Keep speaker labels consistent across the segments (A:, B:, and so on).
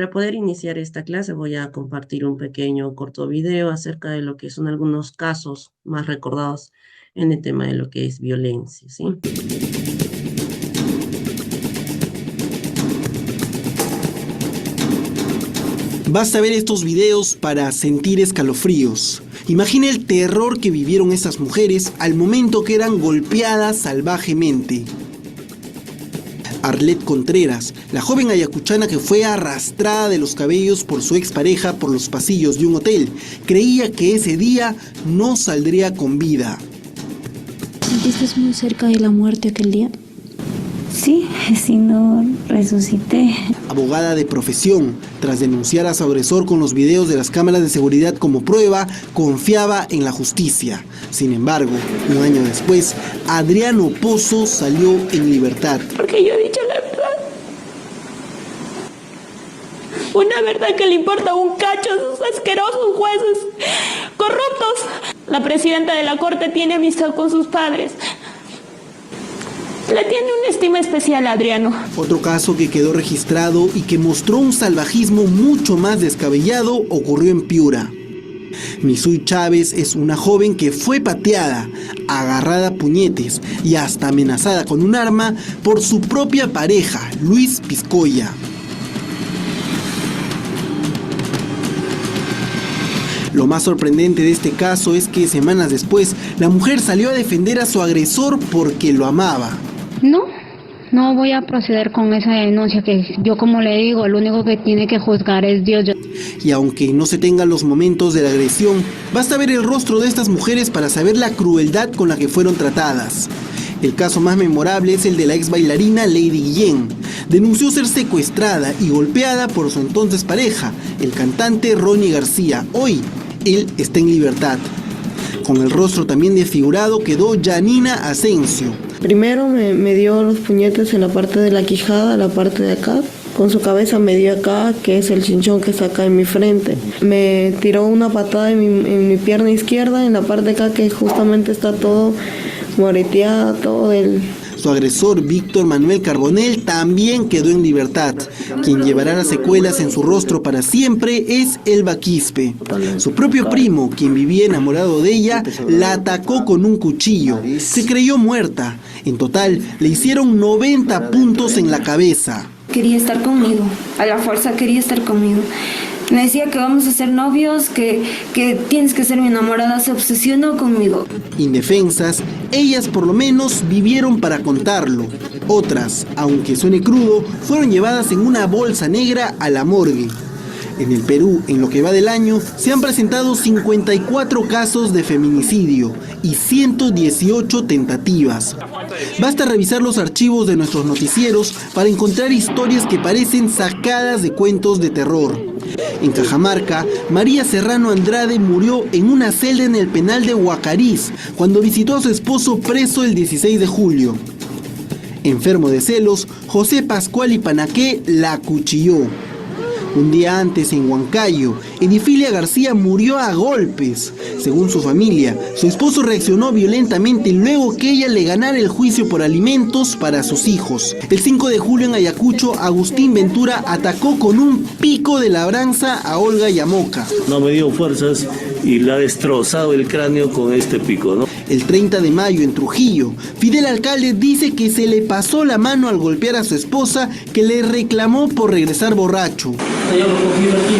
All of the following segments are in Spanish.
A: para poder iniciar esta clase voy a compartir un pequeño corto video acerca de lo que son algunos casos más recordados en el tema de lo que es violencia, ¿sí?
B: Basta ver estos videos para sentir escalofríos. Imagina el terror que vivieron estas mujeres al momento que eran golpeadas salvajemente. Arlet Contreras, la joven ayacuchana que fue arrastrada de los cabellos por su expareja por los pasillos de un hotel, creía que ese día no saldría con vida.
C: ¿Sentiste muy cerca de la muerte aquel día?
D: Sí, no resucité.
B: Abogada de profesión, tras denunciar a su agresor con los videos de las cámaras de seguridad como prueba, confiaba en la justicia. Sin embargo, un año después, Adriano Pozo salió en libertad.
D: Porque yo he dicho la verdad. Una verdad que le importa un cacho a esos asquerosos jueces corruptos. La presidenta de la corte tiene amistad con sus padres. Le tiene una estima especial a Adriano.
B: Otro caso que quedó registrado y que mostró un salvajismo mucho más descabellado ocurrió en Piura. Misui Chávez es una joven que fue pateada, agarrada a puñetes y hasta amenazada con un arma por su propia pareja, Luis Piscoya. Lo más sorprendente de este caso es que semanas después, la mujer salió a defender a su agresor porque lo amaba.
C: No voy a proceder con esa denuncia, que yo, como le digo, el único que tiene que juzgar es Dios.
B: Y aunque no se tengan los momentos de la agresión, basta ver el rostro de estas mujeres para saber la crueldad con la que fueron tratadas. El caso más memorable es el de la ex bailarina Lady Guillén. Denunció ser secuestrada y golpeada por su entonces pareja, el cantante Ronnie García. Hoy, él está en libertad. Con el rostro también desfigurado quedó Janina Asensio.
E: Primero me dio los puñetes en la parte de la quijada, la parte de acá. Con su cabeza me dio acá, que es el chinchón que está acá en mi frente. Me tiró una patada en mi pierna izquierda, en la parte de acá, que justamente está todo moreteado, todo del...
B: Su agresor, Víctor Manuel Carbonell, también quedó en libertad. Quien llevará las secuelas en su rostro para siempre es Elba Quispe. Su propio primo, quien vivía enamorado de ella, la atacó con un cuchillo. Se creyó muerta. En total, le hicieron 90 puntos en la cabeza.
D: Quería estar conmigo, a la fuerza quería estar conmigo. Me decía que vamos a ser novios, que tienes que ser mi enamorada, se obsesionó conmigo.
B: Indefensas, ellas por lo menos vivieron para contarlo. Otras, aunque suene crudo, fueron llevadas en una bolsa negra a la morgue. En el Perú, en lo que va del año, se han presentado 54 casos de feminicidio y 118 tentativas. Basta revisar los archivos de nuestros noticieros para encontrar historias que parecen sacadas de cuentos de terror. En Cajamarca, María Serrano Andrade murió en una celda en el penal de Huacariz cuando visitó a su esposo preso el 16 de julio. Enfermo de celos, José Pascual Ipanaqué la acuchilló. Un día antes, en Huancayo, Edifilia García murió a golpes. Según su familia, su esposo reaccionó violentamente luego que ella le ganara el juicio por alimentos para sus hijos. El 5 de julio en Ayacucho, Agustín Ventura atacó con un pico de labranza a Olga Yamoca.
F: No me dio fuerzas y le ha destrozado el cráneo con este pico, ¿no?
B: El 30 de mayo en Trujillo, Fidel Alcalde dice que se le pasó la mano al golpear a su esposa, que le reclamó por regresar borracho.
G: Yo lo cogí aquí,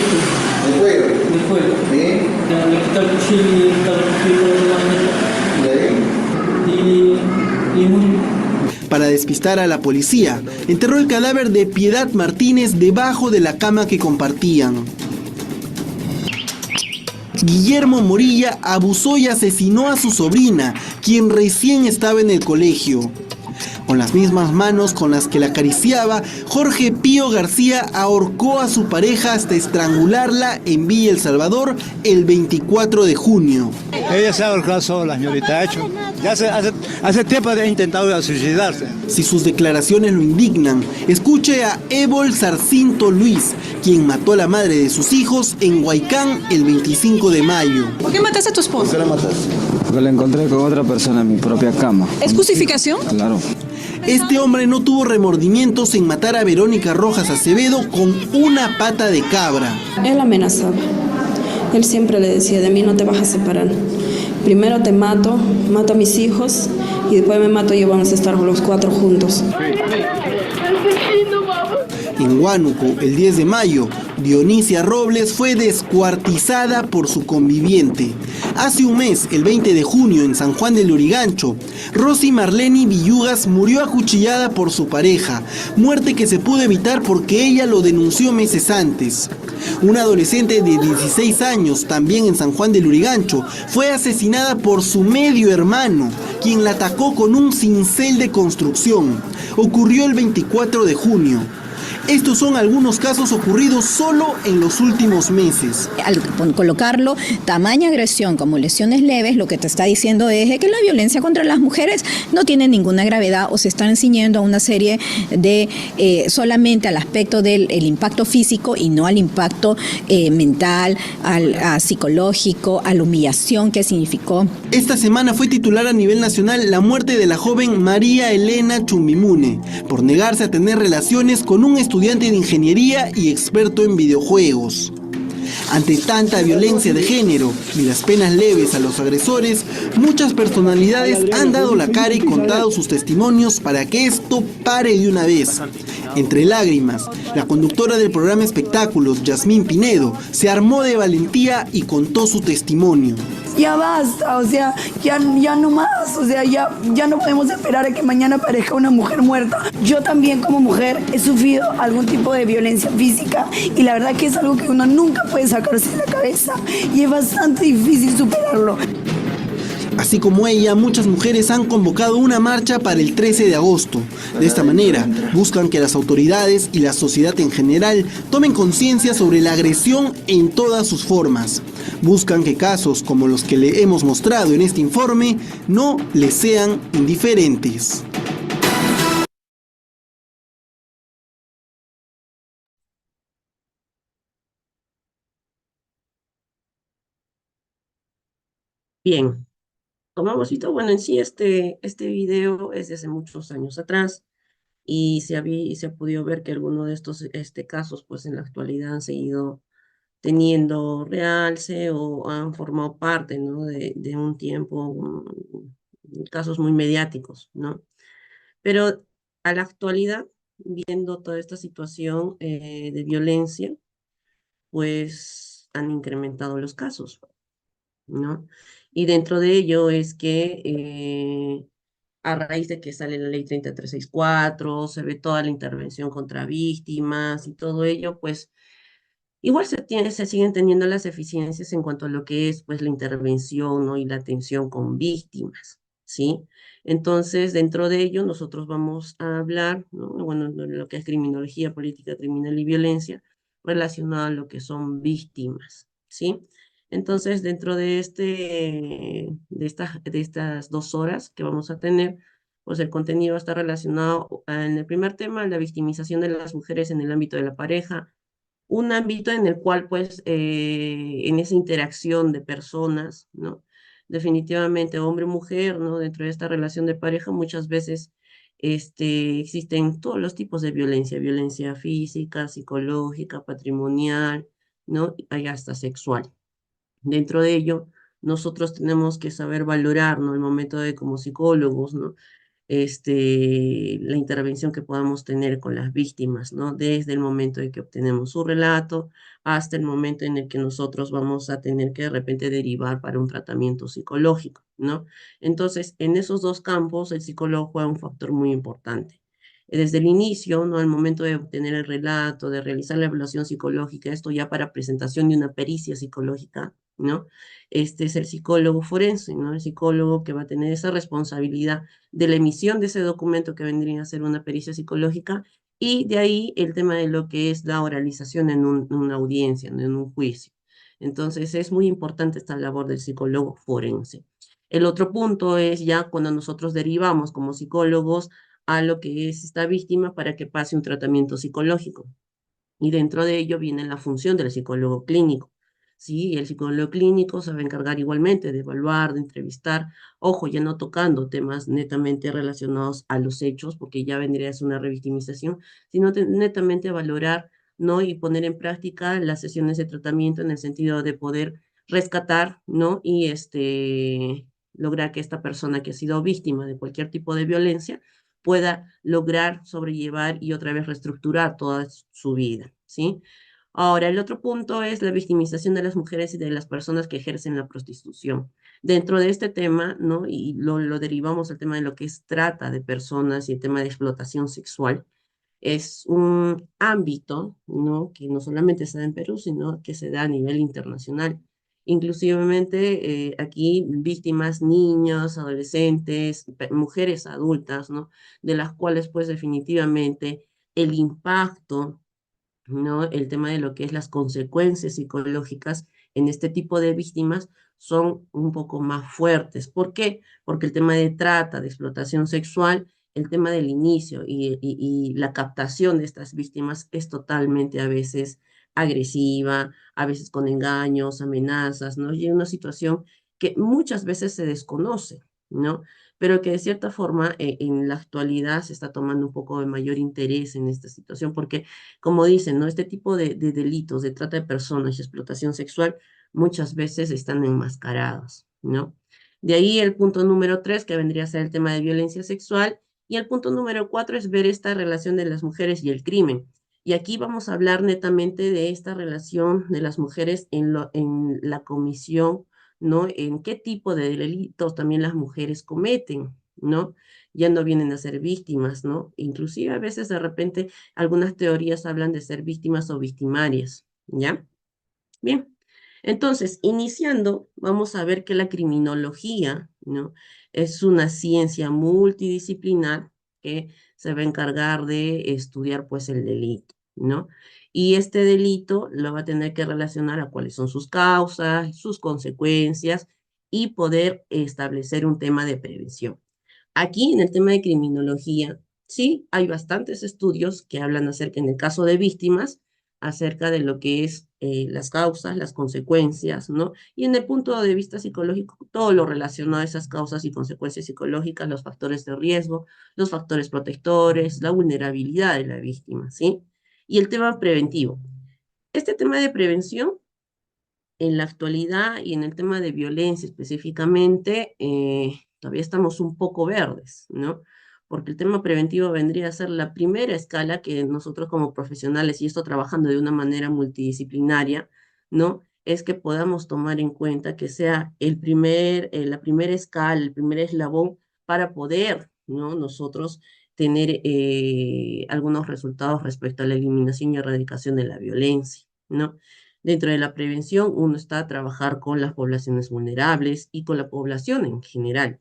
G: ¿del cuello? Del cuello. ¿Sí? Le quité el cuchillo y le quité el cuchillo y murió.
B: Para despistar a la policía, enterró el cadáver de Piedad Martínez debajo de la cama que compartían. Guillermo Morilla abusó y asesinó a su sobrina, quien recién estaba en el colegio. Con las mismas manos con las que la acariciaba, Jorge Pío García ahorcó a su pareja hasta estrangularla en Villa El Salvador el 24 de junio.
H: Ella se ha ahorcado sola, señorita, hecho. Ya hace tiempo ha intentado suicidarse.
B: Si sus declaraciones lo indignan, escuche a Évol Sarcinto Luis, quien mató a la madre de sus hijos en Huaycán el 25 de mayo.
I: ¿Por qué mataste a tu esposa?
H: ¿Por qué la mataste?
J: Porque la encontré con otra persona en mi propia cama.
I: ¿Es justificación?
J: Claro.
B: Este hombre no tuvo remordimientos en matar a Verónica Rojas Acevedo con una pata de cabra.
I: Él amenazaba. Él siempre le decía, de mí no te vas a separar. Primero te mato, mato a mis hijos y después me mato yo, vamos a estar los 4 juntos.
B: En Huánuco, el 10 de mayo, Dionisia Robles fue descuartizada por su conviviente. Hace un mes, el 20 de junio, en San Juan del Lurigancho, Rosy Marleni Villugas murió acuchillada por su pareja, muerte que se pudo evitar porque ella lo denunció meses antes. Una adolescente de 16 años, también en San Juan del Lurigancho, fue asesinada por su medio hermano, quien la atacó con un cincel de construcción. Ocurrió el 24 de junio. Estos son algunos casos ocurridos solo en los últimos meses.
J: Al colocarlo tamaña agresión como lesiones leves, lo que te está diciendo es que la violencia contra las mujeres no tiene ninguna gravedad o se están ciñendo a una serie de solamente al aspecto del impacto físico y no al impacto mental, al psicológico, a la humillación que significó.
B: Esta semana fue titular a nivel nacional la muerte de la joven María Elena Chumbimune por negarse a tener relaciones con un estudiante de ingeniería y experto en videojuegos. Ante tanta violencia de género y las penas leves a los agresores, muchas personalidades han dado la cara y contado sus testimonios para que esto pare de una vez. Entre lágrimas, la conductora del programa Espectáculos, Yasmín Pinedo, se armó de valentía y contó su testimonio.
K: Ya basta, o sea, ya no más, o sea, ya no podemos esperar a que mañana aparezca una mujer muerta. Yo también como mujer he sufrido algún tipo de violencia física y la verdad que es algo que uno nunca puede sacarse de la cabeza y es bastante difícil superarlo.
B: Así como ella, muchas mujeres han convocado una marcha para el 13 de agosto. De esta manera, buscan que las autoridades y la sociedad en general tomen conciencia sobre la agresión en todas sus formas. Buscan que casos como los que le hemos mostrado en este informe no les sean indiferentes.
A: Bien, como hemos visto, bueno, en sí este video es de hace muchos años atrás y se ha podido ver que algunos de estos casos, pues en la actualidad han seguido teniendo realce o han formado parte, ¿no? de un tiempo, casos muy mediáticos, ¿no? Pero a la actualidad, viendo toda esta situación de violencia, pues han incrementado los casos, ¿no? Y dentro de ello es que a raíz de que sale la ley 30364, se ve toda la intervención contra víctimas y todo ello, pues igual se siguen teniendo las eficiencias en cuanto a lo que es pues la intervención, ¿no? y la atención con víctimas, ¿sí? Entonces, dentro de ello, nosotros vamos a hablar, ¿no? bueno, de lo que es criminología política, criminal y violencia, relacionado a lo que son víctimas, ¿sí? Entonces, dentro de de estas 2 horas que vamos a tener, pues el contenido está relacionado en el primer tema, la victimización de las mujeres en el ámbito de la pareja, un ámbito en el cual, pues, en esa interacción de personas, ¿no? Definitivamente, hombre-mujer, ¿no? Dentro de esta relación de pareja, muchas veces existen todos los tipos de violencia, violencia física, psicológica, patrimonial, ¿no? Hay hasta sexual. Dentro de ello, nosotros tenemos que saber valorar, ¿no? El momento de como psicólogos, ¿no? La intervención que podamos tener con las víctimas, ¿no? Desde el momento en que obtenemos su relato hasta el momento en el que nosotros vamos a tener que de repente derivar para un tratamiento psicológico, ¿no? Entonces, en esos 2 campos, el psicólogo juega un factor muy importante. Desde el inicio, ¿no? Al momento de obtener el relato, de realizar la evaluación psicológica, esto ya para presentación de una pericia psicológica, ¿no? Este es el psicólogo forense, ¿no? El psicólogo que va a tener esa responsabilidad de la emisión de ese documento que vendría a ser una pericia psicológica y de ahí el tema de lo que es la oralización en una audiencia, ¿no? en un juicio. Entonces es muy importante esta labor del psicólogo forense. El otro punto es ya cuando nosotros derivamos como psicólogos a lo que es esta víctima para que pase un tratamiento psicológico. Y dentro de ello viene la función del psicólogo clínico. ¿sí? El psicólogo clínico se va a encargar igualmente de evaluar, de entrevistar, ojo, ya no tocando temas netamente relacionados a los hechos, porque ya vendría a ser una revictimización, sino netamente a valorar, ¿no? Y poner en práctica las sesiones de tratamiento en el sentido de poder rescatar, ¿no? Y lograr que esta persona que ha sido víctima de cualquier tipo de violencia pueda lograr sobrellevar y otra vez reestructurar toda su vida, ¿sí? Ahora, el otro punto es la victimización de las mujeres y de las personas que ejercen la prostitución. Dentro de este tema, ¿no? Y lo derivamos al tema de lo que es trata de personas y el tema de explotación sexual. Es un ámbito, ¿no? Que no solamente se da en Perú, sino que se da a nivel internacional. Inclusivemente aquí víctimas, niños, adolescentes, mujeres adultas, ¿no? De las cuales pues definitivamente el impacto, ¿no? El tema de lo que es las consecuencias psicológicas en este tipo de víctimas son un poco más fuertes. ¿Por qué? Porque el tema de trata, de explotación sexual, el tema del inicio y la captación de estas víctimas es totalmente a veces agresiva, a veces con engaños, amenazas, ¿no? Y una situación que muchas veces se desconoce, ¿no? Pero que de cierta forma en la actualidad se está tomando un poco de mayor interés en esta situación, porque como dicen, ¿no? Este tipo de delitos de trata de personas y explotación sexual muchas veces están enmascarados, ¿no? De ahí el punto número 3, que vendría a ser el tema de violencia sexual, y el punto número 4 es ver esta relación de las mujeres y el crimen. Y aquí vamos a hablar netamente de esta relación de las mujeres en la comisión, ¿no? En qué tipo de delitos también las mujeres cometen, ¿no? Ya no vienen a ser víctimas, ¿no? Inclusive a veces de repente algunas teorías hablan de ser víctimas o victimarias, ¿ya? Bien, entonces, iniciando, vamos a ver que la criminología, ¿no? Es una ciencia multidisciplinar que se va a encargar de estudiar, pues, el delito, ¿no? Y este delito lo va a tener que relacionar a cuáles son sus causas, sus consecuencias y poder establecer un tema de prevención. Aquí en el tema de criminología, sí, hay bastantes estudios que hablan acerca, en el caso de víctimas, acerca de lo que es las causas, las consecuencias, ¿no? Y en el punto de vista psicológico, todo lo relacionado a esas causas y consecuencias psicológicas, los factores de riesgo, los factores protectores, la vulnerabilidad de la víctima, ¿sí? Y el tema preventivo. Este tema de prevención en la actualidad y en el tema de violencia específicamente, todavía estamos un poco verdes, ¿no? Porque el tema preventivo vendría a ser la primera escala que nosotros como profesionales, y esto trabajando de una manera multidisciplinaria, ¿no? Es que podamos tomar en cuenta que sea la primera escala, el primer eslabón para poder, ¿no? Nosotros tener algunos resultados respecto a la eliminación y erradicación de la violencia, ¿no? Dentro de la prevención, uno está a trabajar con las poblaciones vulnerables y con la población en general,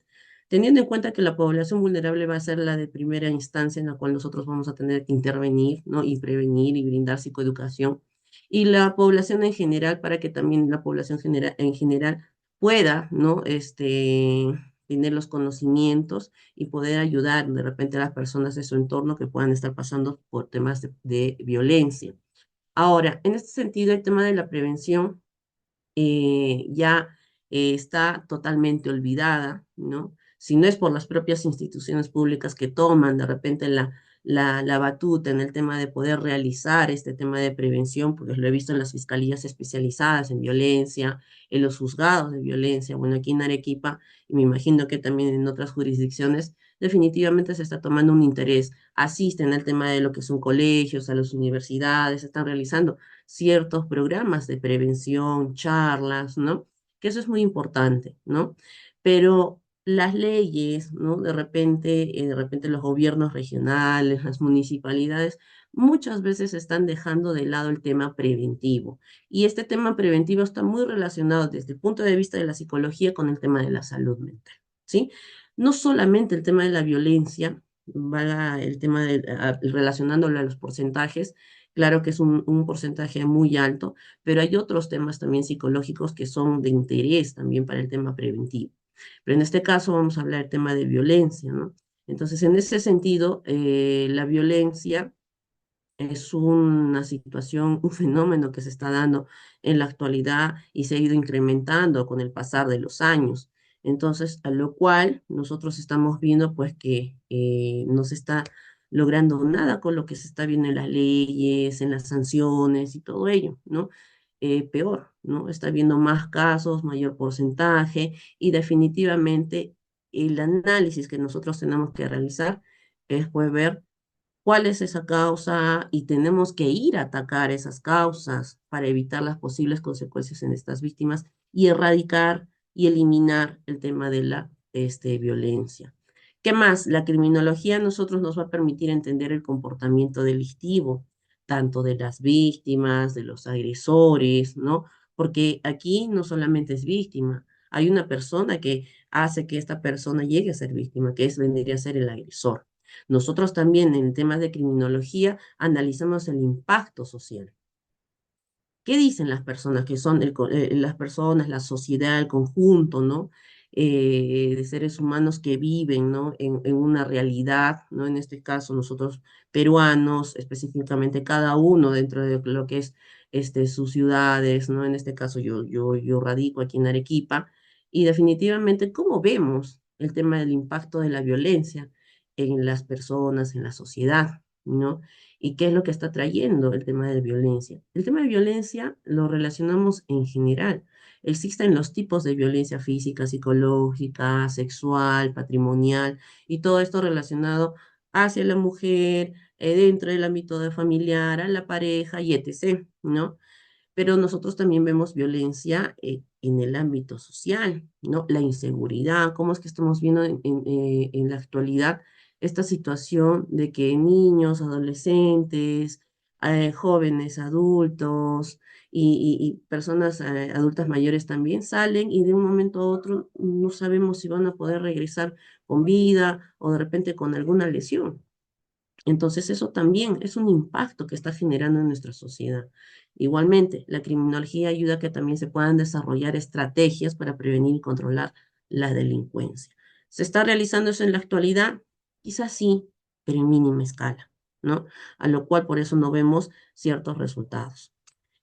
A: teniendo en cuenta que la población vulnerable va a ser la de primera instancia en la cual nosotros vamos a tener que intervenir, ¿no? Y prevenir y brindar psicoeducación. Y la población en general, para que también la población en general pueda, ¿no? Tener los conocimientos y poder ayudar de repente a las personas de su entorno que puedan estar pasando por temas de violencia. Ahora, en este sentido, el tema de la prevención ya está totalmente olvidada, ¿no? Si no es por las propias instituciones públicas que toman de repente la batuta en el tema de poder realizar este tema de prevención, porque lo he visto en las fiscalías especializadas en violencia, en los juzgados de violencia, bueno, aquí en Arequipa, y me imagino que también en otras jurisdicciones, definitivamente se está tomando un interés, asisten al tema de lo que son colegios, a las universidades, están realizando ciertos programas de prevención, charlas, ¿no? Que eso es muy importante, ¿no? Pero las leyes, ¿no? De repente los gobiernos regionales, las municipalidades, muchas veces están dejando de lado el tema preventivo. Y este tema preventivo está muy relacionado desde el punto de vista de la psicología con el tema de la salud mental, ¿sí? No solamente el tema de la violencia, va el tema relacionándolo a los porcentajes, claro que es un porcentaje muy alto, pero hay otros temas también psicológicos que son de interés también para el tema preventivo. Pero en este caso vamos a hablar del tema de violencia, ¿no? Entonces, en ese sentido, la violencia es una situación, un fenómeno que se está dando en la actualidad y se ha ido incrementando con el pasar de los años. Entonces, a lo cual nosotros estamos viendo pues que no se está logrando nada con lo que se está viendo en las leyes, en las sanciones y todo ello, ¿no? Peor, ¿no? Está habiendo más casos, mayor porcentaje y definitivamente el análisis que nosotros tenemos que realizar es pues ver cuál es esa causa y tenemos que ir a atacar esas causas para evitar las posibles consecuencias en estas víctimas y erradicar y eliminar el tema de la violencia. ¿Qué más? La criminología a nosotros nos va a permitir entender el comportamiento delictivo, tanto de las víctimas, de los agresores, ¿no? Porque aquí no solamente es víctima, hay una persona que hace que esta persona llegue a ser víctima, que es vendría a ser el agresor. Nosotros también en temas de criminología analizamos el impacto social. ¿Qué dicen las personas que son las personas, la sociedad, el conjunto, ¿no? De seres humanos que viven, ¿no? En una realidad, ¿no? En este caso nosotros peruanos, específicamente cada uno dentro de lo que es sus ciudades, ¿no? En este caso yo radico aquí en Arequipa y definitivamente cómo vemos el tema del impacto de la violencia en las personas, en la sociedad, ¿no? ¿Y qué es lo que está trayendo el tema de violencia? El tema de violencia lo relacionamos en general. Existen los tipos de violencia física, psicológica, sexual, patrimonial, y todo esto relacionado hacia la mujer, dentro del ámbito de familiar, a la pareja y etc., ¿no? Pero nosotros también vemos violencia en el ámbito social, ¿no? La inseguridad, cómo es que estamos viendo en la actualidad esta situación de que niños, adolescentes, jóvenes, adultos y personas adultas mayores también salen y de un momento a otro no sabemos si van a poder regresar con vida o de repente con alguna lesión. Entonces eso también es un impacto que está generando en nuestra sociedad. Igualmente, la criminología ayuda a que también se puedan desarrollar estrategias para prevenir y controlar la delincuencia. ¿Se está realizando eso en la actualidad? Quizás sí, pero en mínima escala, ¿no? A lo cual por eso no vemos ciertos resultados.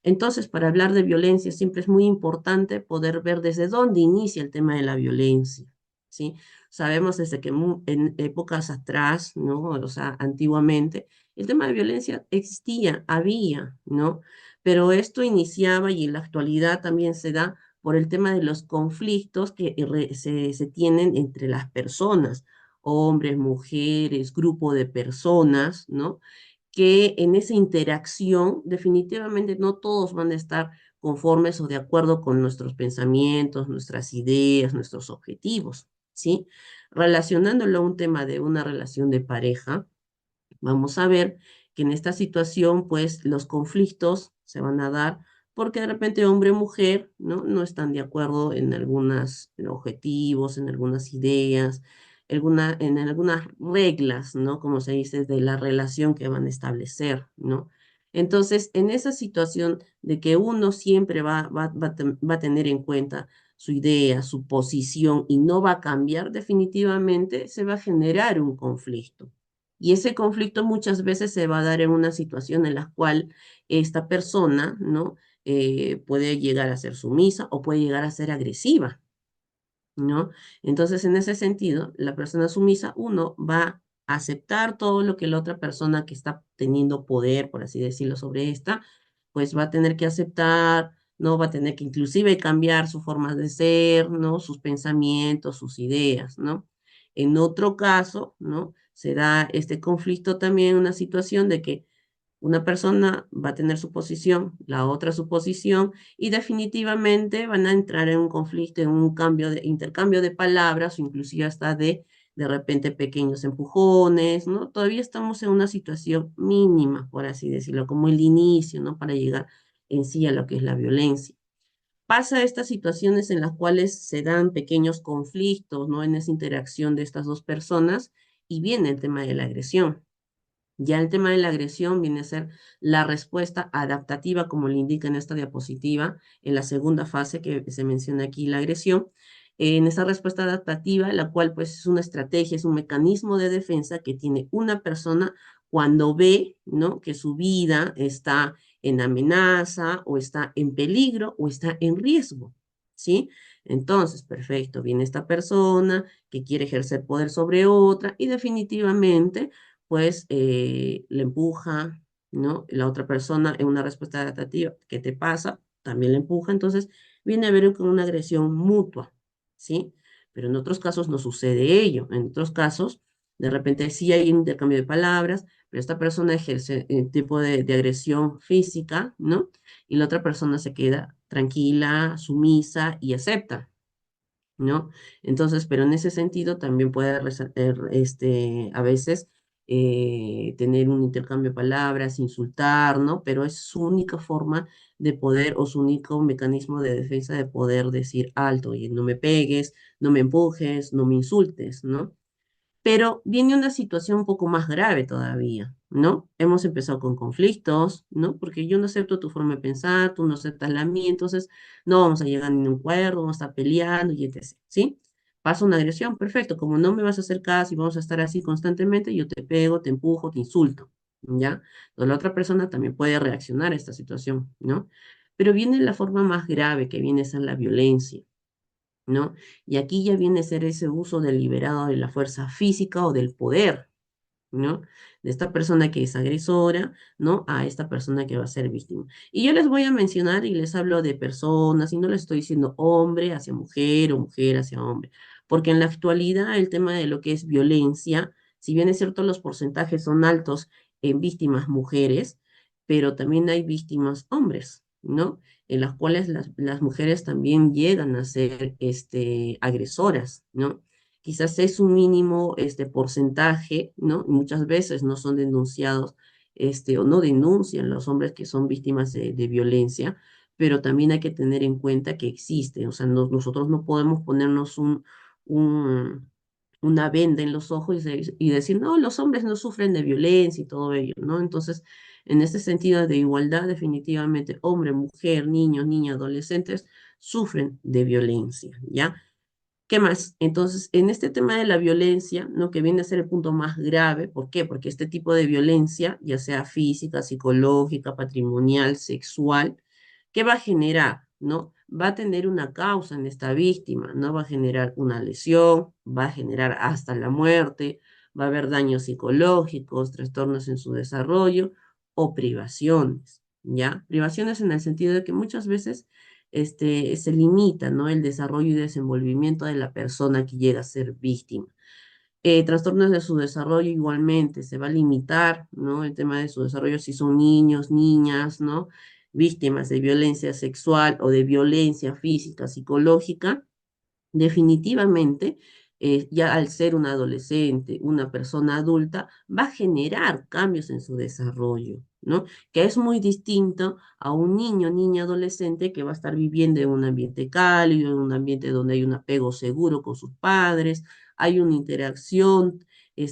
A: Entonces, para hablar de violencia siempre es muy importante poder ver desde dónde inicia el tema de la violencia, ¿sí? Sabemos desde que en épocas atrás, ¿no? O sea, antiguamente, el tema de violencia existía, había, ¿no? Pero esto iniciaba y en la actualidad también se da por el tema de los conflictos que se tienen entre las personas, hombres, mujeres, grupo de personas, ¿no? Que en esa interacción definitivamente no todos van a estar conformes o de acuerdo con nuestros pensamientos, nuestras ideas, nuestros objetivos, ¿sí? Relacionándolo a un tema de una relación de pareja, vamos a ver que en esta situación, pues, los conflictos se van a dar porque de repente hombre o mujer, ¿no? No están de acuerdo en algunos objetivos, en algunas ideas, en algunas reglas, ¿no? Como se dice, de la relación que van a establecer, ¿no? Entonces, en esa situación de que uno siempre va a tener en cuenta su idea, su posición y no va a cambiar, definitivamente se va a generar un conflicto. Y ese conflicto muchas veces se va a dar en una situación en la cual esta persona, ¿no? Puede llegar a ser sumisa o puede llegar a ser agresiva, ¿no? Entonces, en ese sentido, la persona sumisa, uno va a aceptar todo lo que la otra persona que está teniendo poder, por así decirlo, sobre esta, pues va a tener que aceptar, ¿no? Va a tener que inclusive cambiar su forma de ser, ¿no? Sus pensamientos, sus ideas, ¿no? En otro caso, ¿no? Se da este conflicto también, una situación de que una persona va a tener su posición, la otra su posición, y definitivamente van a entrar en un conflicto, en un intercambio de palabras, o inclusive hasta de repente pequeños empujones, ¿no? Todavía estamos en una situación mínima, por así decirlo, como el inicio, ¿no? Para llegar en sí a lo que es la violencia. Pasa estas situaciones en las cuales se dan pequeños conflictos, ¿no? En esa interacción de estas dos personas, y viene el tema de la agresión. Ya el tema de la agresión viene a ser la respuesta adaptativa, como le indica en esta diapositiva, en la segunda fase que se menciona aquí, la agresión. En esa respuesta adaptativa, la cual pues es una estrategia, es un mecanismo de defensa que tiene una persona cuando ve, ¿no?, que su vida está en amenaza o está en peligro o está en riesgo, ¿sí? Entonces, perfecto, viene esta persona que quiere ejercer poder sobre otra y definitivamente, pues, le empuja, ¿no? La otra persona en una respuesta adaptativa, ¿qué te pasa? También le empuja, entonces viene a haber una agresión mutua, ¿sí? Pero en otros casos no sucede ello. En otros casos, de repente sí hay un intercambio de palabras, pero esta persona ejerce un tipo de agresión física, ¿no? Y la otra persona se queda tranquila, sumisa y acepta, ¿no? Entonces, pero en ese sentido también puede a veces tener un intercambio de palabras, insultar, ¿no? Pero es su única forma de poder o su único mecanismo de defensa de poder decir alto y no me pegues, no me empujes, no me insultes, ¿no? Pero viene una situación un poco más grave todavía, ¿no? Hemos empezado con conflictos, ¿no? Porque yo no acepto tu forma de pensar, tú no aceptas la mía, entonces no vamos a llegar a ningún acuerdo, vamos a estar peleando y etc., ¿sí? Pasa una agresión, perfecto, como no me vas a hacer caso y vamos a estar así constantemente, yo te pego, te empujo, te insulto, ¿ya? Entonces la otra persona también puede reaccionar a esta situación, ¿no? Pero viene la forma más grave, que viene a ser la violencia, ¿no? Y aquí ya viene a ser ese uso deliberado de la fuerza física o del poder, ¿no? De esta persona que es agresora, ¿no? A esta persona que va a ser víctima. Y yo les voy a mencionar y les hablo de personas, y no les estoy diciendo hombre hacia mujer o mujer hacia hombre, porque en la actualidad el tema de lo que es violencia, si bien es cierto los porcentajes son altos en víctimas mujeres, pero también hay víctimas hombres, ¿no? En las cuales las mujeres también llegan a ser agresoras, ¿no? Quizás es un mínimo porcentaje, ¿no? Muchas veces no son denunciados, o no denuncian los hombres que son víctimas de violencia, pero también hay que tener en cuenta que existe, o sea, nosotros no podemos ponernos un, una venda en los ojos y decir, no, los hombres no sufren de violencia y todo ello, ¿no? Entonces, en este sentido de igualdad, definitivamente, hombre, mujer, niños, niñas, adolescentes, sufren de violencia, ¿ya? ¿Qué más? Entonces, en este tema de la violencia, ¿no? Que viene a ser el punto más grave, ¿por qué? Porque este tipo de violencia, ya sea física, psicológica, patrimonial, sexual, ¿qué va a generar? ¿No? Va a tener una causa en esta víctima, ¿no? Va a generar una lesión, va a generar hasta la muerte, va a haber daños psicológicos, trastornos en su desarrollo o privaciones, ¿ya? Privaciones en el sentido de que muchas veces se limita, ¿no?, el desarrollo y desenvolvimiento de la persona que llega a ser víctima. Trastornos de su desarrollo igualmente, se va a limitar, ¿no?, el tema de su desarrollo si son niños, niñas, ¿no?, víctimas de violencia sexual o de violencia física, psicológica, definitivamente, ya al ser un adolescente, una persona adulta, va a generar cambios en su desarrollo, ¿no? Que es muy distinto a un niño, niña, adolescente que va a estar viviendo en un ambiente cálido, en un ambiente donde hay un apego seguro con sus padres, hay una interacción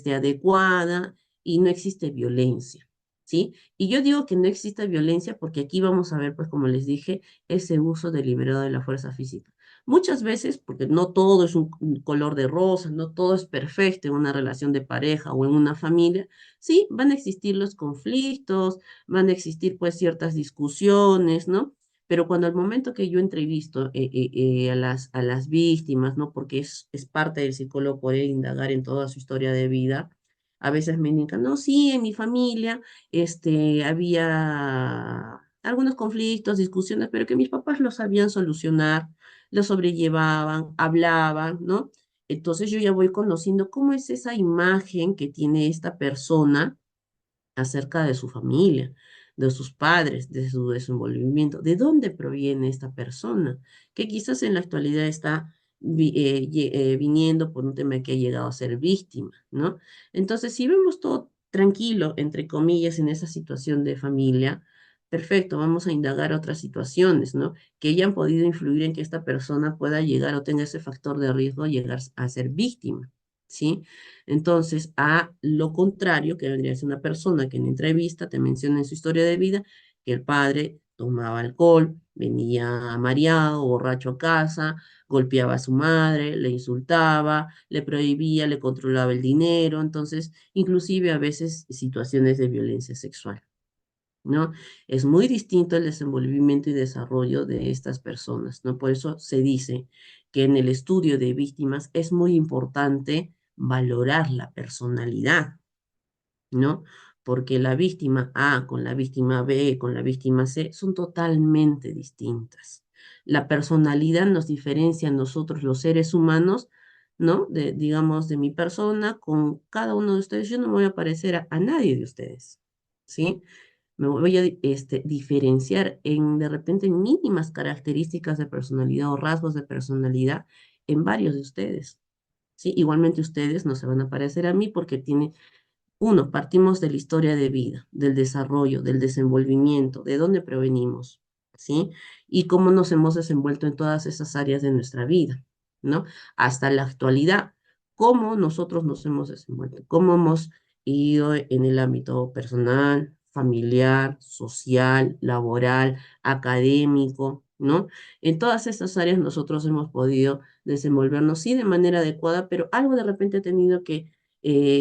A: adecuada y no existe violencia, ¿sí? Y yo digo que no existe violencia porque aquí vamos a ver, pues como les dije, ese uso deliberado de la fuerza física. Muchas veces, porque no todo es un color de rosa, no todo es perfecto en una relación de pareja o en una familia, sí, van a existir los conflictos, van a existir pues ciertas discusiones, ¿no? Pero cuando al momento que yo entrevisto a las víctimas, ¿no? Porque es parte del psicólogo poder indagar en toda su historia de vida, a veces me indican, no, sí, en mi familia había algunos conflictos, discusiones, pero que mis papás lo sabían solucionar, lo sobrellevaban, hablaban, ¿no? Entonces yo ya voy conociendo cómo es esa imagen que tiene esta persona acerca de su familia, de sus padres, de su desenvolvimiento, de dónde proviene esta persona, que quizás en la actualidad está viniendo por un tema que ha llegado a ser víctima, ¿no? Entonces, si vemos todo tranquilo, entre comillas, en esa situación de familia, perfecto, vamos a indagar otras situaciones, ¿no? Que hayan podido influir en que esta persona pueda llegar o tenga ese factor de riesgo, llegar a ser víctima, ¿sí? Entonces, a lo contrario, que vendría a ser una persona que en entrevista te menciona en su historia de vida que el padre tomaba alcohol, venía mareado, borracho a casa, golpeaba a su madre, le insultaba, le prohibía, le controlaba el dinero, entonces, inclusive a veces situaciones de violencia sexual, ¿no? Es muy distinto el desenvolvimiento y desarrollo de estas personas, ¿no? Por eso se dice que en el estudio de víctimas es muy importante valorar la personalidad, ¿no? Porque la víctima A con la víctima B, con la víctima C, son totalmente distintas. La personalidad nos diferencia a nosotros los seres humanos, ¿no? Digamos, de mi persona con cada uno de ustedes. Yo no me voy a parecer a nadie de ustedes, ¿sí? Me voy a diferenciar en, de repente, en mínimas características de personalidad o rasgos de personalidad en varios de ustedes, ¿sí? Igualmente ustedes no se van a parecer a mí porque tienen uno, partimos de la historia de vida, del desarrollo, del desenvolvimiento, de dónde provenimos, ¿sí? Y cómo nos hemos desenvuelto en todas esas áreas de nuestra vida, ¿no? Hasta la actualidad, cómo nosotros nos hemos desenvuelto, cómo hemos ido en el ámbito personal, familiar, social, laboral, académico, ¿no? En todas estas áreas nosotros hemos podido desenvolvernos, sí, de manera adecuada, pero algo de repente ha tenido que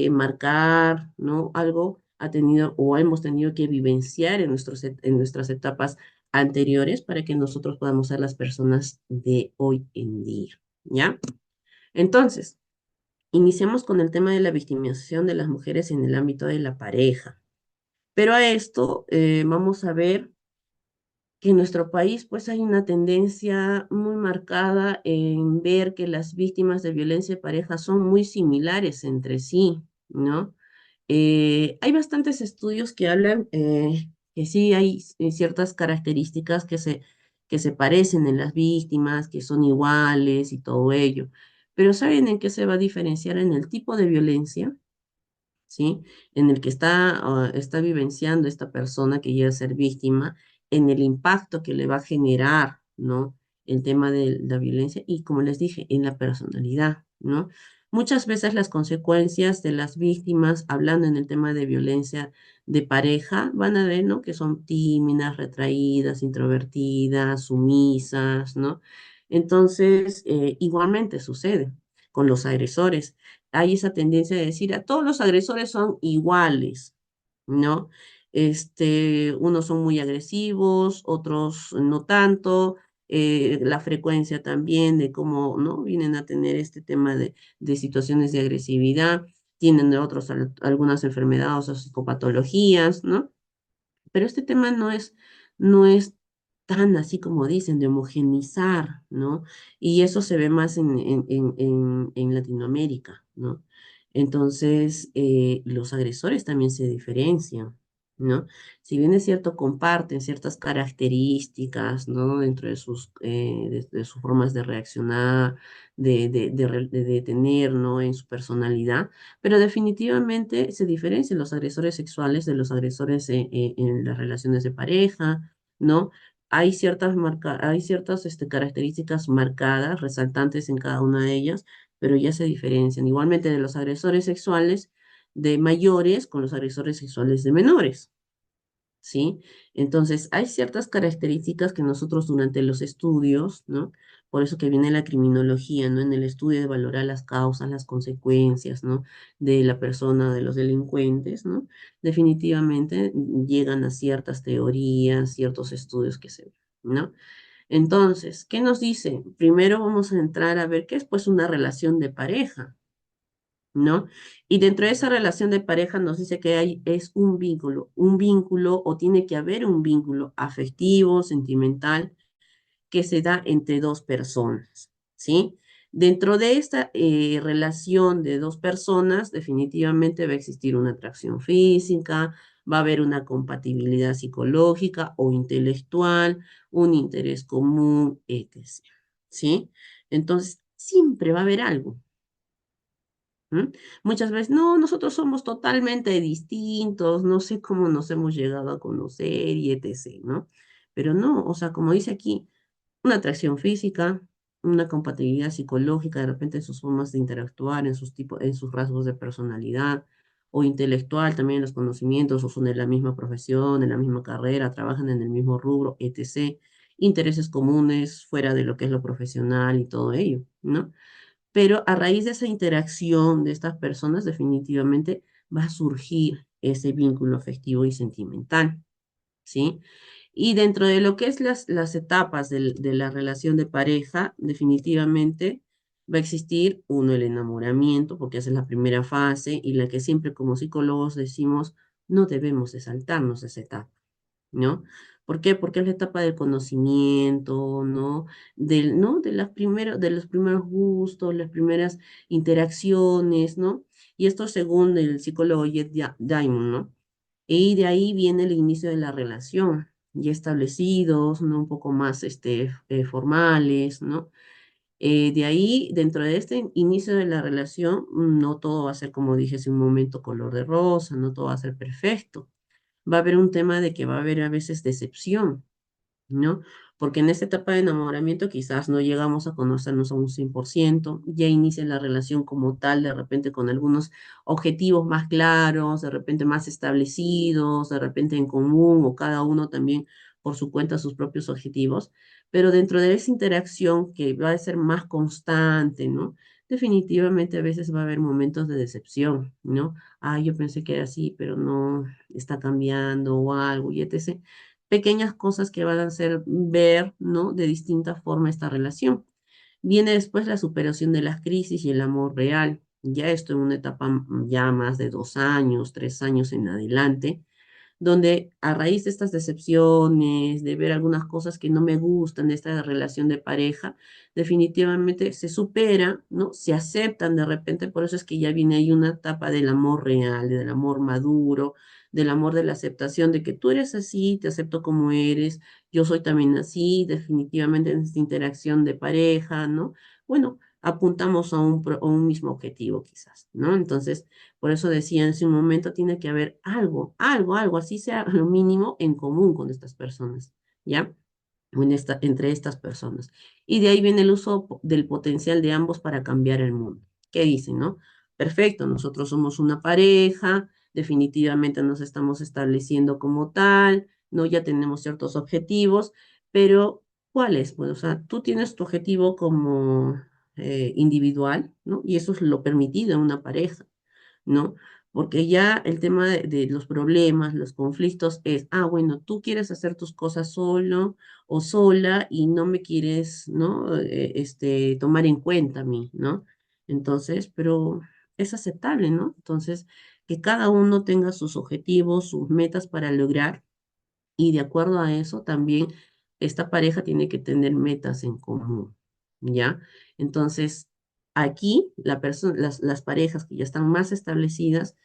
A: marcar, ¿no? Algo ha tenido o hemos tenido que vivenciar en, en nuestras etapas anteriores para que nosotros podamos ser las personas de hoy en día, ¿ya? Entonces, iniciamos con el tema de la victimización de las mujeres en el ámbito de la pareja. Pero a esto vamos a ver que en nuestro país pues hay una tendencia muy marcada en ver que las víctimas de violencia de pareja son muy similares entre sí, ¿no? Hay bastantes estudios que hablan que sí hay ciertas características que se parecen en las víctimas, que son iguales y todo ello, pero ¿saben en qué se va a diferenciar? En el tipo de violencia, ¿sí? En el que está vivenciando esta persona que llega a ser víctima, en el impacto que le va a generar, ¿no? El tema de la violencia y, como les dije, en la personalidad, ¿no? Muchas veces las consecuencias de las víctimas, hablando en el tema de violencia de pareja, van a ver, ¿no? Que son tímidas, retraídas, introvertidas, sumisas, ¿no? Entonces, igualmente sucede con los agresores. Hay esa tendencia de decir a todos los agresores son iguales, ¿no? Unos son muy agresivos, otros no tanto, la frecuencia también de cómo, ¿no? Vienen a tener este tema de situaciones de agresividad, tienen de otros algunas enfermedades o psicopatologías, ¿no? Pero este tema no es tan así como dicen, de homogenizar, ¿no? Y eso se ve más en Latinoamérica, ¿no? Entonces, los agresores también se diferencian, ¿no? Si bien es cierto, comparten ciertas características, ¿no? Dentro de de sus formas de reaccionar, de tener, ¿no? En su personalidad, pero definitivamente se diferencian los agresores sexuales de los agresores en las relaciones de pareja, ¿no? Hay ciertas características marcadas, resaltantes en cada una de ellas, pero ya se diferencian. Igualmente de los agresores sexuales de mayores con los agresores sexuales de menores. ¿Sí? Entonces, hay ciertas características que nosotros durante los estudios, ¿no? Por eso que viene la criminología, ¿no? En el estudio de valorar las causas, las consecuencias, ¿no? De la persona, de los delincuentes, ¿no? Definitivamente llegan a ciertas teorías, ciertos estudios que se ven, ¿no? Entonces, ¿qué nos dice? Primero vamos a entrar a ver qué es, pues, una relación de pareja, ¿no? Y dentro de esa relación de pareja nos dice que es un vínculo o tiene que haber un vínculo afectivo, sentimental, que se da entre dos personas, ¿sí? Dentro de esta relación de dos personas, definitivamente va a existir una atracción física, va a haber una compatibilidad psicológica o intelectual, un interés común, etc., ¿sí? Entonces, siempre va a haber algo. ¿Mm? Muchas veces, no, nosotros somos totalmente distintos, no sé cómo nos hemos llegado a conocer y etc., ¿no? Pero no, o sea, como dice aquí, una atracción física, una compatibilidad psicológica, de repente en sus formas de interactuar, en sus rasgos de personalidad, o intelectual, también en los conocimientos, o son de la misma profesión, en la misma carrera, trabajan en el mismo rubro, etc. intereses comunes fuera de lo que es lo profesional y todo ello, ¿no? Pero a raíz de esa interacción de estas personas, definitivamente va a surgir ese vínculo afectivo y sentimental, ¿sí? Y dentro de lo que es las etapas de la relación de pareja, definitivamente va a existir, uno, el enamoramiento, porque esa es la primera fase y la que siempre como psicólogos decimos, no debemos de saltarnos esa etapa, ¿no? ¿Por qué? Porque es la etapa del conocimiento, ¿no? ¿No? De los primeros gustos, las primeras interacciones, ¿no? Y esto según el psicólogo Diamond, ¿no? Y de ahí viene el inicio de la relación, ya establecidos, ¿no? Un poco más formales, ¿no? De ahí, dentro de este inicio de la relación, no todo va a ser, como dije hace un momento, color de rosa, no todo va a ser perfecto. Va a haber un tema de que va a haber a veces decepción, ¿no? Porque en esta etapa de enamoramiento quizás no llegamos a conocernos a un 100%, ya inicia la relación como tal, de repente con algunos objetivos más claros, de repente más establecidos, de repente en común o cada uno también por su cuenta sus propios objetivos, pero dentro de esa interacción que va a ser más constante, ¿no? Definitivamente a veces va a haber momentos de decepción, ¿no? Ah, yo pensé que era así, pero no, está cambiando o algo, y etc. Pequeñas cosas que van a hacer ver, ¿no? De distinta forma esta relación. Viene después la superación de las crisis y el amor real. Ya esto en una etapa ya más de 2 años, 3 años en adelante, donde a raíz de estas decepciones, de ver algunas cosas que no me gustan de esta relación de pareja, definitivamente se supera, ¿no? Se aceptan de repente, por eso es que ya viene ahí una etapa del amor real, del amor maduro, del amor de la aceptación de que tú eres así, te acepto como eres, yo soy también así, definitivamente en esta interacción de pareja, ¿no? Bueno, apuntamos a a un mismo objetivo quizás, ¿no? Entonces, por eso decía en un momento, tiene que haber algo, así sea lo mínimo en común con estas personas, ¿ya? O entre estas personas. Y de ahí viene el uso del potencial de ambos para cambiar el mundo. ¿Qué dicen, no? Perfecto, nosotros somos una pareja, definitivamente nos estamos estableciendo como tal, ¿no? Ya tenemos ciertos objetivos, pero ¿cuáles? Pues, o sea, tú tienes tu objetivo como individual, ¿no? Y eso es lo permitido en una pareja, ¿no? Porque ya el tema de los problemas, los conflictos es, ah, bueno, tú quieres hacer tus cosas solo o sola y no me quieres, ¿no? Tomar en cuenta a mí, ¿no? Entonces, pero es aceptable, ¿no? Entonces, que cada uno tenga sus objetivos, sus metas para lograr y de acuerdo a eso también esta pareja tiene que tener metas en común, ¿ya? Entonces, aquí las parejas que ya están más establecidas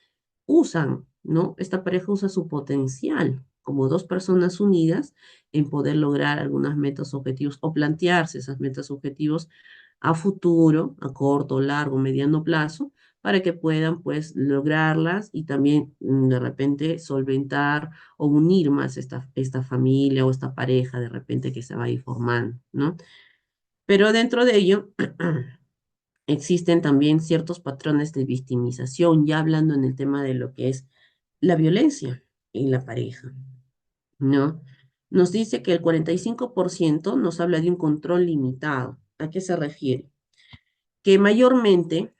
A: usan, ¿no? Esta pareja usa su potencial como dos personas unidas en poder lograr algunas metas objetivos o plantearse esas metas objetivos a futuro, a corto, largo, mediano plazo, para que puedan pues lograrlas y también de repente solventar o unir más esta familia o esta pareja de repente que se va a ir formando, ¿no? Pero dentro de ello existen también ciertos patrones de victimización, ya hablando en el tema de lo que es la violencia en la pareja, ¿no? Nos dice que el 45% nos habla de un control limitado. ¿A qué se refiere? Que mayormente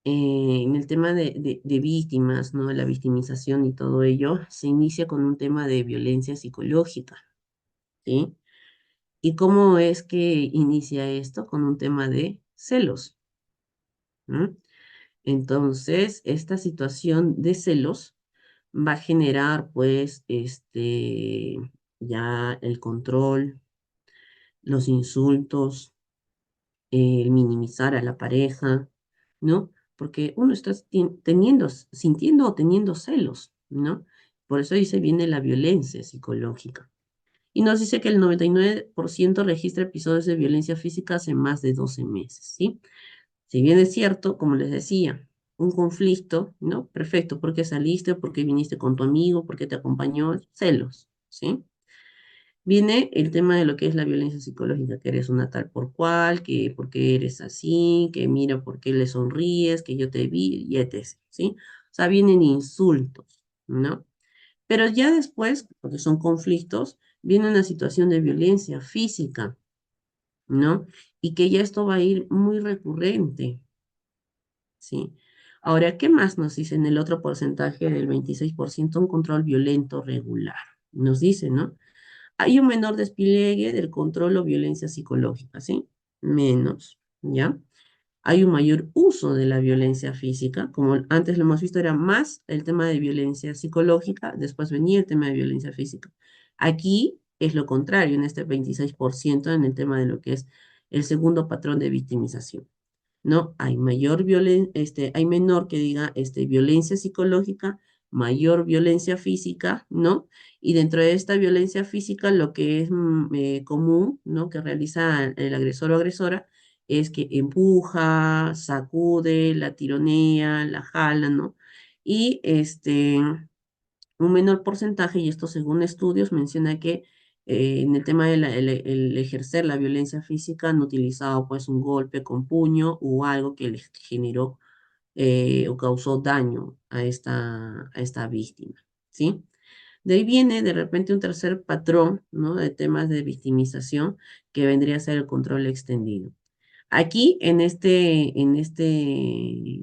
A: en el tema de víctimas, ¿no? La victimización y todo ello, se inicia con un tema de violencia psicológica, ¿sí? ¿Y cómo es que inicia esto? Con un tema de celos, ¿no? Entonces, esta situación de celos va a generar, pues, ya el control, los insultos, el minimizar a la pareja, ¿no? Porque uno está sintiendo o teniendo celos, ¿no? Por eso dice viene la violencia psicológica. Y nos dice que el 99% registra episodios de violencia física hace más de 12 meses, ¿sí? Si bien es cierto, como les decía, un conflicto, ¿no? Perfecto, ¿por qué saliste? ¿Por qué viniste con tu amigo? ¿Por qué te acompañó? Celos, ¿sí? Viene el tema de lo que es la violencia psicológica, que eres una tal por cual, que por qué eres así, que mira por qué le sonríes, que yo te vi, y etc., ¿sí? O sea, vienen insultos, ¿no? Pero ya después, porque son conflictos, viene una situación de violencia física, ¿no? Y que ya esto va a ir muy recurrente, ¿sí? Ahora, ¿qué más nos dice en el otro porcentaje del 26%? Un control violento regular. Nos dice, ¿no? Hay un menor despliegue del control o violencia psicológica, ¿sí? Menos, ¿ya? Hay un mayor uso de la violencia física, como antes lo hemos visto, era más el tema de violencia psicológica, después venía el tema de violencia física. Aquí es lo contrario, en este 26%, en el tema de lo que es el segundo patrón de victimización. ¿No? Hay mayor hay menor que diga violencia psicológica, mayor violencia física, ¿no? Y dentro de esta violencia física, lo que es común, ¿no? Que realiza el agresor o agresora es que empuja, sacude, la tironea, la jala, ¿no? Y un menor porcentaje, y esto según estudios, menciona que en el tema del el ejercer la violencia física han utilizado pues un golpe con puño o algo que les generó o causó daño a esta víctima, ¿sí? De ahí viene de repente un tercer patrón, ¿no? De temas de victimización que vendría a ser el control extendido. Aquí, en este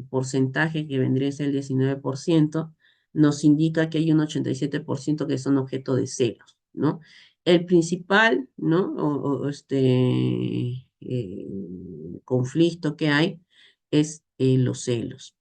A: porcentaje que vendría a ser el 19%, nos indica que hay un 87% que son objeto de celos, ¿no? El principal, ¿no? Conflicto que hay es los celos.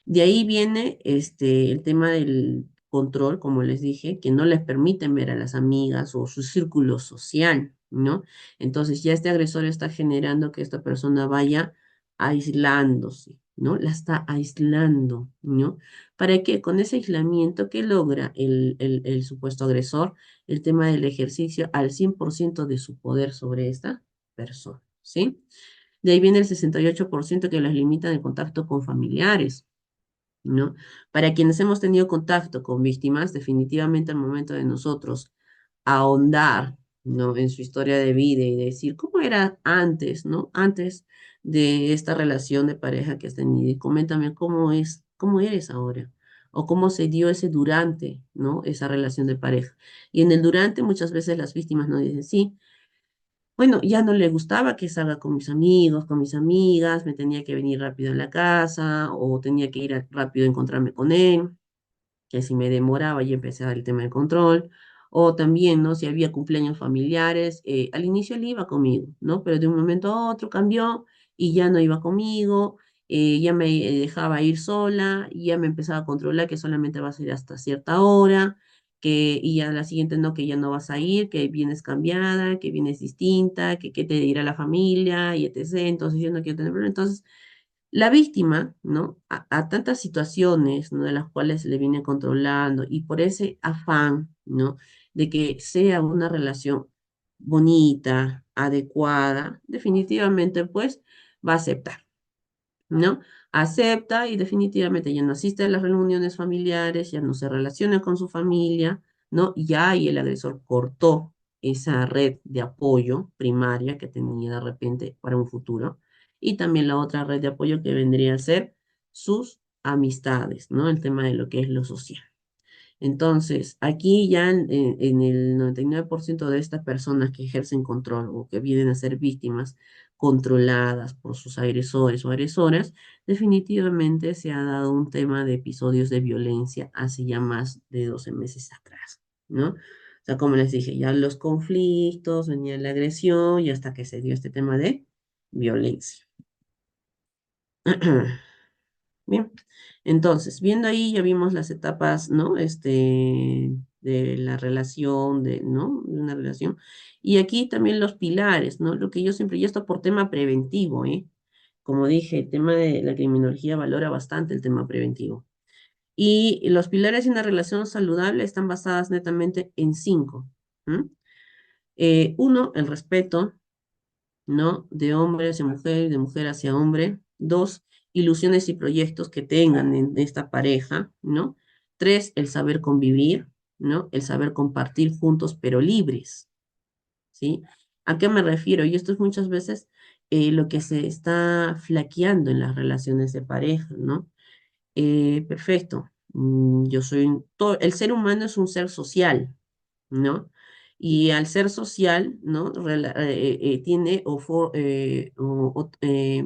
A: De ahí viene el tema del control, como les dije, que no les permiten ver a las amigas o su círculo social, ¿no? Entonces ya este agresor está generando que esta persona vaya aislándose, ¿no? La está aislando, ¿no? ¿Para qué? Con ese aislamiento que logra el supuesto agresor, el tema del ejercicio al 100% de su poder sobre esta persona, ¿sí? De ahí viene el 68% que las limita de contacto con familiares, ¿no? Para quienes hemos tenido contacto con víctimas, definitivamente al momento de nosotros ahondar, ¿no? En su historia de vida y decir cómo era antes, ¿no? Antes de esta relación de pareja que has tenido y coméntame cómo eres ahora o cómo se dio ese durante, ¿no? Esa relación de pareja. Y en el durante muchas veces las víctimas nos dicen, sí, bueno, ya no le gustaba que salga con mis amigos, con mis amigas, me tenía que venir rápido a la casa o tenía que ir rápido a encontrarme con él, que si me demoraba ya empecé a dar el tema del control. O también, ¿no? Si había cumpleaños familiares, al inicio él iba conmigo, ¿no? Pero de un momento a otro cambió y ya no iba conmigo, ya me dejaba ir sola, y ya me empezaba a controlar que solamente vas a ir hasta cierta hora, y a la siguiente no, que ya no vas a ir, que vienes cambiada, que vienes distinta, que qué te dirá la familia, y etc. Entonces yo no quiero tener problemas. Entonces, la víctima, ¿no? A tantas situaciones, ¿no? De las cuales se le viene controlando y por ese afán, ¿no? De que sea una relación bonita, adecuada, definitivamente, pues, va a aceptar, ¿no? Acepta y definitivamente ya no asiste a las reuniones familiares, ya no se relaciona con su familia, ¿no? Ya ahí el agresor cortó esa red de apoyo primaria que tenía de repente para un futuro. Y también la otra red de apoyo que vendría a ser sus amistades, ¿no? El tema de lo que es lo social. Entonces, aquí ya en el 99% de estas personas que ejercen control o que vienen a ser víctimas controladas por sus agresores o agresoras, definitivamente se ha dado un tema de episodios de violencia hace ya más de 12 meses atrás, ¿no? O sea, como les dije, ya los conflictos, venía la agresión y hasta que se dio este tema de violencia. Bien, entonces, viendo ahí ya vimos las etapas, ¿no? De la relación, ¿no? De una relación. Y aquí también los pilares, ¿no? Lo que yo siempre, y esto por tema preventivo, ¿eh? Como dije, el tema de la criminología valora bastante el tema preventivo. Y los pilares de una relación saludable están basadas netamente en 5. Uno, el respeto, ¿no? De hombre hacia mujer, de mujer hacia hombre. 2, ilusiones y proyectos que tengan en esta pareja, ¿no? 3, el saber convivir, ¿no? El saber compartir juntos pero libres, ¿sí? ¿A qué me refiero? Y esto es muchas veces lo que se está flaqueando en las relaciones de pareja, ¿no? Perfecto. El ser humano es un ser social, ¿no? Y al ser social, ¿no? Tiene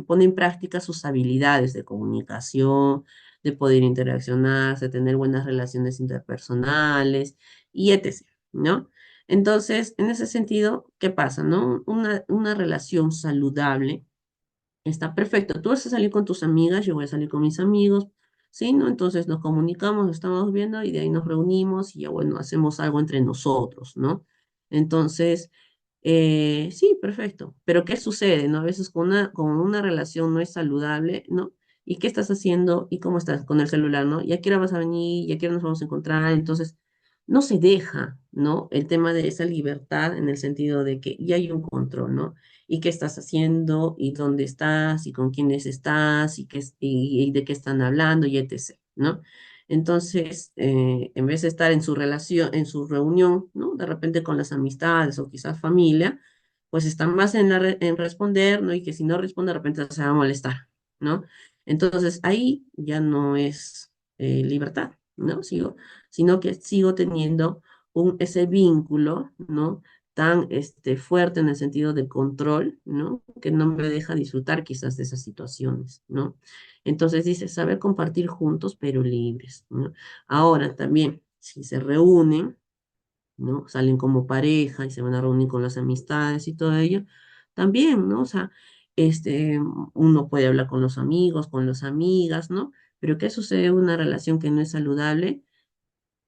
A: pone en práctica sus habilidades de comunicación, de poder interaccionarse, tener buenas relaciones interpersonales y etc., ¿no? Entonces, en ese sentido, ¿qué pasa, no? Una relación saludable está perfecto. Tú vas a salir con tus amigas, yo voy a salir con mis amigos, ¿sí? ¿No? Entonces nos comunicamos, estamos viendo y de ahí nos reunimos y ya, bueno, hacemos algo entre nosotros, ¿no? Entonces, sí, perfecto. Pero ¿qué sucede, no? A veces con una relación no es saludable, ¿no? ¿Y qué estás haciendo? ¿Y cómo estás con el celular, no? ¿Y a qué hora vas a venir? ¿Y a qué hora nos vamos a encontrar? Entonces, no se deja, ¿no? El tema de esa libertad en el sentido de que ya hay un control, ¿no? Y qué estás haciendo, y dónde estás, y con quiénes estás, y de qué están hablando, y etc., ¿no? Entonces, en vez de estar en su relación, en su reunión, ¿no? De repente con las amistades o quizás familia, pues están más en responder, ¿no? Y que si no responde, de repente se va a molestar, ¿no? Entonces, ahí ya no es libertad, ¿no? Sino que sigo teniendo ese vínculo, ¿no? Tan fuerte en el sentido del control, ¿no? Que no me deja disfrutar quizás de esas situaciones, ¿no? Entonces dice, saber compartir juntos pero libres, ¿no? Ahora también, si se reúnen, ¿no? Salen como pareja y se van a reunir con las amistades y todo ello, también, ¿no? O sea, este, uno puede hablar con los amigos, con las amigas, ¿no? Pero ¿qué sucede en una relación que no es saludable?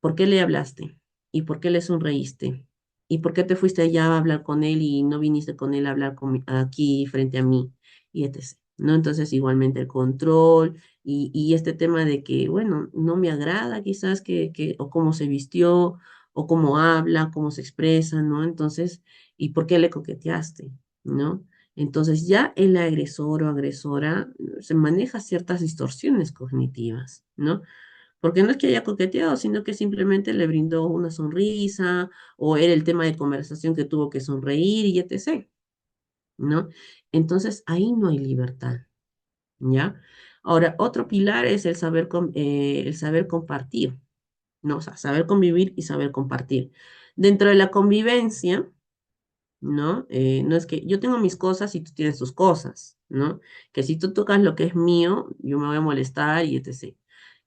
A: ¿Por qué le hablaste? ¿Y por qué le sonreíste? ¿Y por qué te fuiste allá a hablar con él y no viniste con él a hablar aquí frente a mí? Y etc., ¿no? Entonces, igualmente el control y este tema de que, bueno, no me agrada quizás o cómo se vistió, o cómo habla, cómo se expresa, ¿no? Entonces, ¿y por qué le coqueteaste? ¿No? Entonces, ya el agresor o agresora se maneja ciertas distorsiones cognitivas, ¿no? Porque no es que haya coqueteado, sino que simplemente le brindó una sonrisa o era el tema de conversación que tuvo que sonreír y etc., ¿no? Entonces ahí no hay libertad, ¿ya? Ahora, otro pilar es el saber compartir, ¿no? O sea, saber convivir y saber compartir. Dentro de la convivencia, ¿no? No es que yo tengo mis cosas y tú tienes tus cosas, ¿no? Que si tú tocas lo que es mío, yo me voy a molestar y etc.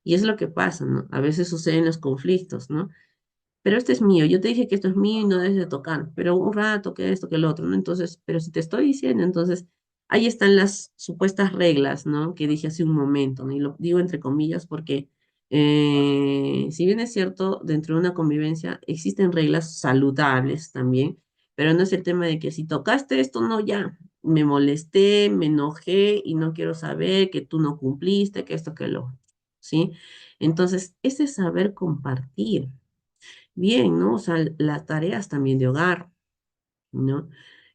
A: Y es lo que pasa, ¿no? A veces suceden los conflictos, ¿no? Pero este es mío, yo te dije que esto es mío y no debes de tocar, pero un rato, que esto, que el otro, ¿no? Entonces, pero si te estoy diciendo, entonces, ahí están las supuestas reglas, ¿no? Que dije hace un momento, ¿no? Y lo digo entre comillas porque, si bien es cierto, dentro de una convivencia existen reglas saludables también, pero no es el tema de que si tocaste esto, no, ya, me molesté, me enojé y no quiero saber que tú no cumpliste, que esto, que lo, ¿sí? Entonces, ese saber compartir bien, ¿no? O sea, las tareas también de hogar, ¿no?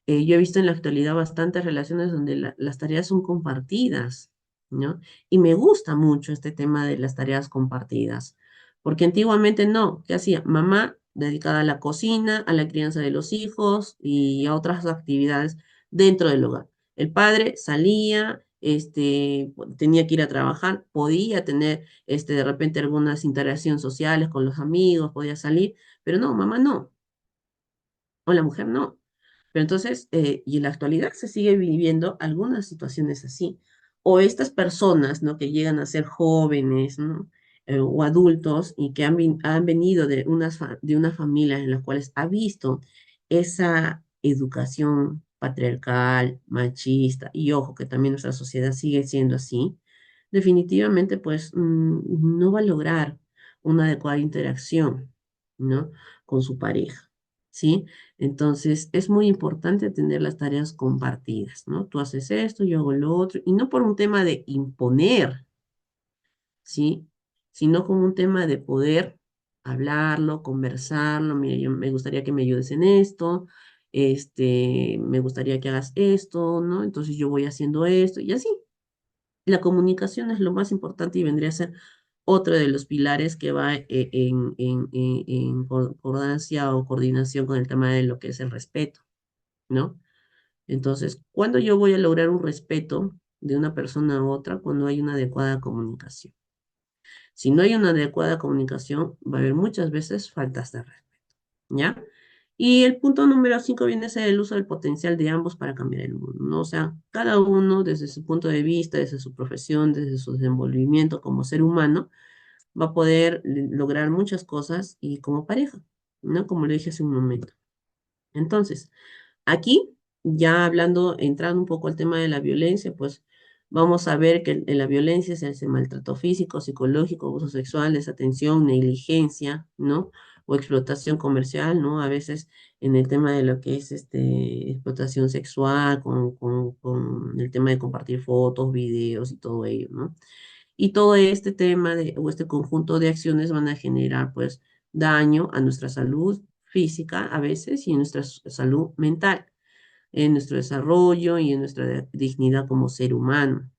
A: Yo he visto en la actualidad bastantes relaciones donde las tareas son compartidas, ¿no? Y me gusta mucho este tema de las tareas compartidas, porque antiguamente no, ¿qué hacía? Mamá dedicada a la cocina, a la crianza de los hijos y a otras actividades dentro del hogar. El padre salía, tenía que ir a trabajar, podía tener, de repente algunas interacciones sociales con los amigos, podía salir, pero no, mamá no, o la mujer no. Pero entonces, y en la actualidad se sigue viviendo algunas situaciones así. O estas personas, ¿no? Que llegan a ser jóvenes, ¿no? O adultos y que han venido de una familia en las cuales ha visto esa educación patriarcal, machista, y ojo, que también nuestra sociedad sigue siendo así, definitivamente, pues, no va a lograr una adecuada interacción, ¿no? Con su pareja, ¿sí? Entonces, es muy importante tener las tareas compartidas, ¿no? Tú haces esto, yo hago lo otro, y no por un tema de imponer, ¿sí? Sino como un tema de poder hablarlo, conversarlo, mira, yo me gustaría que me ayudes en esto, me gustaría que hagas esto, ¿no? Entonces yo voy haciendo esto, y así. La comunicación es lo más importante y vendría a ser otro de los pilares que va en concordancia o coordinación con el tema de lo que es el respeto, ¿no? Entonces, ¿cuándo yo voy a lograr un respeto de una persona a otra? Cuando hay una adecuada comunicación. Si no hay una adecuada comunicación, va a haber muchas veces faltas de respeto, ¿ya? Y el punto número 5 viene a ser el uso del potencial de ambos para cambiar el mundo, ¿no? O sea, cada uno desde su punto de vista, desde su profesión, desde su desenvolvimiento como ser humano, va a poder lograr muchas cosas y como pareja, ¿no? Como le dije hace un momento. Entonces, aquí, ya hablando, entrando un poco al tema de la violencia, pues vamos a ver que en la violencia se hace maltrato físico, psicológico, abuso sexual, desatención, negligencia, ¿no? O explotación comercial, ¿no? A veces en el tema de lo que es explotación sexual, con el tema de compartir fotos, videos y todo ello, ¿no? Y todo este tema o este conjunto de acciones van a generar, pues, daño a nuestra salud física a veces y en nuestra salud mental, en nuestro desarrollo y en nuestra dignidad como ser humano.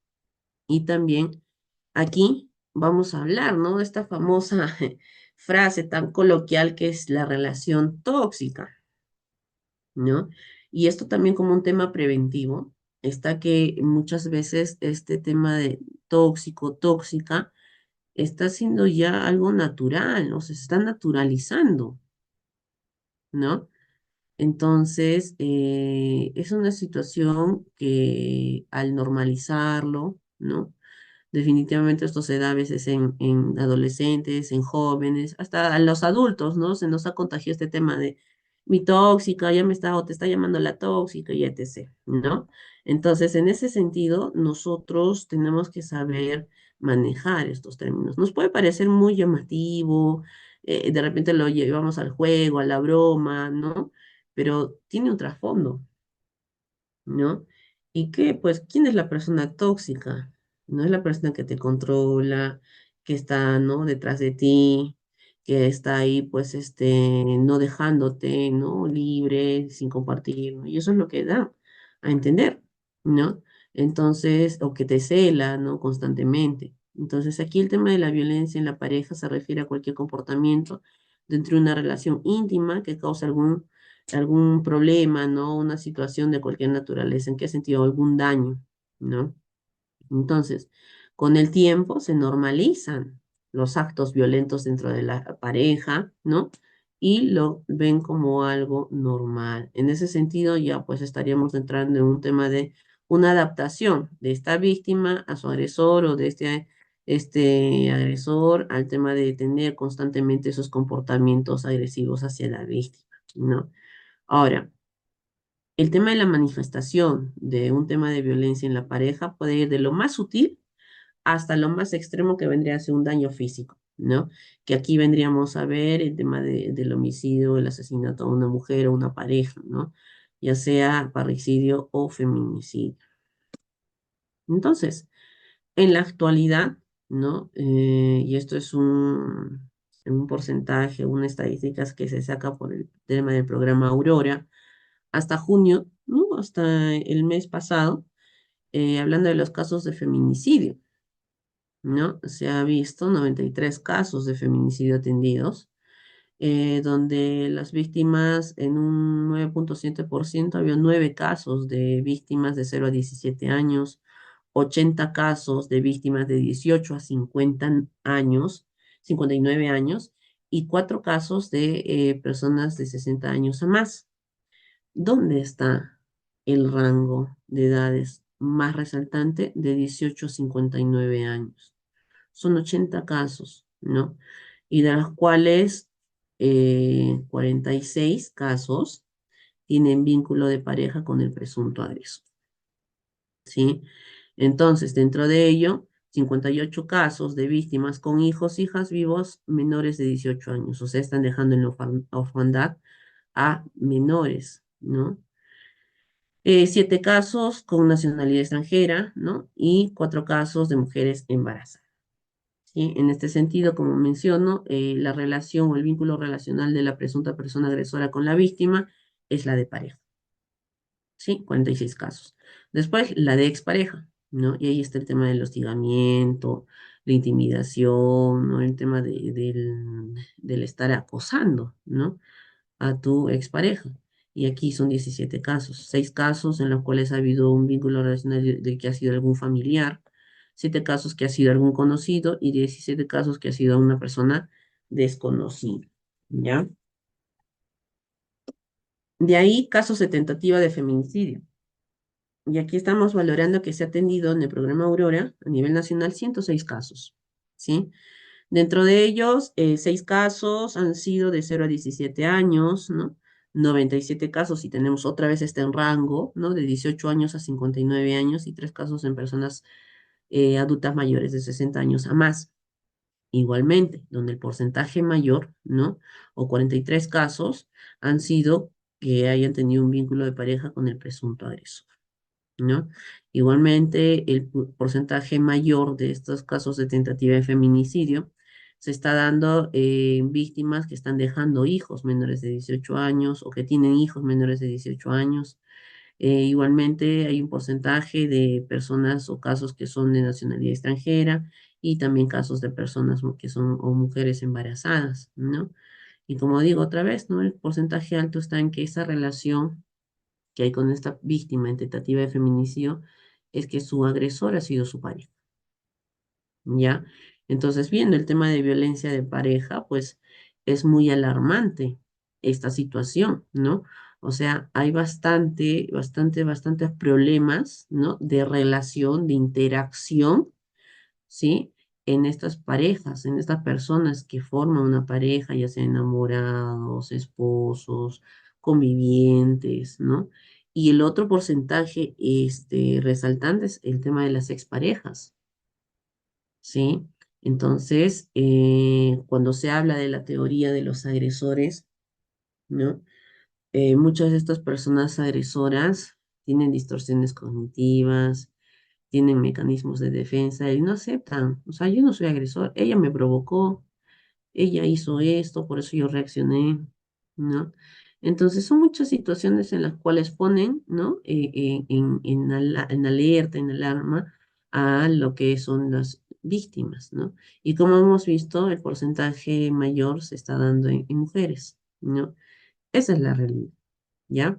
A: Y también aquí vamos a hablar, ¿no? De esta famosa frase tan coloquial que es la relación tóxica, ¿no? Y esto también como un tema preventivo, está que muchas veces este tema de tóxico, tóxica, está siendo ya algo natural, ¿no? Se está naturalizando, ¿no? Entonces, es una situación que al normalizarlo, ¿no? Definitivamente esto se da a veces en adolescentes, en jóvenes, hasta a los adultos, ¿no? Se nos ha contagiado este tema de mi tóxica, ya me está, o te está llamando la tóxica y etc., ¿no? Entonces, en ese sentido, nosotros tenemos que saber manejar estos términos. Nos puede parecer muy llamativo, de repente lo llevamos al juego, a la broma, ¿no? Pero tiene un trasfondo, ¿no? ¿Y qué? Pues, ¿quién es la persona tóxica? No es la persona que te controla, que está, ¿no? Detrás de ti, que está ahí, pues, no dejándote, ¿no? Libre, sin compartir, ¿no? Y eso es lo que da a entender, ¿no? Entonces, o que te cela, ¿no? Constantemente. Entonces, aquí el tema de la violencia en la pareja se refiere a cualquier comportamiento dentro de una relación íntima que causa algún problema, ¿no? Una situación de cualquier naturaleza, ¿en qué sentido? Algún daño, ¿no? Entonces, con el tiempo se normalizan los actos violentos dentro de la pareja, ¿no? Y lo ven como algo normal. En ese sentido, ya pues estaríamos entrando en un tema de una adaptación de esta víctima a su agresor o de este agresor al tema de tener constantemente esos comportamientos agresivos hacia la víctima, ¿no? Ahora, el tema de la manifestación de un tema de violencia en la pareja puede ir de lo más sutil hasta lo más extremo que vendría a ser un daño físico, ¿no? Que aquí vendríamos a ver el tema del homicidio, el asesinato a una mujer o una pareja, ¿no? Ya sea parricidio o feminicidio. Entonces, en la actualidad, ¿no? Y esto es un porcentaje, una estadística que se saca por el tema del programa Aurora, hasta junio, ¿no? Hasta el mes pasado, hablando de los casos de feminicidio, ¿no? Se ha visto 93 casos de feminicidio atendidos, donde las víctimas en un 9,7% había 9 casos de víctimas de 0 a 17 años, 80 casos de víctimas de 18 a 50 años, 59 años, y 4 casos de personas de 60 años a más. ¿Dónde está el rango de edades más resaltante de 18 a 59 años? Son 80 casos, ¿no? Y de los cuales 46 casos tienen vínculo de pareja con el presunto agresor, ¿sí? Entonces, dentro de ello, 58 casos de víctimas con hijos, hijas vivos menores de 18 años, o sea, están dejando en la orfandad a menores, ¿no? 7 casos con nacionalidad extranjera, ¿no? Y 4 casos de mujeres embarazadas. ¿Sí? En este sentido, como menciono, la relación o el vínculo relacional de la presunta persona agresora con la víctima es la de pareja. ¿Sí? 46 casos. Después, la de expareja, ¿no? Y ahí está el tema del hostigamiento, la intimidación, ¿no? El tema del estar acosando, ¿no? A tu expareja. Y aquí son 17 casos, 6 casos en los cuales ha habido un vínculo relacional de que ha sido algún familiar, 7 casos que ha sido algún conocido y 17 casos que ha sido una persona desconocida, ¿ya? De ahí casos de tentativa de feminicidio. Y aquí estamos valorando que se ha atendido en el programa Aurora a nivel nacional 106 casos, ¿sí? Dentro de ellos, 6 casos han sido de 0 a 17 años, ¿no? 97 casos, y tenemos otra vez este en rango, ¿no? De 18 años a 59 años, y 3 casos en personas adultas mayores de 60 años a más. Igualmente, donde el porcentaje mayor, ¿no? O 43 casos han sido que hayan tenido un vínculo de pareja con el presunto agresor, ¿no? Igualmente, el porcentaje mayor de estos casos de tentativa de feminicidio se está dando en víctimas que están dejando hijos menores de 18 años o que tienen hijos menores de 18 años. Igualmente, hay un porcentaje de personas o casos que son de nacionalidad extranjera y también casos de personas que son o mujeres embarazadas, ¿no? Y como digo otra vez, ¿no? El porcentaje alto está en que esa relación que hay con esta víctima en tentativa de feminicidio es que su agresor ha sido su pareja, ¿ya? Entonces, viendo el tema de violencia de pareja, pues es muy alarmante esta situación, ¿no? O sea, hay bastantes problemas, ¿no? De relación, de interacción, ¿sí? En estas parejas, en estas personas que forman una pareja, ya sea enamorados, esposos, convivientes, ¿no? Y el otro porcentaje resaltante es el tema de las exparejas, ¿sí? Entonces, cuando se habla de la teoría de los agresores, ¿no? Muchas de estas personas agresoras tienen distorsiones cognitivas, tienen mecanismos de defensa y no aceptan. O sea, yo no soy agresor, ella me provocó, ella hizo esto, por eso yo reaccioné, ¿no? Entonces son muchas situaciones en las cuales ponen, ¿no? En alerta, en alarma a lo que son las víctimas, ¿no? Y como hemos visto, el porcentaje mayor se está dando en mujeres, ¿no? Esa es la realidad, ¿ya?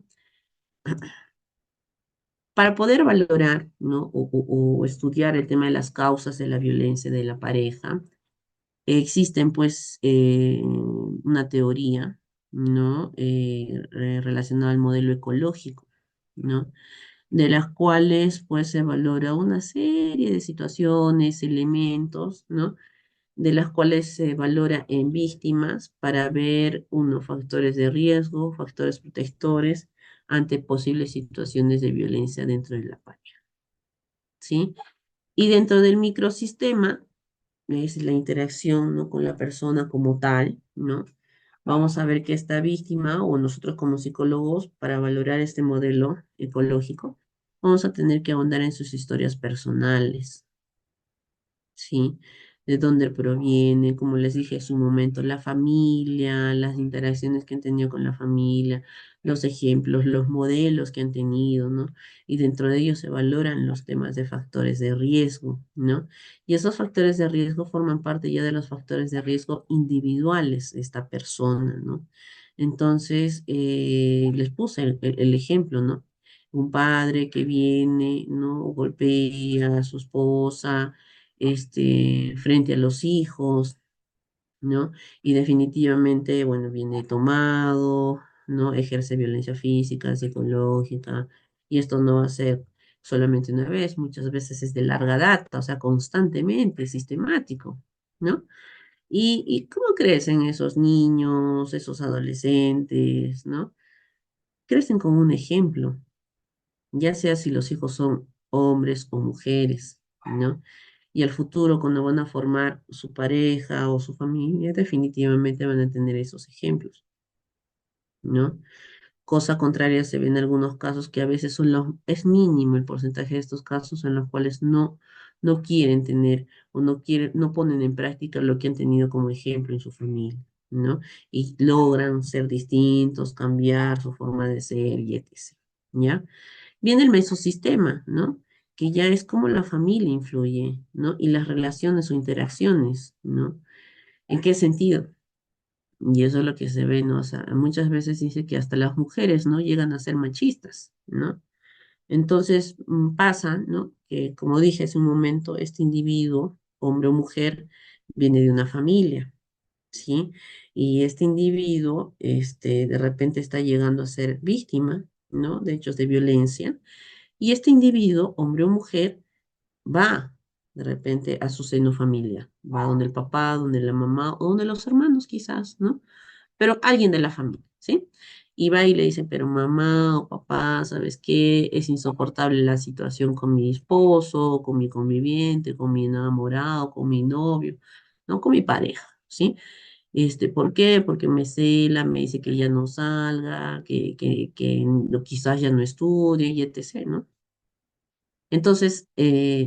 A: Para poder valorar, ¿no? O estudiar el tema de las causas de la violencia de la pareja, existen pues una teoría, ¿no? Relacionada al modelo ecológico, ¿no? De las cuales pues se valora una serie de situaciones, elementos, ¿no? De las cuales se valora en víctimas para ver unos factores de riesgo, factores protectores ante posibles situaciones de violencia dentro de la pareja, ¿sí? Y dentro del microsistema, es la interacción, ¿no? Con la persona como tal, ¿no? Vamos a ver que esta víctima o nosotros como psicólogos, para valorar este modelo ecológico, vamos a tener que ahondar en sus historias personales, ¿sí? De dónde proviene, como les dije hace un momento, la familia, las interacciones que han tenido con la familia, los ejemplos, los modelos que han tenido, ¿no? Y dentro de ellos se valoran los temas de factores de riesgo, ¿no? Y esos factores de riesgo forman parte ya de los factores de riesgo individuales de esta persona, ¿no? Entonces, les puse el ejemplo, ¿no? Un padre que viene, ¿no? Golpea a su esposa, frente a los hijos, ¿no? Y definitivamente, bueno, viene tomado, ¿no? Ejerce violencia física, psicológica, y esto no va a ser solamente una vez, muchas veces es de larga data, o sea, constantemente, sistemático, ¿no? ¿Y cómo crecen esos niños, esos adolescentes, ¿no? Crecen con un ejemplo, ya sea si los hijos son hombres o mujeres, ¿no? Y al futuro, cuando van a formar su pareja o su familia, definitivamente van a tener esos ejemplos, ¿no? Cosa contraria se ve en algunos casos que a veces es mínimo el porcentaje de estos casos en los cuales no quieren tener o no ponen en práctica lo que han tenido como ejemplo en su familia, ¿no? Y logran ser distintos, cambiar su forma de ser y etc., ¿ya? Viene el mesosistema, ¿no? Que ya es como la familia influye, ¿no? Y las relaciones o interacciones, ¿no? ¿En qué sentido? Y eso es lo que se ve, ¿no? O sea, muchas veces dice que hasta las mujeres, ¿no? Llegan a ser machistas, ¿no? Entonces pasa, ¿no? Que como dije hace un momento, este individuo, hombre o mujer, viene de una familia, ¿sí? Y este individuo, de repente está llegando a ser víctima, ¿no? De hechos de violencia. Y este individuo, hombre o mujer, va de repente a su seno familiar, va donde el papá, donde la mamá o donde los hermanos quizás, ¿no? Pero alguien de la familia, ¿sí? Y va y le dice, pero mamá o papá, ¿sabes qué? Es insoportable la situación con mi esposo, con mi conviviente, con mi enamorado, con mi novio, ¿no? Con mi pareja, ¿sí? ¿Por qué? Porque me cela, me dice que ya no salga, que quizás ya no estudie, y etc., ¿no? Entonces,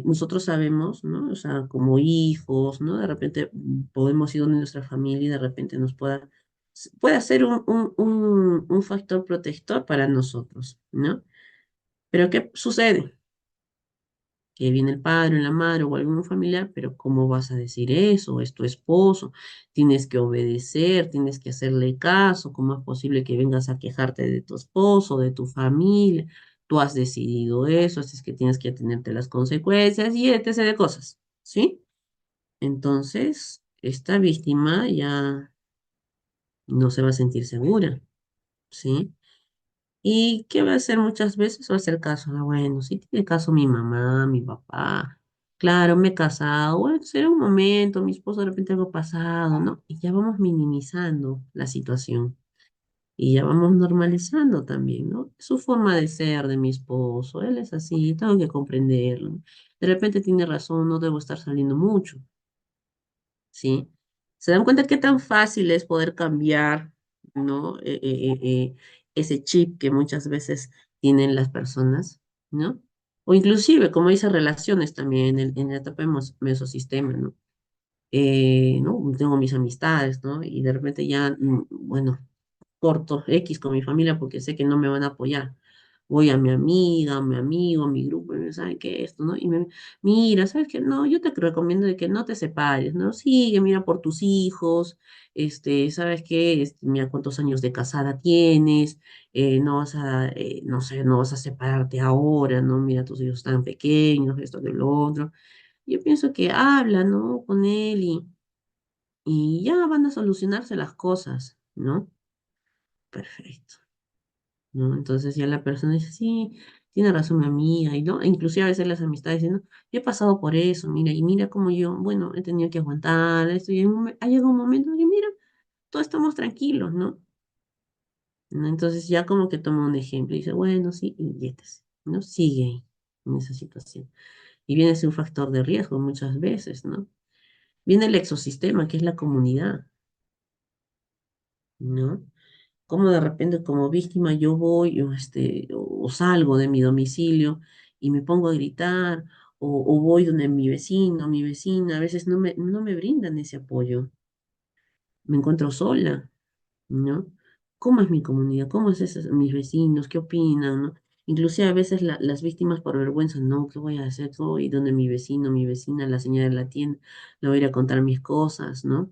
A: nosotros sabemos, ¿no? O sea, como hijos, ¿no? De repente podemos ir donde nuestra familia y de repente puede ser un factor protector para nosotros, ¿no? Pero ¿qué sucede? Que viene el padre, la madre o algún familiar, pero ¿cómo vas a decir eso? Es tu esposo, tienes que obedecer, tienes que hacerle caso, ¿cómo es posible que vengas a quejarte de tu esposo, de tu familia? Tú has decidido eso, así es que tienes que atenerte a las consecuencias y etc. de cosas, ¿sí? Entonces, esta víctima ya no se va a sentir segura, ¿sí? ¿Y qué va a hacer muchas veces? Va a hacer caso. Ah, bueno, sí tiene caso mi mamá, mi papá. Claro, me he casado. Bueno, será un momento, mi esposo de repente algo pasado, ¿no? Y ya vamos minimizando la situación. Y ya vamos normalizando también, ¿no? Su forma de ser de mi esposo. Él es así, tengo que comprenderlo. De repente tiene razón, no debo estar saliendo mucho. ¿Sí? ¿Se dan cuenta qué tan fácil es poder cambiar, ¿no? Ese chip que muchas veces tienen las personas, ¿no? O inclusive, como dice, relaciones también en la etapa de mesosistema, ¿no? ¿No? Tengo mis amistades, ¿no? Y de repente ya, bueno, corto X con mi familia porque sé que no me van a apoyar. Voy a mi amiga, a mi amigo, a mi grupo, y me saben que esto, ¿no? Mira, ¿sabes qué? No, yo te recomiendo de que no te separes, ¿no? Sigue, mira por tus hijos, ¿sabes qué? Mira cuántos años de casada tienes, no vas a, no sé, no vas a separarte ahora, ¿no? Mira, tus hijos están pequeños, esto, que lo otro. Yo pienso que habla, ¿no? Con él y ya van a solucionarse las cosas, ¿no? Perfecto. ¿No? Entonces ya la persona dice, sí, tiene razón mi amiga, y no, e inclusive a veces las amistades dicen, no, yo he pasado por eso, mira, y mira cómo yo, bueno, he tenido que aguantar esto, y ha llegado un momento en que, mira, todos estamos tranquilos, ¿no? ¿No? Entonces ya como que toma un ejemplo y dice, bueno, sí, inyéctese, ¿no? Sigue ahí, en esa situación. Y viene a ser un factor de riesgo muchas veces, ¿no? Viene el exosistema, que es la comunidad, ¿no? Como de repente como víctima yo voy o salgo de mi domicilio y me pongo a gritar o voy donde mi vecino, mi vecina, a veces no me brindan ese apoyo. Me encuentro sola, ¿no? ¿Cómo es mi comunidad? ¿Cómo es mis vecinos? ¿Qué opinan? ¿No? Inclusive a veces las víctimas por vergüenza, no, ¿qué voy a hacer? Voy donde mi vecino, mi vecina, la señora de la tienda, le voy a ir a contar mis cosas, ¿no?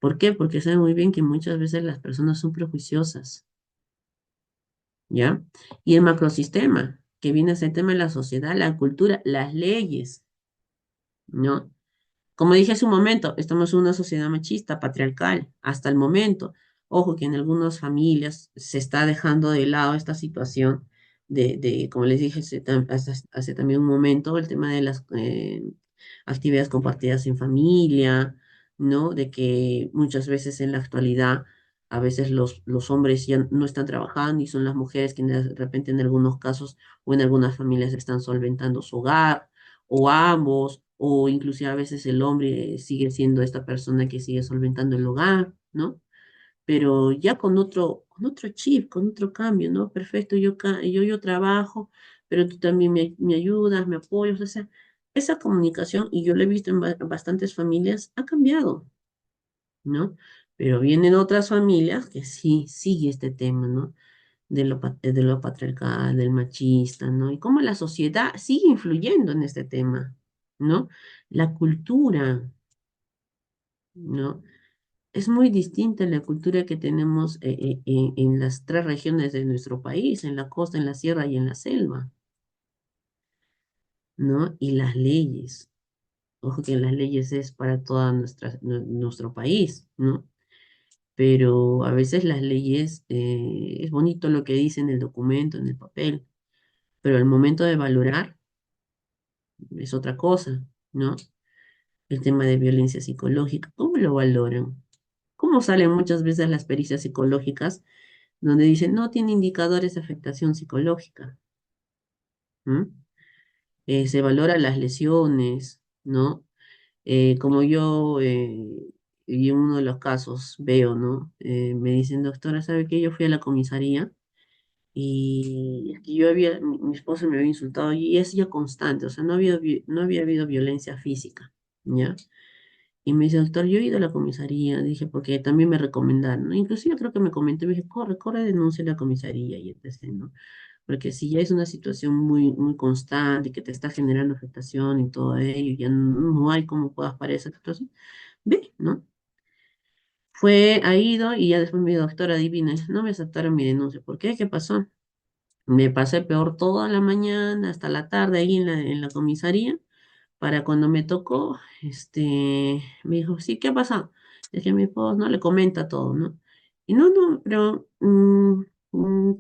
A: ¿Por qué? Porque saben muy bien que muchas veces las personas son prejuiciosas. ¿Ya? Y el macrosistema, que viene a ser el tema de la sociedad, la cultura, las leyes, ¿no? Como dije hace un momento, estamos en una sociedad machista, patriarcal, hasta el momento. Ojo que en algunas familias se está dejando de lado esta situación como les dije hace también un momento, el tema de las actividades compartidas en familia, ¿no? De que muchas veces en la actualidad, a veces los hombres ya no están trabajando y son las mujeres que de repente en algunos casos o en algunas familias están solventando su hogar o ambos, o inclusive a veces el hombre sigue siendo esta persona que sigue solventando el hogar, ¿no? Pero ya con otro chip, con otro cambio, ¿no? Perfecto, yo trabajo, pero tú también me ayudas, me apoyas, o sea, esa comunicación, y yo lo he visto en bastantes familias, ha cambiado, ¿no? Pero vienen otras familias que sí sigue este tema, ¿no? De lo patriarcal, del machista, ¿no? Y cómo la sociedad sigue influyendo en este tema, ¿no? La cultura, ¿no? Es muy distinta la cultura que tenemos en las tres regiones de nuestro país, en la costa, en la sierra y en la selva, ¿no? Y las leyes. Ojo que las leyes es para todo nuestro país, ¿no? Pero a veces las leyes, es bonito lo que dice en el documento, en el papel, pero al momento de valorar es otra cosa, ¿no? El tema de violencia psicológica, ¿cómo lo valoran? ¿Cómo salen muchas veces las pericias psicológicas donde dicen no tiene indicadores de afectación psicológica? ¿M? Se valora las lesiones, ¿no? Como yo y en uno de los casos veo, ¿no? Me dicen, doctora, ¿sabe qué? Yo fui a la comisaría y es que mi esposo me había insultado y es ya constante, o sea, no había habido violencia física, ¿ya? Y me dice, doctor, yo he ido a la comisaría, dije, porque también me recomendaron, ¿no? Inclusive creo que me comentó, me dije, corre, denuncia a la comisaría y etc., ¿no? Porque si ya es una situación muy constante que te está generando afectación y todo ello, ya no hay cómo puedas parar esa situación, ve, ¿no? Ha ido y ya después me dijo, doctora, adivina, no me aceptaron mi denuncia. ¿Por qué? ¿Qué pasó? Me pasé peor toda la mañana hasta la tarde ahí en la comisaría para cuando me tocó, me dijo, sí, ¿qué ha pasado? Es que mi esposo no le comenta todo, ¿no? Y no, pero,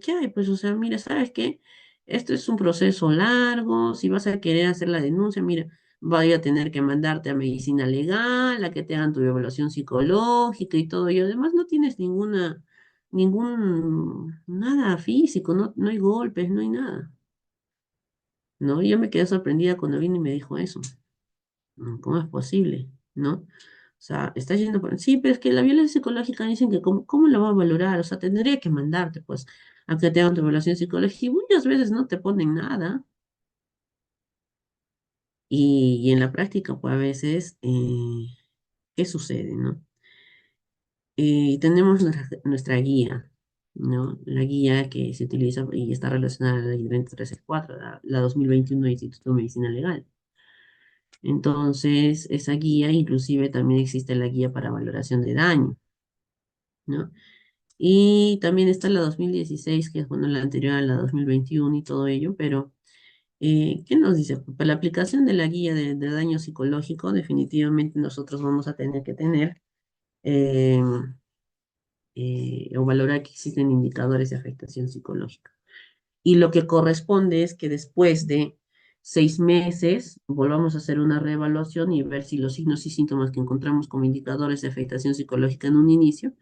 A: ¿qué hay? Pues, o sea, mira, ¿sabes qué? Esto es un proceso largo, si vas a querer hacer la denuncia, mira, voy a tener que mandarte a medicina legal, a que te hagan tu evaluación psicológica y todo, y además no tienes nada físico, no hay golpes, no hay nada, ¿no? Yo me quedé sorprendida cuando vino y me dijo eso. ¿Cómo es posible? ¿No? O sea, está yendo por... Sí, pero es que la violencia psicológica dicen que cómo la va a valorar, o sea, tendría que mandarte, pues, a que te hagan tu evaluación psicológica y muchas veces no te ponen nada. Y en la práctica, pues, a veces, ¿qué sucede, no? Tenemos nuestra guía, ¿no? La guía que se utiliza y está relacionada a la ley 2364, la 2021 del Instituto de Medicina Legal. Entonces, esa guía, inclusive también existe la guía para valoración de daño, ¿no? Y también está la 2016, que es, bueno, la anterior a la 2021 y todo ello, pero ¿qué nos dice? Para la aplicación de la guía de daño psicológico, definitivamente nosotros vamos a tener que tener eh, o valorar que existen indicadores de afectación psicológica. Y lo que corresponde es que después de 6 meses volvamos a hacer una reevaluación y ver si los signos y síntomas que encontramos como indicadores de afectación psicológica en un inicio,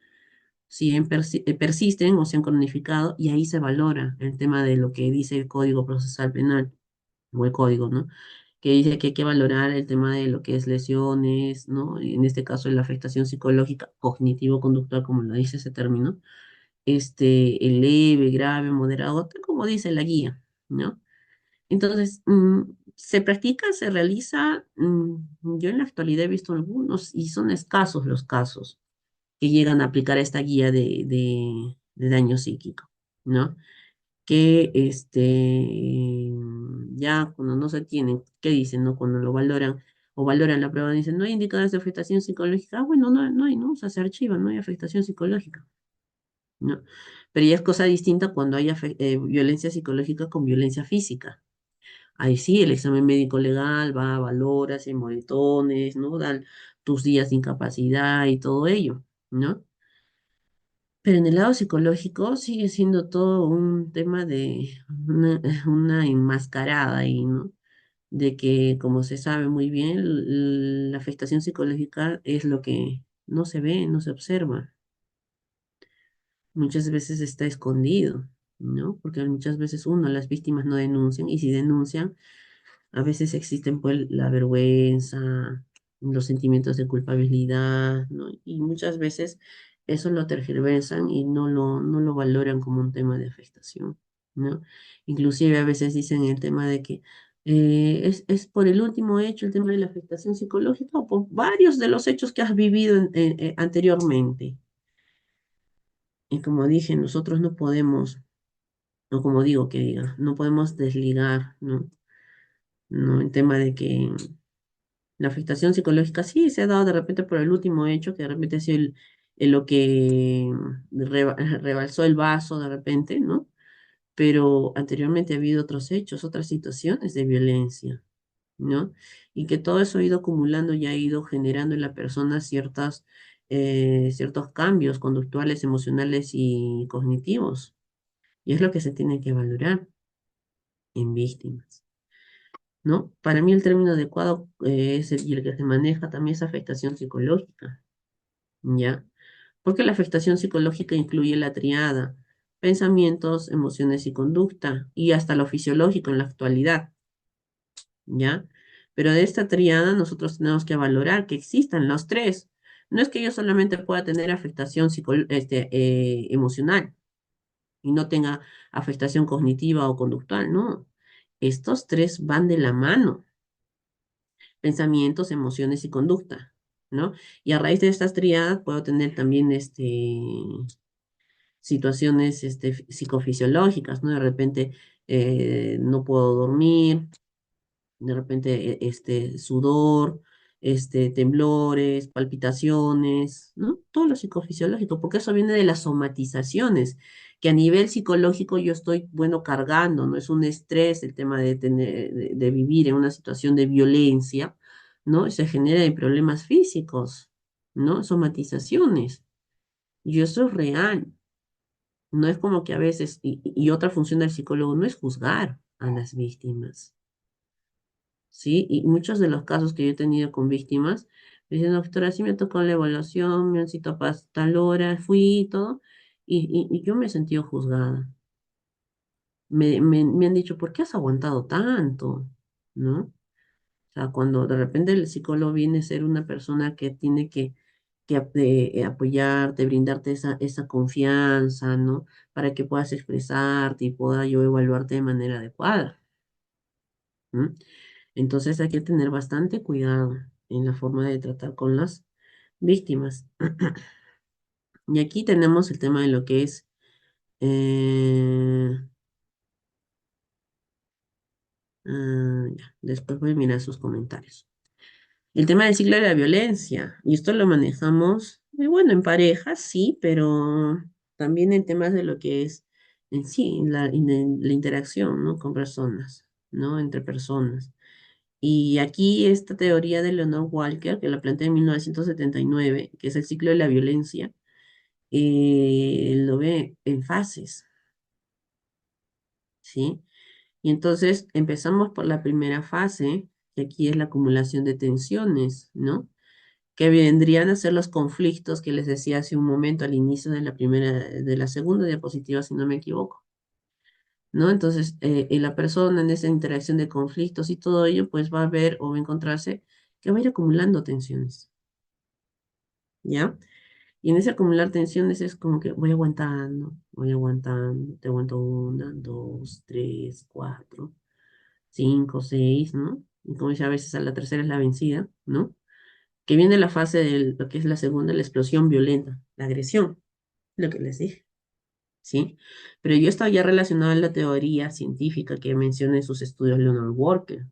A: si persisten o se han cronificado, y ahí se valora el tema de lo que dice el Código Procesal Penal, o el código, ¿no? Que dice que hay que valorar el tema de lo que es lesiones, ¿no? En este caso, la afectación psicológica, cognitivo-conductual, como lo dice ese término, el leve, grave, moderado, tal como dice la guía, ¿no? Entonces, se practica, se realiza, yo en la actualidad he visto algunos y son escasos los casos que llegan a aplicar esta guía de daño psíquico, ¿no? Que ya cuando no se tienen, ¿qué dicen, no? Cuando lo valoran o valoran la prueba, dicen, no hay indicadores de afectación psicológica, bueno, no hay, ¿no? O sea, se archiva, no hay afectación psicológica, ¿no? Pero ya es cosa distinta cuando hay violencia psicológica con violencia física. Ahí sí, el examen médico legal va, valora si hay moretones, ¿no? Dan tus días de incapacidad y todo ello, ¿no? Pero en el lado psicológico sigue siendo todo un tema de una enmascarada ahí, ¿no? De que, como se sabe muy bien, la afectación psicológica es lo que no se ve, no se observa. Muchas veces está escondido, ¿no? Porque muchas veces las víctimas no denuncian, y si denuncian, a veces existen pues la vergüenza, los sentimientos de culpabilidad, ¿no? Y muchas veces eso lo tergiversan y no lo valoran como un tema de afectación, ¿no? Inclusive a veces dicen el tema de que es por el último hecho, el tema de la afectación psicológica, o por varios de los hechos que has vivido anteriormente. Y como dije, nosotros no podemos, o como digo que diga, no podemos desligar, ¿no? ¿No? El tema de que la afectación psicológica sí se ha dado de repente por el último hecho, que de repente ha sido lo que rebalsó el vaso de repente, ¿no? Pero anteriormente ha habido otros hechos, otras situaciones de violencia, ¿no? Y que todo eso ha ido acumulando y ha ido generando en la persona ciertos cambios conductuales, emocionales y cognitivos. Y es lo que se tiene que valorar en víctimas, ¿no? Para mí el término adecuado es y el que se maneja también es afectación psicológica, ¿ya? Porque la afectación psicológica incluye la triada, pensamientos, emociones y conducta, y hasta lo fisiológico en la actualidad, ¿ya? Pero de esta triada nosotros tenemos que valorar que existan los tres. No es que yo solamente pueda tener afectación emocional y no tenga afectación cognitiva o conductual, no. Estos tres van de la mano, pensamientos, emociones y conducta, ¿no? Y a raíz de estas triadas puedo tener también situaciones psicofisiológicas, ¿no? De repente no puedo dormir, de repente sudor, temblores, palpitaciones, ¿no? Todo lo psicofisiológico, porque eso viene de las somatizaciones, que a nivel psicológico yo estoy, bueno, cargando, no es un estrés el tema de tener, de vivir en una situación de violencia, ¿no? Y se genera en problemas físicos, ¿no? Somatizaciones. Y eso es real. No es como que a veces, y otra función del psicólogo no es juzgar a las víctimas. ¿Sí? Y muchos de los casos que yo he tenido con víctimas, me dicen, doctora, sí me tocó la evaluación, me han citado para tal hora, fui y todo, y yo me he sentido juzgada. Me han dicho, ¿por qué has aguantado tanto? ¿No? O sea, cuando de repente el psicólogo viene a ser una persona que tiene que apoyarte, brindarte esa confianza, ¿no? Para que puedas expresarte y pueda yo evaluarte de manera adecuada. ¿Mm? Entonces hay que tener bastante cuidado en la forma de tratar con las víctimas. Y aquí tenemos el tema de lo que es, eh, ya, después voy a mirar sus comentarios. El tema del ciclo de la violencia, y esto lo manejamos, bueno, en parejas, sí, pero también en temas de lo que es en sí, la interacción, ¿no? Con personas, ¿no? Entre personas. Y aquí esta teoría de Leonard Walker, que la plantea en 1979, que es el ciclo de la violencia, lo ve en fases, ¿sí? Y entonces empezamos por la primera fase, que aquí es la acumulación de tensiones, ¿no? Que vendrían a ser los conflictos que les decía hace un momento al inicio de la segunda diapositiva, si no me equivoco, ¿no? Entonces, la persona en esa interacción de conflictos y todo ello, pues va a ver o va a encontrarse que va a ir acumulando tensiones, ¿ya? Y en ese acumular tensiones es como que voy aguantando, te aguanto una, dos, tres, cuatro, cinco, seis, ¿no? Y como dice, a veces a la tercera es la vencida, ¿no? Que viene la fase de lo que es la segunda, la explosión violenta, la agresión, lo que les dije, ¿sí? Pero yo estaba ya relacionado a la teoría científica que menciona en sus estudios Leonard Walker.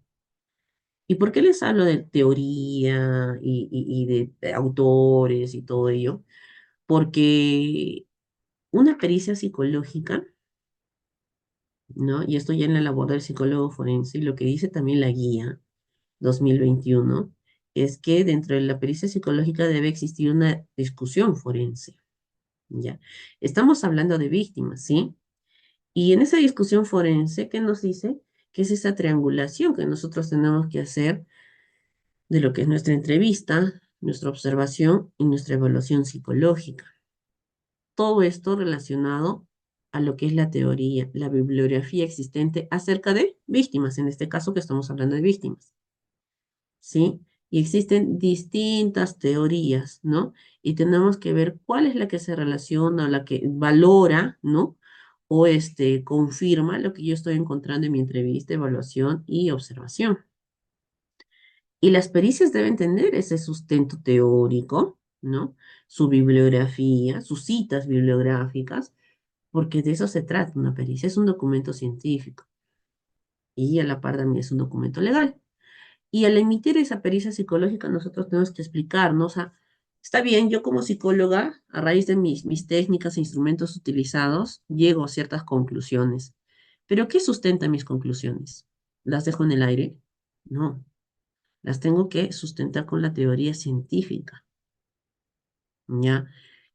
A: ¿Y por qué les hablo de teoría y de autores y todo ello? Porque una pericia psicológica, ¿no? Y esto ya en la labor del psicólogo forense, y lo que dice también la guía 2021, es que dentro de la pericia psicológica debe existir una discusión forense, ¿ya? Estamos hablando de víctimas, ¿sí? Y en esa discusión forense, ¿qué nos dice? Que es esa triangulación que nosotros tenemos que hacer de lo que es nuestra entrevista, nuestra observación y nuestra evaluación psicológica. Todo esto relacionado a lo que es la teoría, la bibliografía existente acerca de víctimas, en este caso que estamos hablando de víctimas, ¿sí? Y existen distintas teorías, ¿no? Y tenemos que ver cuál es la que se relaciona, la que valora, ¿no? O confirma lo que yo estoy encontrando en mi entrevista, evaluación y observación. Y las pericias deben tener ese sustento teórico, ¿no? Su bibliografía, sus citas bibliográficas, porque de eso se trata una pericia, es un documento científico y a la par también es un documento legal. Y al emitir esa pericia psicológica nosotros tenemos que explicarnos, o sea, está bien, yo como psicóloga, a raíz de mis técnicas e instrumentos utilizados, llego a ciertas conclusiones. Pero ¿qué sustenta mis conclusiones? ¿Las dejo en el aire? No. las tengo que sustentar con la teoría científica, ¿ya?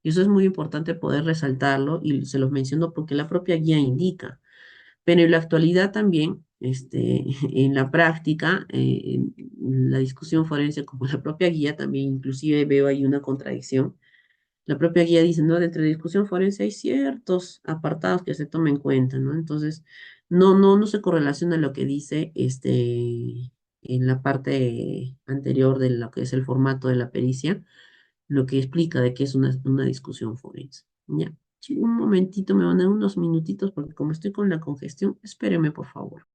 A: Y eso es muy importante poder resaltarlo y se los menciono porque la propia guía indica. Pero en la actualidad también, en la práctica, en la discusión forense, como la propia guía también, inclusive veo ahí una contradicción. La propia guía dice, ¿no? Dentro de discusión forense hay ciertos apartados que se tomen en cuenta, ¿no? Entonces, no se correlaciona lo que dice en la parte anterior de lo que es el formato de la pericia, lo que explica de qué es una discusión forense. ¿Ya? Sí, un momentito, me van a dar unos minutitos porque como estoy con la congestión, espéreme, por favor.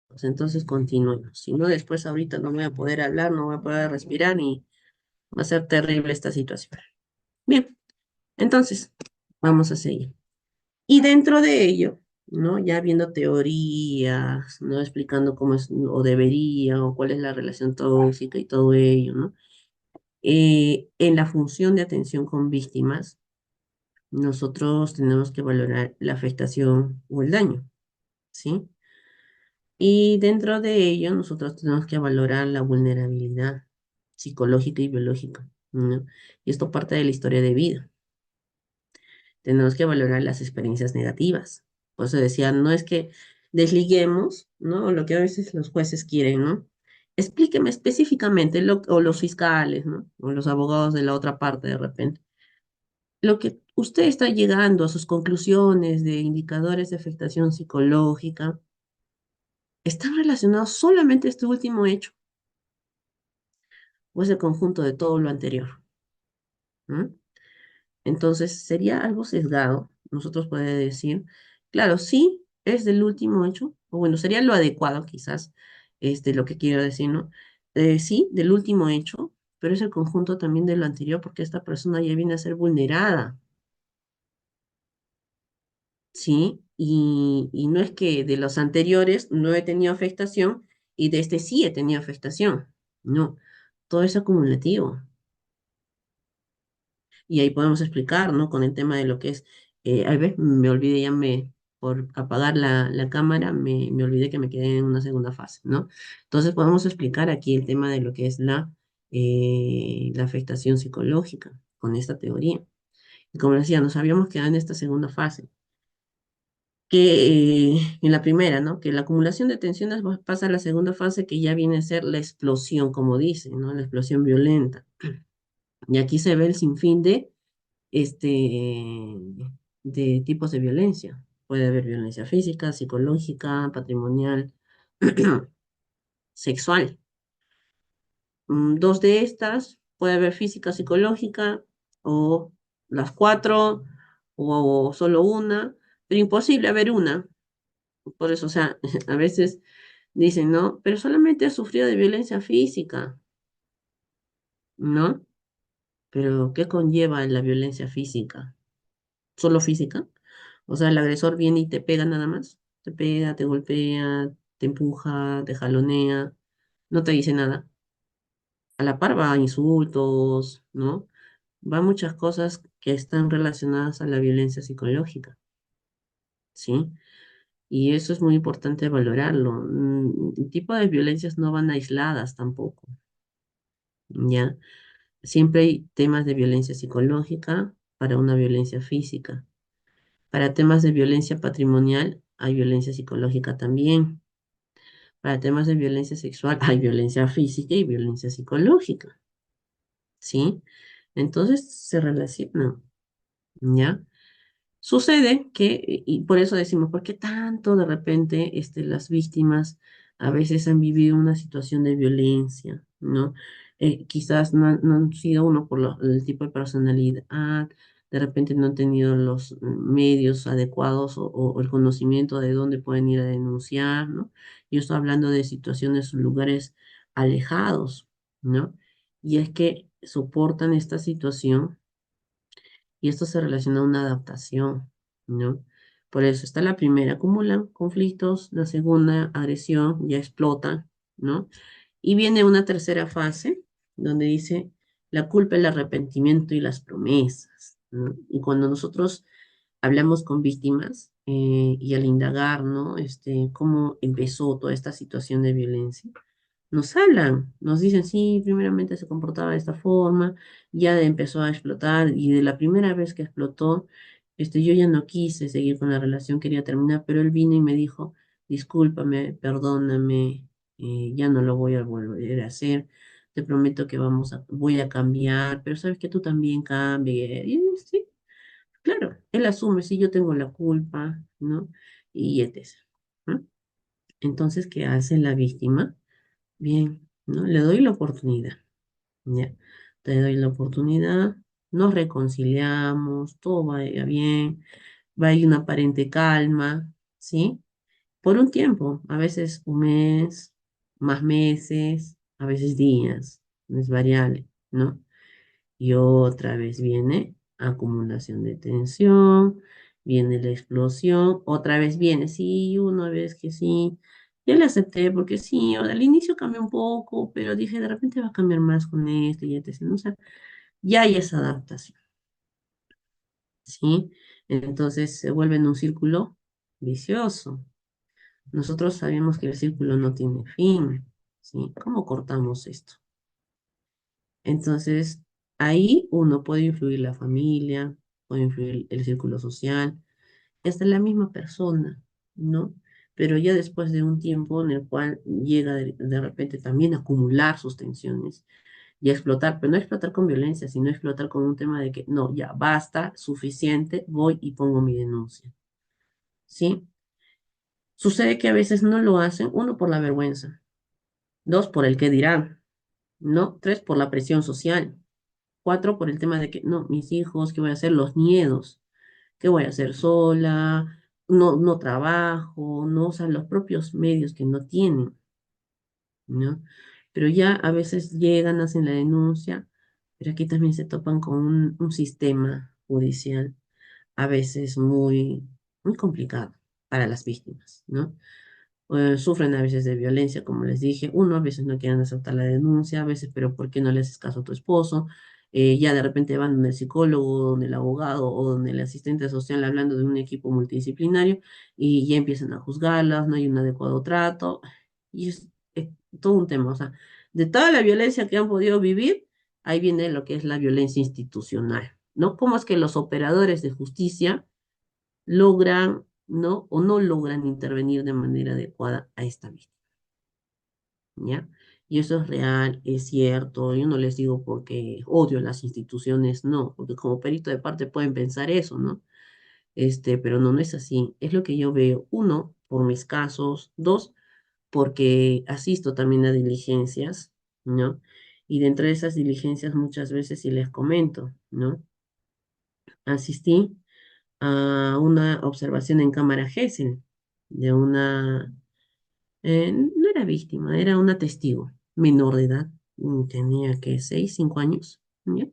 A: Pues entonces continuemos. Si no, después ahorita no voy a poder hablar, no voy a poder respirar y va a ser terrible esta situación. Bien, entonces, vamos a seguir. Y dentro de ello, ¿no? Ya viendo teorías, ¿no? Explicando cómo es, o debería, o cuál es la relación tóxica y todo ello, ¿no? En la función de atención con víctimas, nosotros tenemos que valorar la afectación o el daño, ¿sí? Y dentro de ello, nosotros tenemos que valorar la vulnerabilidad psicológica y biológica, ¿no? Y esto parte de la historia de vida. Tenemos que valorar las experiencias negativas. Por eso decía, no es que desliguemos, ¿no? Lo que a veces los jueces quieren, ¿no? Explíqueme específicamente, o los fiscales, ¿no? O los abogados de la otra parte de repente. Lo que usted está llegando a sus conclusiones de indicadores de afectación psicológica, ¿están relacionados solamente a este último hecho o es el conjunto de todo lo anterior? ¿Mm? Entonces, sería algo sesgado. Nosotros podemos decir, claro, sí, es del último hecho, o bueno, sería lo adecuado quizás, lo que quiero decir, ¿no? Sí, del último hecho, pero es el conjunto también de lo anterior, porque esta persona ya viene a ser vulnerada, ¿sí? Y no es que de los anteriores no he tenido afectación y de este sí he tenido afectación. No, todo es acumulativo. Y ahí podemos explicar, ¿no? Con el tema de lo que es, a ver, me olvidé, por apagar la cámara, me olvidé que me quedé en una segunda fase, ¿no? Entonces podemos explicar aquí el tema de lo que es la afectación psicológica con esta teoría. Y como decía, nos habíamos quedado en esta segunda fase, que en la primera, ¿no? Que la acumulación de tensiones pasa a la segunda fase, que ya viene a ser la explosión, como dice, ¿no? La explosión violenta. Y aquí se ve el sinfín este, de tipos de violencia. Puede haber violencia física, psicológica, patrimonial, sexual. Dos de estas, puede haber física, psicológica, o las cuatro, o solo una, pero imposible haber una. Por eso, o sea, a veces dicen, ¿no? Pero solamente ha sufrido de violencia física, ¿no? Pero ¿qué conlleva la violencia física? ¿Solo física? O sea, el agresor viene y te pega nada más. Te pega, te golpea, te empuja, te jalonea, no te dice nada. A la par va insultos, ¿no? Va muchas cosas que están relacionadas a la violencia psicológica, ¿sí? Y eso es muy importante valorarlo. El tipo de violencias no van aisladas tampoco, ¿ya? Siempre hay temas de violencia psicológica para una violencia física. Para temas de violencia patrimonial hay violencia psicológica también. Para temas de violencia sexual hay violencia física y violencia psicológica, ¿sí? Entonces se relacionan, ¿ya? Sucede que, y por eso decimos, ¿por qué tanto de repente las víctimas a veces han vivido una situación de violencia, ¿no? Quizás no han sido uno por el tipo de personalidad, de repente no han tenido los medios adecuados o el conocimiento de dónde pueden ir a denunciar, ¿no? Yo estoy hablando de situaciones, lugares alejados, ¿no? Y es que soportan esta situación Y esto se relaciona a una adaptación, ¿no? Por eso está la primera, acumulan conflictos, la segunda, agresión, ya explotan, ¿no? Y viene una tercera fase, donde dice la culpa, el arrepentimiento y las promesas, ¿no? Y cuando nosotros hablamos con víctimas y al indagar, ¿no? Cómo empezó toda esta situación de violencia, nos hablan, nos dicen, sí, primeramente se comportaba de esta forma, ya empezó a explotar y de la primera vez que explotó, yo ya no quise seguir con la relación, quería terminar, pero él vino y me dijo, discúlpame, perdóname, ya no lo voy a volver a hacer, te prometo que voy a cambiar, pero sabes que tú también cambies. Y sí, claro, él asume, sí, yo tengo la culpa, ¿no? Y etc. ¿No? Entonces, ¿qué hace la víctima? Bien, ¿no? Le doy la oportunidad, ¿ya? Te doy la oportunidad, nos reconciliamos, todo va bien, va a ir una aparente calma, ¿sí? Por un tiempo, a veces un mes, más meses, a veces días, es variable, ¿no? Y otra vez viene acumulación de tensión, viene la explosión, otra vez viene, sí, una vez que sí, ya le acepté porque sí, al inicio cambió un poco, pero dije, de repente va a cambiar más con esto y etc. ¿No? O sea, ya hay esa adaptación, ¿sí? Entonces se vuelve en un círculo vicioso. Nosotros sabemos que el círculo no tiene fin, ¿sí? ¿Cómo cortamos esto? Entonces, ahí uno puede influir la familia, puede influir el círculo social, hasta la misma persona, ¿no? Pero ya después de un tiempo en el cual llega de repente también a acumular sus tensiones y a explotar, pero no explotar con violencia, sino explotar con un tema de que no, ya basta, suficiente, voy y pongo mi denuncia, ¿sí? Sucede que a veces no lo hacen, uno por la vergüenza, dos por el qué dirán, ¿no? Tres por la presión social. Cuatro, por el tema de que, no, mis hijos, ¿qué voy a hacer? Los miedos, ¿qué voy a hacer sola? No, no trabajo, ¿no? O sea, los propios medios que no tienen, ¿no? Pero ya a veces llegan, hacen la denuncia, pero aquí también se topan con un sistema judicial a veces muy complicado para las víctimas, ¿no? Sufren a veces de violencia, como les dije. Uno, a veces no quieren aceptar la denuncia, a veces, pero ¿por qué no le haces caso a tu esposo? Ya de repente van donde el psicólogo, donde el abogado o donde el asistente social hablando de un equipo multidisciplinario y ya empiezan a juzgarlas, no hay un adecuado trato. Y es todo un tema. O sea, de toda la violencia que han podido vivir, ahí viene lo que es la violencia institucional, ¿no? ¿Cómo es que los operadores de justicia logran, ¿no? O no logran intervenir de manera adecuada a esta víctima, ¿ya? Y eso es real, es cierto, yo no les digo porque odio las instituciones, no, porque como perito de parte pueden pensar eso, ¿no? Pero no, no es así, es lo que yo veo, uno, por mis casos, dos, porque asisto también a diligencias, ¿no? Y dentro de esas diligencias muchas veces sí les comento, ¿no? Asistí a una observación en cámara Gesell de una, no era víctima, era una testigo menor de edad, tenía que 6, 5 años, ¿ya?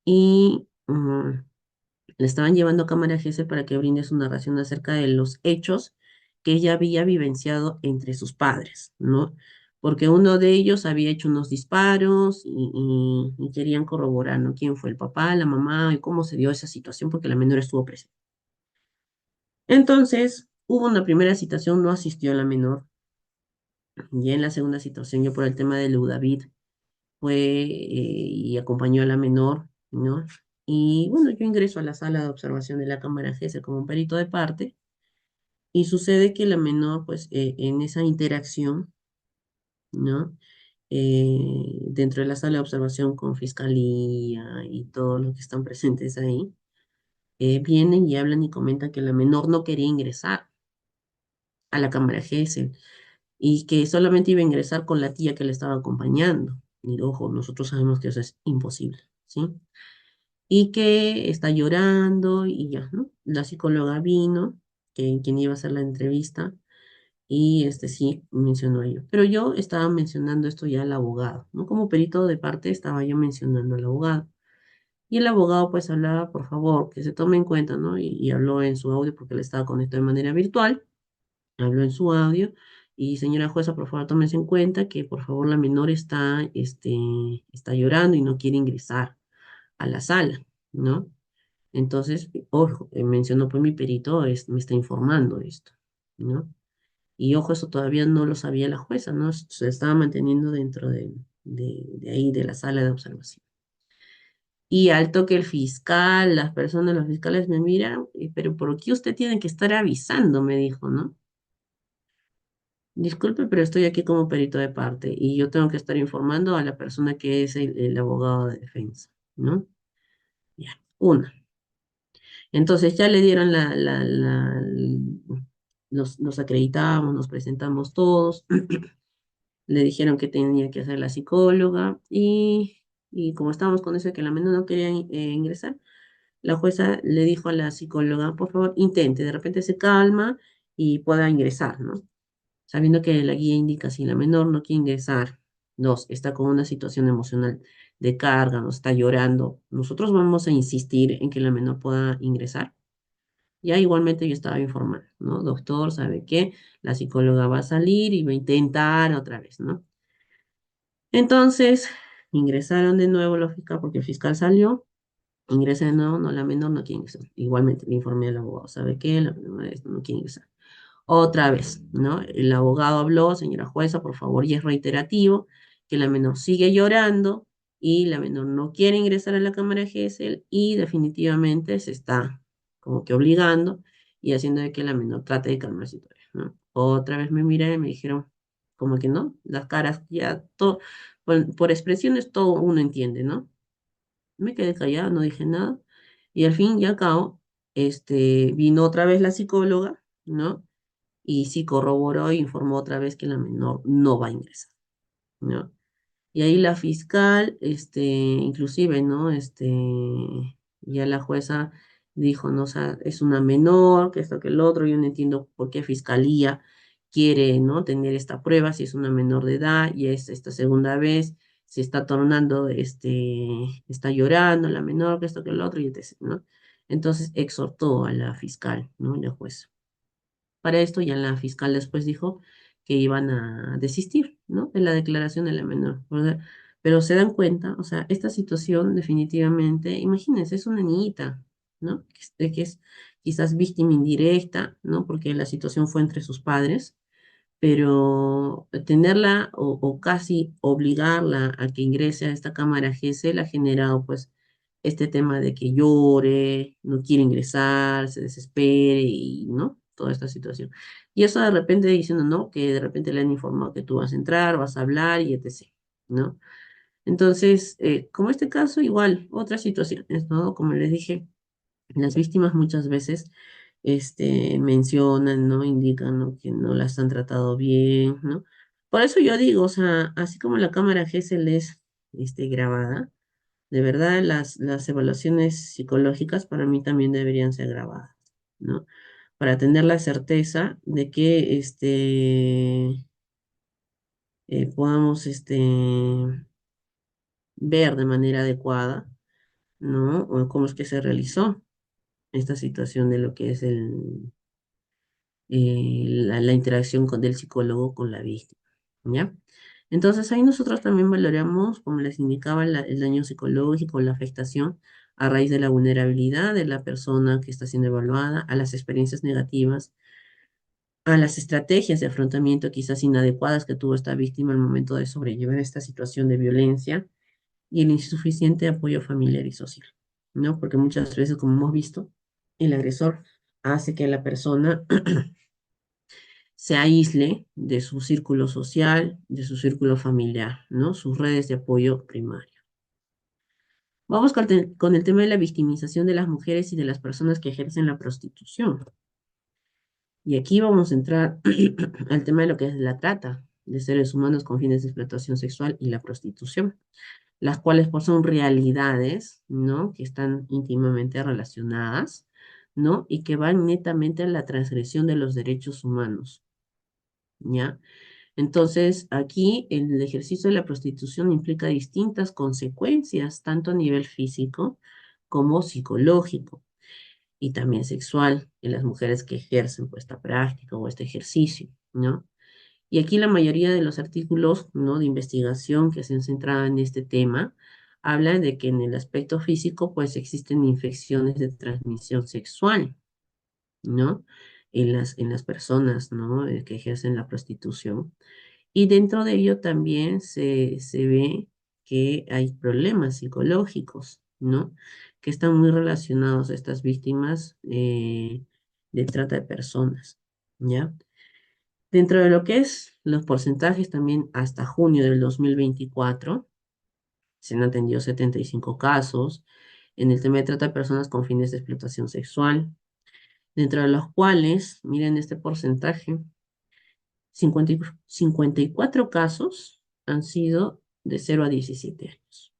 A: Y le estaban llevando a cámara Gesell para que brinde su narración acerca de los hechos que ella había vivenciado entre sus padres, ¿no? Porque uno de ellos había hecho unos disparos y querían corroborar, ¿no? ¿Quién fue el papá, la mamá y cómo se dio esa situación? Porque la menor estuvo presente. Entonces, hubo una primera citación, no asistió la menor. Y en la segunda situación, yo por el tema de Ludavid, fue y acompañó a la menor, ¿no? Y bueno, yo ingreso a la sala de observación de la cámara GESE como un perito de parte, y sucede que la menor, pues, en esa interacción, ¿no? Dentro de la sala de observación con fiscalía y todos los que están presentes ahí, vienen y hablan y comentan que la menor no quería ingresar a la cámara GESE y que solamente iba a ingresar con la tía que le estaba acompañando. Y ojo, nosotros sabemos que eso es imposible, ¿sí? Y que está llorando y ya, ¿no? La psicóloga vino, quien iba a hacer la entrevista, y sí mencionó a ello. Pero yo estaba mencionando esto ya al abogado, ¿no? Como perito de parte estaba yo mencionando al abogado. Y el abogado pues hablaba, por favor, que se tome en cuenta, ¿no? Y habló en su audio porque él estaba conectado de manera virtual, habló en su audio, y señora jueza, por favor, tómese en cuenta que por favor la menor está llorando y no quiere ingresar a la sala, ¿no? Entonces, ojo, mencionó pues mi perito, me está informando esto, ¿no? Y ojo, eso todavía no lo sabía la jueza, ¿no? Se estaba manteniendo dentro de ahí, de la sala de observación. Y al toque el fiscal, los fiscales me miran, pero ¿por qué usted tiene que estar avisando? Me dijo, ¿no? Disculpe, pero estoy aquí como perito de parte y yo tengo que estar informando a la persona que es el abogado de defensa, ¿no? Ya, una. Entonces ya le dieron nos acreditamos, nos presentamos todos, le dijeron que tenía que hacer la psicóloga y como estábamos con eso de que la menor no quería ingresar, la jueza le dijo a la psicóloga, por favor, intente, de repente se calma y pueda ingresar, ¿no? Sabiendo que la guía indica si la menor no quiere ingresar, dos, está con una situación emocional de carga, no está llorando, nosotros vamos a insistir en que la menor pueda ingresar. Ya igualmente yo estaba informando, ¿no? Doctor, ¿sabe qué? La psicóloga va a salir y va a intentar otra vez, ¿no? Entonces, ingresaron de nuevo los fiscales, porque el fiscal salió, ingresa de nuevo, no, la menor no quiere ingresar. Igualmente le informé al abogado, ¿sabe qué? La menor no quiere ingresar. Otra vez, ¿no? El abogado habló, señora jueza, por favor, y es reiterativo, que la menor sigue llorando y la menor no quiere ingresar a la cámara GESEL y definitivamente se está como que obligando y haciendo de que la menor trate de calmar su situación, ¿no? Otra vez me miré y me dijeron, como que no, las caras ya, todo, por expresiones todo uno entiende, ¿no? Me quedé callada, no dije nada y al fin y al cabo, vino otra vez la psicóloga, ¿no? Y sí corroboró e informó otra vez que la menor no va a ingresar, ¿no? Y ahí la fiscal, inclusive, ¿no? Ya la jueza dijo, no, o sea, es una menor, que esto, que el otro, yo no entiendo por qué fiscalía quiere, ¿no? Tener esta prueba si es una menor de edad y es esta segunda vez, se está tornando, está llorando la menor, que esto, que el otro, y etc., ¿no? Entonces exhortó a la fiscal, ¿no? La jueza. Para esto ya la fiscal después dijo que iban a desistir, ¿no? De la declaración de la menor. O sea, pero se dan cuenta, o sea, esta situación definitivamente, imagínense, es una niñita, ¿no? Que es quizás víctima indirecta, ¿no? Porque la situación fue entre sus padres, pero tenerla o casi obligarla a que ingrese a esta cámara GESEL ha generado pues este tema de que llore, no quiere ingresar, se desespere y no, toda esta situación. Y eso de repente diciendo, no, que de repente le han informado que tú vas a entrar, vas a hablar y etc., ¿no? Entonces, como este caso, igual, otras situaciones, ¿no? Como les dije, las víctimas muchas veces mencionan, ¿no? Indican, ¿no? Que no las han tratado bien, ¿no? Por eso yo digo, o sea, así como la cámara GESEL es grabada, de verdad las evaluaciones psicológicas para mí también deberían ser grabadas, ¿no? Para tener la certeza de que podamos ver de manera adecuada, ¿no? O cómo es que se realizó esta situación de lo que es la interacción del psicólogo con la víctima, ¿ya? Entonces ahí nosotros también valoramos, como les indicaba, el daño psicológico, la afectación a raíz de la vulnerabilidad de la persona que está siendo evaluada, a las experiencias negativas, a las estrategias de afrontamiento quizás inadecuadas que tuvo esta víctima al momento de sobrellevar esta situación de violencia y el insuficiente apoyo familiar y social, ¿no? Porque muchas veces, como hemos visto, el agresor hace que la persona se aísle de su círculo social, de su círculo familiar, ¿no? Sus redes de apoyo primario. Vamos con el tema de la victimización de las mujeres y de las personas que ejercen la prostitución. Y aquí vamos a entrar al tema de lo que es la trata de seres humanos con fines de explotación sexual y la prostitución, las cuales pues son realidades, ¿no? Que están íntimamente relacionadas, ¿no? Y que van netamente a la transgresión de los derechos humanos, ¿ya? Entonces, aquí el ejercicio de la prostitución implica distintas consecuencias, tanto a nivel físico como psicológico y también sexual en las mujeres que ejercen pues, esta práctica o este ejercicio, ¿no? Y aquí la mayoría de los artículos, ¿no?, de investigación que se han centrado en este tema hablan de que en el aspecto físico pues existen infecciones de transmisión sexual, ¿no? En las personas, ¿no?, que ejercen la prostitución. Y dentro de ello también se ve que hay problemas psicológicos, ¿no? Que están muy relacionados a estas víctimas de trata de personas, ¿ya? Dentro de lo que es los porcentajes también hasta junio del 2024, se han atendido 75 casos en el tema de trata de personas con fines de explotación sexual, dentro de los cuales, miren este porcentaje, 54 casos han sido de 0 a 17 años.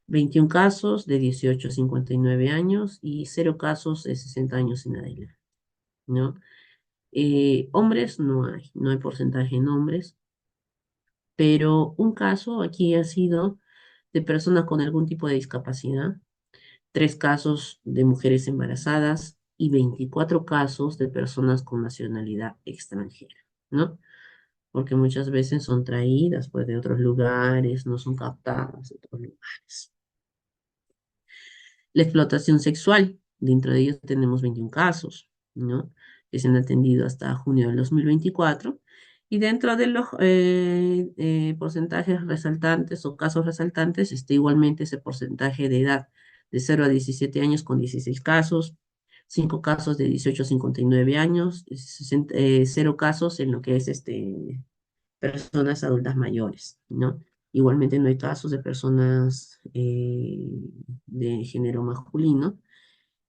A: 21 casos de 18 a 59 años y 0 casos de 60 años en adelante, ¿no? Hombres no hay porcentaje en hombres, pero un caso aquí ha sido de personas con algún tipo de discapacidad, 3 casos de mujeres embarazadas y 24 casos de personas con nacionalidad extranjera, ¿no? Porque muchas veces son traídas pues, de otros lugares, no son captadas de otros lugares. La explotación sexual, dentro de ellos tenemos 21 casos, ¿no?, que se han atendido hasta junio del 2024. Y dentro de los porcentajes resaltantes o casos resaltantes, está igualmente ese porcentaje de edad de 0 a 17 años con 16 casos, 5 casos de 18 a 59 años, 0 casos en lo que es personas adultas mayores, ¿no? Igualmente no hay casos de personas de género masculino.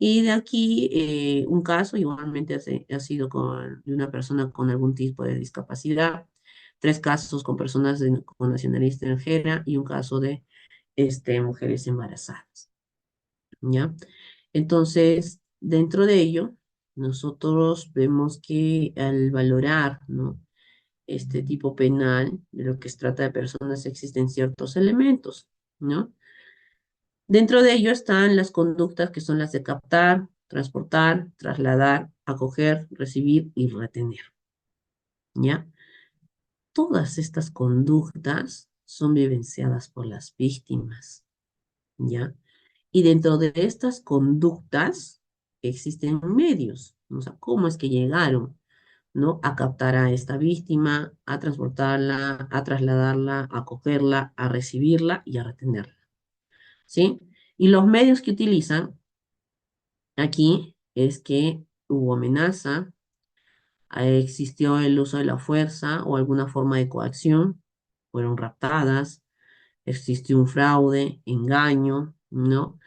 A: Y de aquí un caso igualmente ha sido de una persona con algún tipo de discapacidad, 3 casos con personas con nacionalidad extranjera y un caso de mujeres embarazadas, ¿ya? Entonces, dentro de ello, nosotros vemos que al valorar, ¿no?, este tipo penal, de lo que se trata de personas, existen ciertos elementos, ¿no? Dentro de ello están las conductas que son las de captar, transportar, trasladar, acoger, recibir y retener, ¿ya? Todas estas conductas son vivenciadas por las víctimas, ¿ya? Y dentro de estas conductas existen medios, o sea, ¿cómo es que llegaron, ¿no?, a captar a esta víctima, a transportarla, a trasladarla, a acogerla, a recibirla y a retenerla, ¿sí? Y los medios que utilizan aquí es que hubo amenaza, existió el uso de la fuerza o alguna forma de coacción, fueron raptadas, existió un fraude, engaño, ¿no?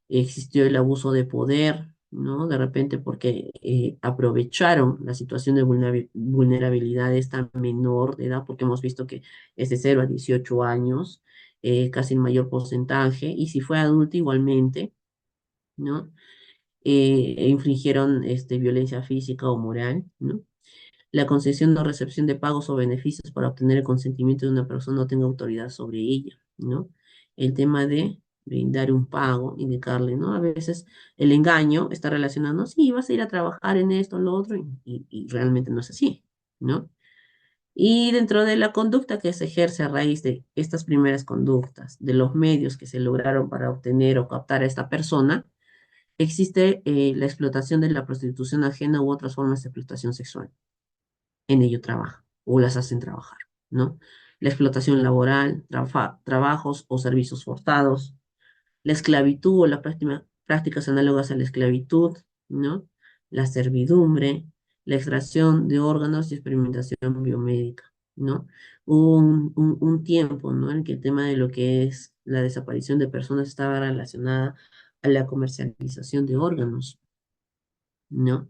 A: Existió el abuso de poder, ¿no? De repente porque aprovecharon la situación de vulnerabilidad de esta menor de edad, porque hemos visto que es de 0 a 18 años, casi el mayor porcentaje, y si fue adulto igualmente, ¿no? Infringieron violencia física o moral, ¿no? La concesión o recepción de pagos o beneficios para obtener el consentimiento de una persona no tenga autoridad sobre ella, ¿no? El tema de brindar un pago, indicarle, ¿no? A veces el engaño está relacionado, no, sí, vas a ir a trabajar en esto, en lo otro, y realmente no es así, ¿no? Y dentro de la conducta que se ejerce a raíz de estas primeras conductas, de los medios que se lograron para obtener o captar a esta persona, existe la explotación de la prostitución ajena u otras formas de explotación sexual. En ello trabajan o las hacen trabajar, ¿no? La explotación laboral, trabajos o servicios forzados, la esclavitud o las prácticas análogas a la esclavitud, ¿no? La servidumbre, la extracción de órganos y experimentación biomédica, ¿no? Hubo un tiempo, ¿no?, en que el tema de lo que es la desaparición de personas estaba relacionada a la comercialización de órganos, ¿no?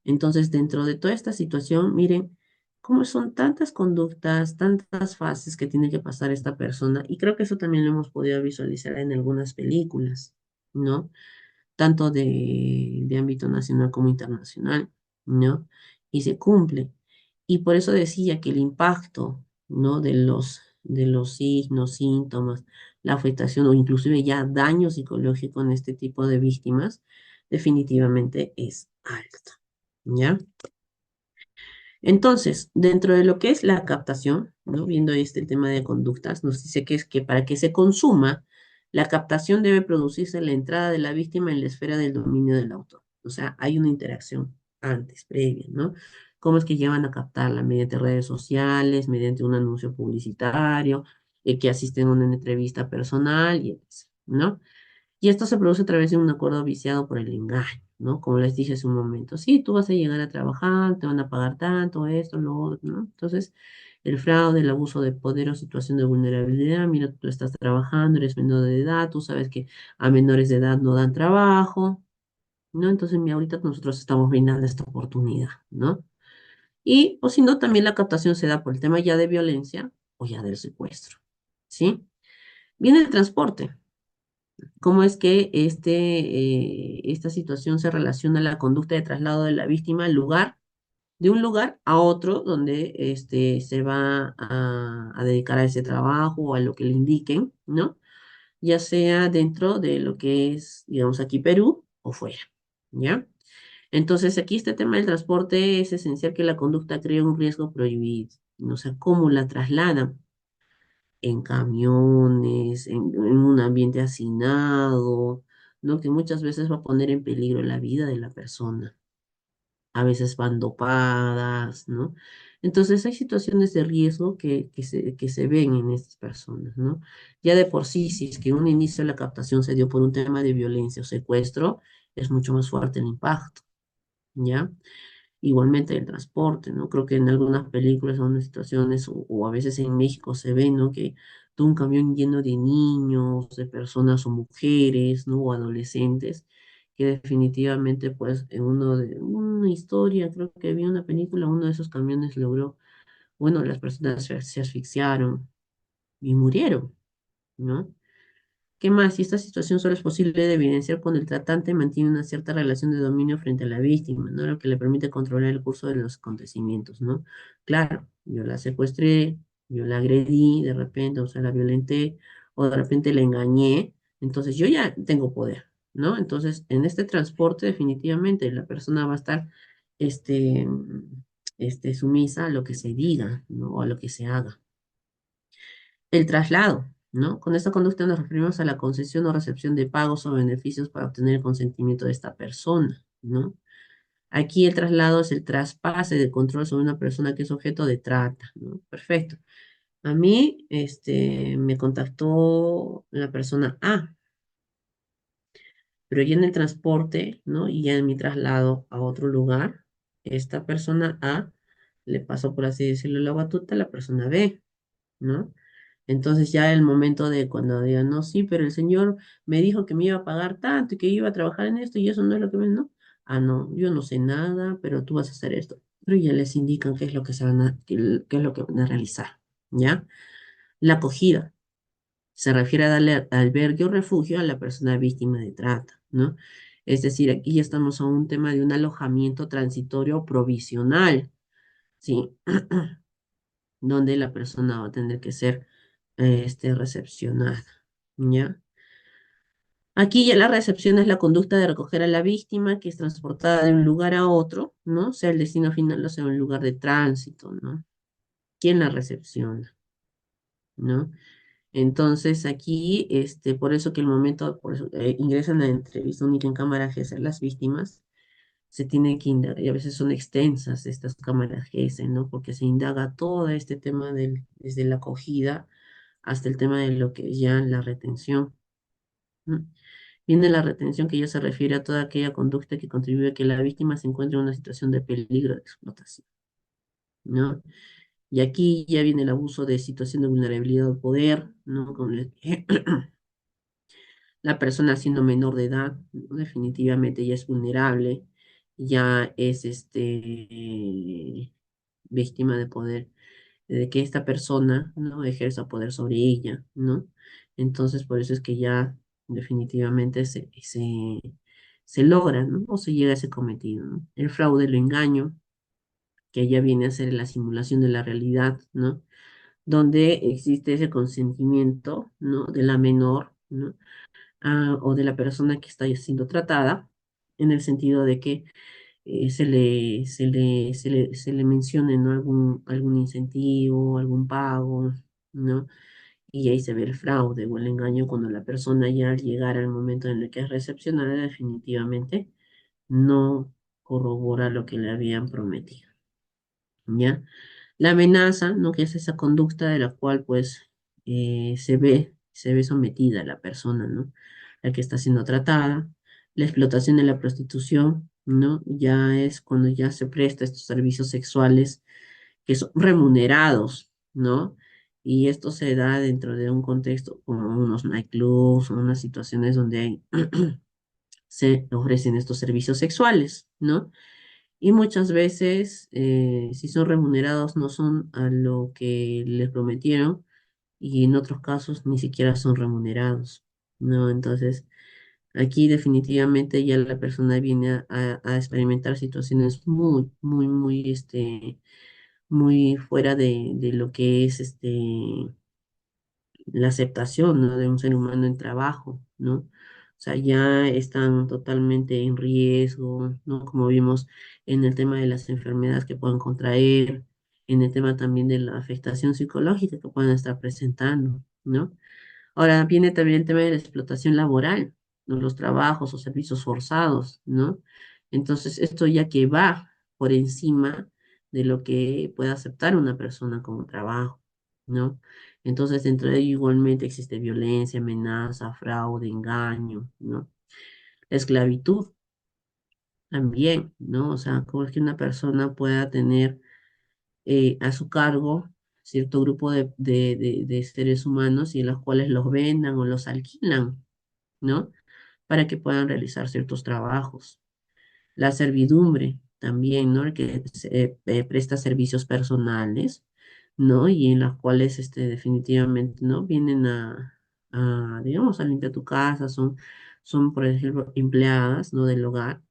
A: Entonces, dentro de toda esta situación, miren cómo son tantas conductas, tantas fases que tiene que pasar esta persona, y creo que eso también lo hemos podido visualizar en algunas películas, ¿no? Tanto de ámbito nacional como internacional, ¿no? Y se cumple. Y por eso decía que el impacto, ¿no?, de los signos, síntomas, la afectación o inclusive ya daño psicológico en este tipo de víctimas definitivamente es alto, ¿ya? Entonces, dentro de lo que es la captación, ¿no? Viendo este tema de conductas, nos dice que es que para que se consuma, la captación debe producirse en la entrada de la víctima en la esfera del dominio del autor. O sea, hay una interacción antes, previa, ¿no? ¿Cómo es que llevan a captarla? Mediante redes sociales, mediante un anuncio publicitario, que asisten a una entrevista personal, y etc., ¿no? Y esto se produce a través de un acuerdo viciado por el engaño, ¿no? Como les dije hace un momento, sí, tú vas a llegar a trabajar, te van a pagar tanto, esto, lo otro, ¿no? Entonces, el fraude, el abuso de poder o situación de vulnerabilidad, mira, tú estás trabajando, eres menor de edad, tú sabes que a menores de edad no dan trabajo, ¿no? Entonces, mira, ahorita nosotros estamos brindando esta oportunidad, ¿no? Y, o si no, también la captación se da por el tema ya de violencia o ya del secuestro, ¿sí? Viene el transporte. ¿Cómo es que esta situación se relaciona a la conducta de traslado de la víctima al lugar, de un lugar a otro donde se va a dedicar a ese trabajo o a lo que le indiquen, ¿no? Ya sea dentro de lo que es, digamos, aquí Perú o fuera, ¿ya? Entonces, aquí este tema del transporte es esencial que la conducta cree un riesgo prohibido, ¿no? O sea, cómo la trasladan en camiones, en un ambiente hacinado, ¿no? Que muchas veces va a poner en peligro la vida de la persona. A veces van dopadas, ¿no? Entonces hay situaciones de riesgo que se ven en estas personas, ¿no? Ya de por sí, si es que un inicio de la captación se dio por un tema de violencia o secuestro, es mucho más fuerte el impacto, ¿ya? Igualmente el transporte, ¿no? Creo que en algunas películas o en situaciones, o a veces en México se ve, ¿no? Que todo un camión lleno de niños, de personas o mujeres, ¿no? O adolescentes, que definitivamente, pues, en una historia, creo que vi una película, uno de esos camiones logró, bueno, las personas se asfixiaron y murieron, ¿no? ¿Qué más? Si esta situación solo es posible de evidenciar cuando el tratante mantiene una cierta relación de dominio frente a la víctima, ¿no? Lo que le permite controlar el curso de los acontecimientos, ¿no? Claro, yo la secuestré, yo la agredí de repente, o sea, la violenté, o de repente la engañé, entonces yo ya tengo poder, ¿no? Entonces, en este transporte definitivamente la persona va a estar, este, sumisa a lo que se diga, ¿no? O a lo que se haga. El traslado, ¿no? Con esta conducta nos referimos a la concesión o recepción de pagos o beneficios para obtener el consentimiento de esta persona, ¿no? Aquí el traslado es el traspase de control sobre una persona que es objeto de trata, ¿no? Perfecto. A mí, me contactó la persona A, pero ya en el transporte, ¿no? Y ya en mi traslado a otro lugar, esta persona A le pasó, por así decirlo, la batuta a la persona B, ¿no? Entonces ya el momento de cuando digan, no, sí, pero el señor me dijo que me iba a pagar tanto y que iba a trabajar en esto y eso no es lo que me, ¿no? Ah, no, yo no sé nada, pero tú vas a hacer esto. Pero ya les indican qué es lo que se van a, qué es lo que van a realizar, ¿ya? La acogida se refiere a darle albergue o refugio a la persona víctima de trata, ¿no? Es decir, aquí ya estamos a un tema de un alojamiento transitorio provisional, ¿sí? Donde la persona va a tener que ser recepcionada, ¿ya? Aquí ya la recepción es la conducta de recoger a la víctima que es transportada de un lugar a otro, ¿no? Sea el destino final o sea un lugar de tránsito, ¿no? ¿Quién la recepciona? ¿No? Entonces aquí, por eso que el momento, por eso ingresan a la entrevista única en cámara GESE las víctimas, se tiene que indagar, y a veces son extensas estas cámaras GESE, ¿no? Porque se indaga todo este tema desde la acogida hasta el tema de lo que es ya la retención. ¿No? Viene la retención que ya se refiere a toda aquella conducta que contribuye a que la víctima se encuentre en una situación de peligro de explotación, ¿no? Y aquí ya viene el abuso de situación de vulnerabilidad o poder, ¿no? Como les dije, la persona siendo menor de edad, ¿no? Definitivamente ya es vulnerable, ya es víctima de poder, de que esta persona, ¿no? Ejerza poder sobre ella, ¿no? Entonces, por eso es que ya definitivamente se logra, ¿no? O se llega a ese cometido, ¿no? El fraude, el engaño, que ya viene a ser la simulación de la realidad, ¿no? donde existe ese consentimiento, ¿no? De la menor, ¿no? O de la persona que está siendo tratada, en el sentido de que se le mencione, ¿no? Algún incentivo, algún pago, ¿no? Y ahí se ve el fraude o el engaño cuando la persona ya al llegar al momento en el que es recepcionada definitivamente no corrobora lo que le habían prometido, ¿ya? La amenaza, ¿no? Que es esa conducta de la cual pues se ve sometida la persona, ¿no? La que está siendo tratada. La explotación de la prostitución, ¿no? Ya es cuando ya se presta estos servicios sexuales que son remunerados, ¿no? Y esto se da dentro de un contexto como unos nightclubs, o unas situaciones donde se ofrecen estos servicios sexuales, ¿no? Y muchas veces, si son remunerados, no son a lo que les prometieron, y en otros casos ni siquiera son remunerados, ¿no? Entonces, aquí definitivamente ya la persona viene a experimentar situaciones muy, muy, muy, muy fuera de lo que es la aceptación, ¿no? De un ser humano en trabajo, ¿no? O sea, ya están totalmente en riesgo, ¿no? Como vimos en el tema de las enfermedades que puedan contraer, en el tema también de la afectación psicológica que puedan estar presentando, ¿no? Ahora viene también el tema de la explotación laboral, ¿no? Los trabajos o servicios forzados, ¿no? Entonces, esto ya que va por encima de lo que puede aceptar una persona como trabajo, ¿no? Entonces, dentro de ello igualmente existe violencia, amenaza, fraude, engaño, ¿no? La esclavitud también, ¿no? O sea, cómo es que una persona pueda tener a su cargo cierto grupo de seres humanos y los cuales los vendan o los alquilan, ¿no? Para que puedan realizar ciertos trabajos. La servidumbre también, ¿no? El que presta servicios personales, ¿no? Y en las cuales definitivamente, ¿no? Vienen digamos, a limpiar tu casa, son, por ejemplo, empleadas, ¿no? Del hogar,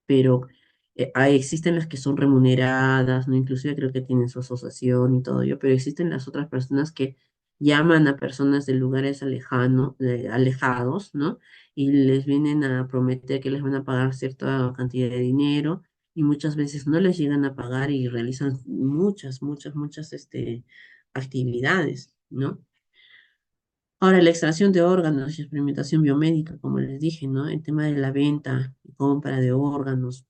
A: pero existen las que son remuneradas, ¿no? Inclusive creo que tienen su asociación y todo ello, pero existen las otras personas que llaman a personas de lugares alejados, ¿no? Y les vienen a prometer que les van a pagar cierta cantidad de dinero y muchas veces no les llegan a pagar y realizan muchas, muchas, muchas, actividades, ¿no? Ahora, la extracción de órganos y experimentación biomédica, como les dije, ¿no? El tema de la venta y compra de órganos,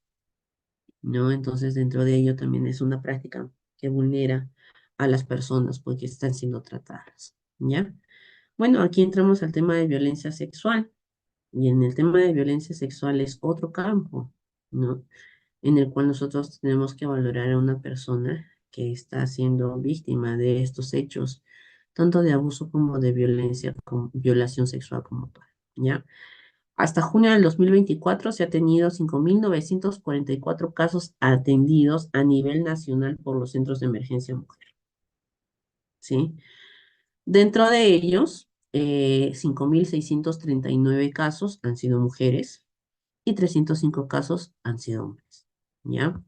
A: ¿no? Entonces, dentro de ello también es una práctica que vulnera a las personas porque están siendo tratadas, ¿ya? Bueno, aquí entramos al tema de violencia sexual, y en el tema de violencia sexual es otro campo, ¿no? En el cual nosotros tenemos que valorar a una persona que está siendo víctima de estos hechos, tanto de abuso como de violencia, como violación sexual como tal, ¿ya? Hasta junio del 2024 se ha tenido 5.944 casos atendidos a nivel nacional por los centros de emergencia mujer, ¿sí? Dentro de ellos, 5.639 casos han sido mujeres y 305 casos han sido hombres, ¿ya?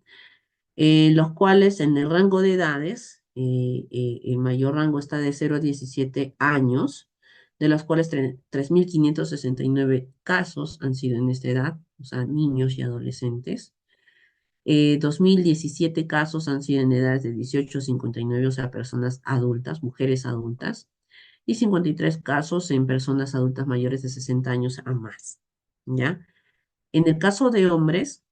A: Los cuales en el rango de edades, el mayor rango está de 0 a 17 años, de los cuales 3.569 casos han sido en esta edad, o sea, niños y adolescentes. 2.017 casos han sido en edades de 18 a 59, o sea, personas adultas, mujeres adultas, y 53 casos en personas adultas mayores de 60 años a más, ¿ya? En el caso de hombres,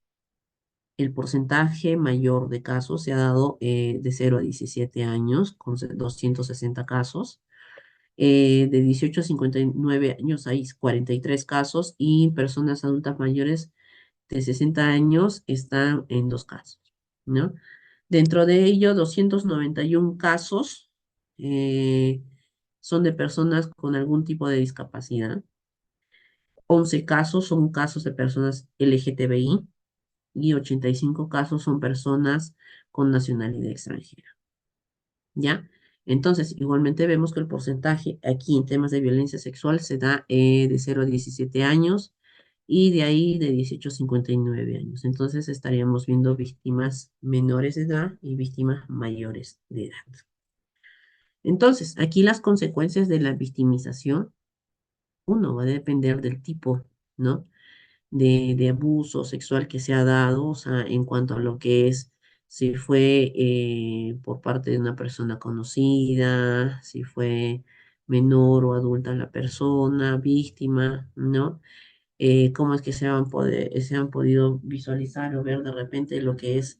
A: el porcentaje mayor de casos se ha dado de 0 a 17 años, con 260 casos. De 18 a 59 años hay 43 casos y personas adultas mayores de 60 años están en 2 casos, ¿no? Dentro de ello, 291 casos son de personas con algún tipo de discapacidad. 11 casos son casos de personas LGTBI y 85 casos son personas con nacionalidad extranjera, ¿ya? Entonces, igualmente vemos que el porcentaje aquí en temas de violencia sexual se da de 0 a 17 años y de ahí de 18 a 59 años. Entonces, estaríamos viendo víctimas menores de edad y víctimas mayores de edad. Entonces, aquí las consecuencias de la victimización, uno, va a depender del tipo, ¿no? De abuso sexual que se ha dado, o sea, en cuanto a lo que es, si fue por parte de una persona conocida, si fue menor o adulta la persona, víctima, ¿no? Cómo es que se han podido visualizar o ver de repente lo que es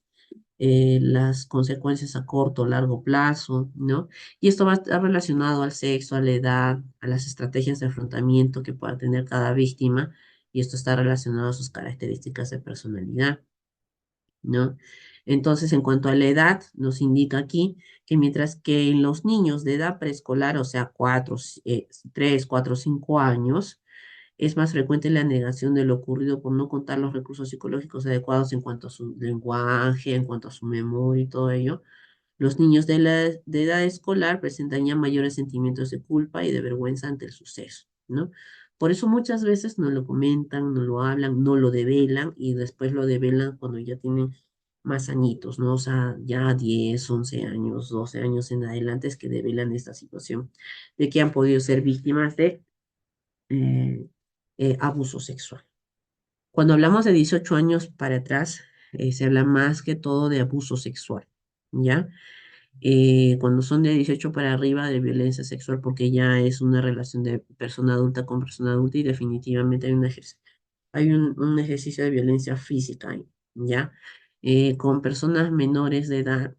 A: las consecuencias a corto o largo plazo, ¿no? Y esto va a estar relacionado al sexo, a la edad, a las estrategias de afrontamiento que pueda tener cada víctima, y esto está relacionado a sus características de personalidad, ¿no? Entonces, en cuanto a la edad, nos indica aquí que mientras que en los niños de edad preescolar, o sea, 3, 4, 5 años, es más frecuente la negación de lo ocurrido por no contar los recursos psicológicos adecuados en cuanto a su lenguaje, en cuanto a su memoria y todo ello. Los niños de edad escolar presentan ya mayores sentimientos de culpa y de vergüenza ante el suceso, ¿no? Por eso muchas veces no lo comentan, no lo hablan, no lo develan y después lo develan cuando ya tienen más añitos, ¿no? O sea, ya 10, 11 años, 12 años en adelante es que develan esta situación de que han podido ser víctimas de eh, abuso sexual. Cuando hablamos de 18 años para atrás, se habla más que todo de abuso sexual, ¿ya? Cuando son de 18 para arriba de violencia sexual, porque ya es una relación de persona adulta con persona adulta y definitivamente hay un ejercicio de violencia física ahí, ¿ya? Con personas menores de edad,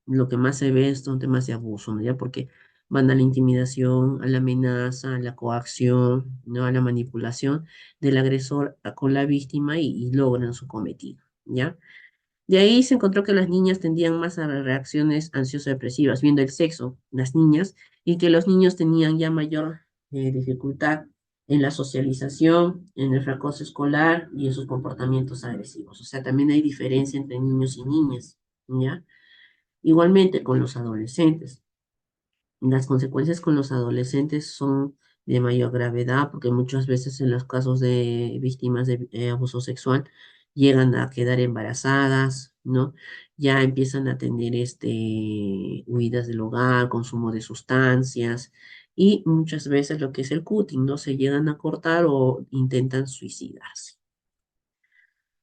A: lo que más se ve son temas de abuso, ¿no? ¿Ya? Porque van a la intimidación, a la amenaza, a la coacción, ¿no? A la manipulación del agresor con la víctima y logran su cometido, ¿ya? De ahí se encontró que las niñas tendían más a reacciones ansioso-depresivas, viendo el sexo, las niñas, y que los niños tenían ya mayor dificultad en la socialización, en el fracaso escolar y en sus comportamientos agresivos. O sea, también hay diferencia entre niños y niñas, ¿ya? Igualmente con los adolescentes. Las consecuencias con los adolescentes son de mayor gravedad porque muchas veces en los casos de víctimas de abuso sexual llegan a quedar embarazadas, ¿no? Ya empiezan a tener huidas del hogar, consumo de sustancias y muchas veces lo que es el cutting, ¿no? Se llegan a cortar o intentan suicidarse.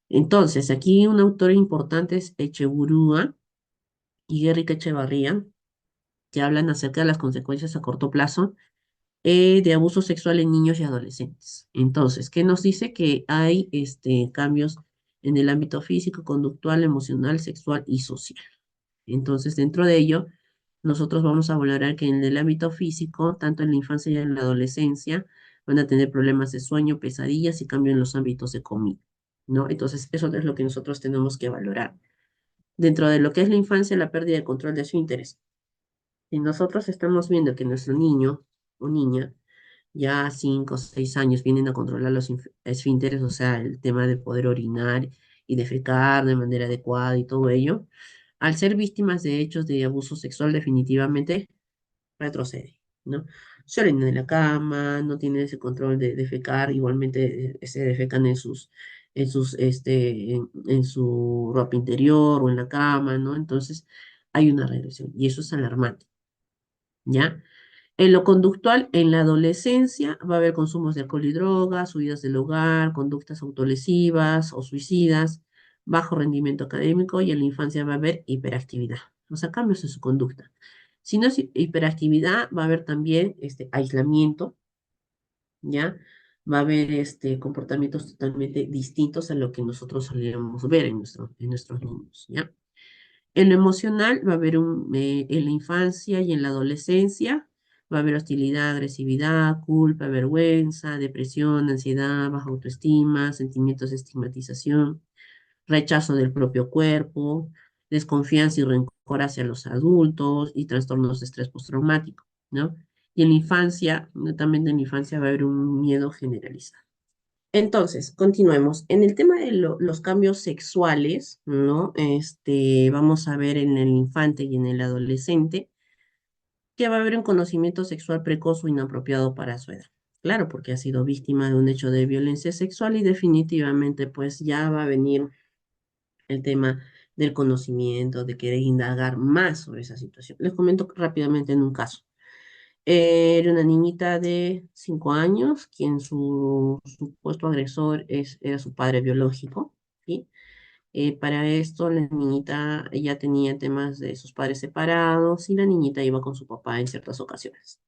A: Entonces, aquí un autor importante es Echeburúa y Guerrica Echevarría, que hablan acerca de las consecuencias a corto plazo de abuso sexual en niños y adolescentes. Entonces, ¿qué nos dice? Que hay cambios en el ámbito físico, conductual, emocional, sexual y social. Entonces, dentro de ello, nosotros vamos a valorar que en el ámbito físico, tanto en la infancia y en la adolescencia, van a tener problemas de sueño, pesadillas y cambio en los ámbitos de comida, ¿no? Entonces, eso es lo que nosotros tenemos que valorar. Dentro de lo que es la infancia, la pérdida de control de su interés. Si nosotros estamos viendo que nuestro niño o niña ya a 5 o 6 años vienen a controlar los esfínteres, o sea, el tema de poder orinar y defecar de manera adecuada y todo ello, al ser víctimas de hechos de abuso sexual, definitivamente retrocede, ¿no? Se orinan en la cama, no tienen ese control de defecar, igualmente se defecan en su ropa interior o en la cama, ¿no? Entonces, hay una regresión y eso es alarmante, ¿ya? En lo conductual, en la adolescencia va a haber consumos de alcohol y drogas, huidas del hogar, conductas autolesivas o suicidas, bajo rendimiento académico y en la infancia va a haber hiperactividad, o sea, cambios en su conducta. Si no es hiperactividad, va a haber también aislamiento, ¿ya? Va a haber comportamientos totalmente distintos a lo que nosotros solíamos ver en nuestros niños, ¿ya? En lo emocional va a haber en la infancia y en la adolescencia va a haber hostilidad, agresividad, culpa, vergüenza, depresión, ansiedad, baja autoestima, sentimientos de estigmatización, rechazo del propio cuerpo, desconfianza y rencor hacia los adultos y trastornos de estrés postraumático, ¿no? Y en la infancia, netamente en la infancia va a haber un miedo generalizado. Entonces, continuemos. En el tema de los cambios sexuales, ¿no? Vamos a ver en el infante y en el adolescente que va a haber un conocimiento sexual precoz o inapropiado para su edad. Claro, porque ha sido víctima de un hecho de violencia sexual y definitivamente pues ya va a venir el tema del conocimiento, de querer indagar más sobre esa situación. Les comento rápidamente en un caso. Era una niñita de 5 años, quien su supuesto agresor era su padre biológico, ¿sí? Para esto, la niñita ya tenía temas de sus padres separados y la niñita iba con su papá en ciertas ocasiones.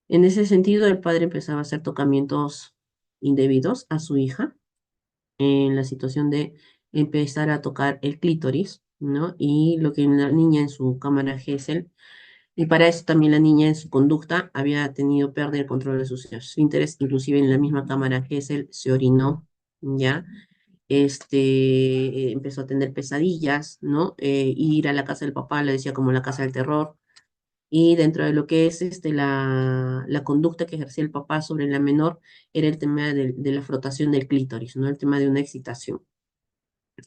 A: En ese sentido, el padre empezaba a hacer tocamientos indebidos a su hija en la situación de empezar a tocar el clítoris, ¿no? Y lo que la niña en su cámara Gesell, y para eso también la niña en su conducta había tenido pérdida del control de sus esfínteres, inclusive en la misma cámara Gesell se orinó, ¿ya? Empezó a tener pesadillas, ¿no? Ir a la casa del papá, le decía como la casa del terror, y dentro de lo que es la conducta que ejercía el papá sobre la menor, era el tema de la frotación del clítoris, ¿no? El tema de una excitación.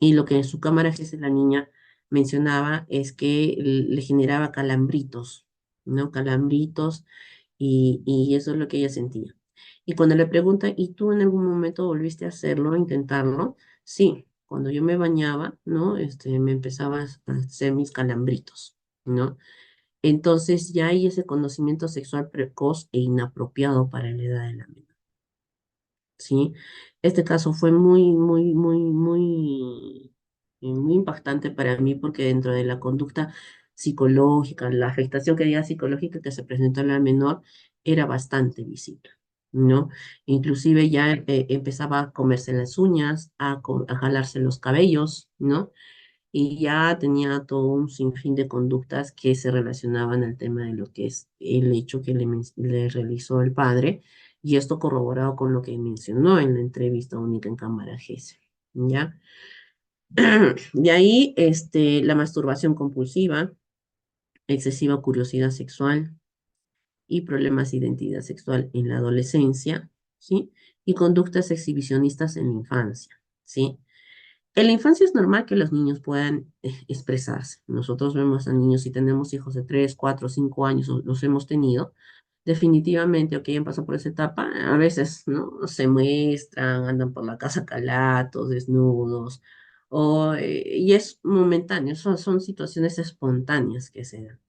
A: Y lo que en su cámara Gesell la niña mencionaba es que le generaba calambritos, ¿no? Calambritos, y eso es lo que ella sentía. Y cuando le pregunta, ¿y tú en algún momento volviste a hacerlo, a intentarlo? Sí, cuando yo me bañaba, ¿no? Me empezaba a hacer mis calambritos, ¿no? Entonces ya hay ese conocimiento sexual precoz e inapropiado para la edad de la menor, ¿sí? Este caso fue muy impactante para mí porque dentro de la conducta psicológica, la afectación que había psicológica que se presentó en la menor era bastante visible, ¿no? Inclusive ya empezaba a comerse las uñas, a jalarse los cabellos, ¿no? Y ya tenía todo un sinfín de conductas que se relacionaban al tema de lo que es el hecho que le realizó el padre, y esto corroborado con lo que mencionó en la entrevista única en Cámara Gesell, ¿ya? De ahí, la masturbación compulsiva, excesiva curiosidad sexual y problemas de identidad sexual en la adolescencia, ¿sí? Y conductas exhibicionistas en la infancia, ¿sí? En la infancia es normal que los niños puedan expresarse. Nosotros vemos a niños, si tenemos hijos de 3, 4, 5 años, o los hemos tenido, definitivamente, o que hayan pasado por esa etapa, a veces, ¿no? Se muestran, andan por la casa calatos, desnudos, y es momentáneo, son situaciones espontáneas que se dan,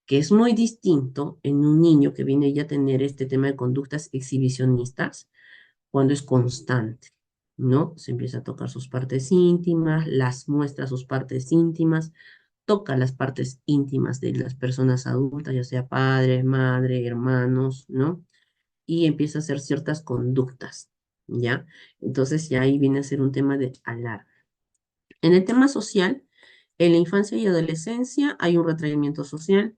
A: que es muy distinto en un niño que viene ya a tener este tema de conductas exhibicionistas cuando es constante, ¿no? Se empieza a tocar sus partes íntimas, las muestra sus partes íntimas, toca las partes íntimas de las personas adultas, ya sea padre, madre, hermanos, ¿no? Y empieza a hacer ciertas conductas, ¿ya? Entonces ya ahí viene a ser un tema de alarma. En el tema social, en la infancia y adolescencia hay un retraimiento social.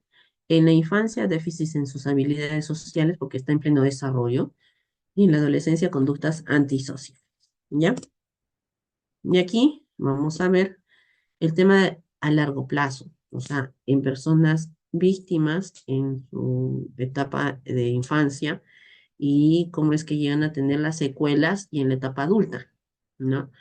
A: En la infancia, déficit en sus habilidades sociales porque está en pleno desarrollo. Y en la adolescencia, conductas antisociales, ¿ya? Y aquí vamos a ver el tema a largo plazo, o sea, en personas víctimas en su etapa de infancia y cómo es que llegan a tener las secuelas y en la etapa adulta, ¿no?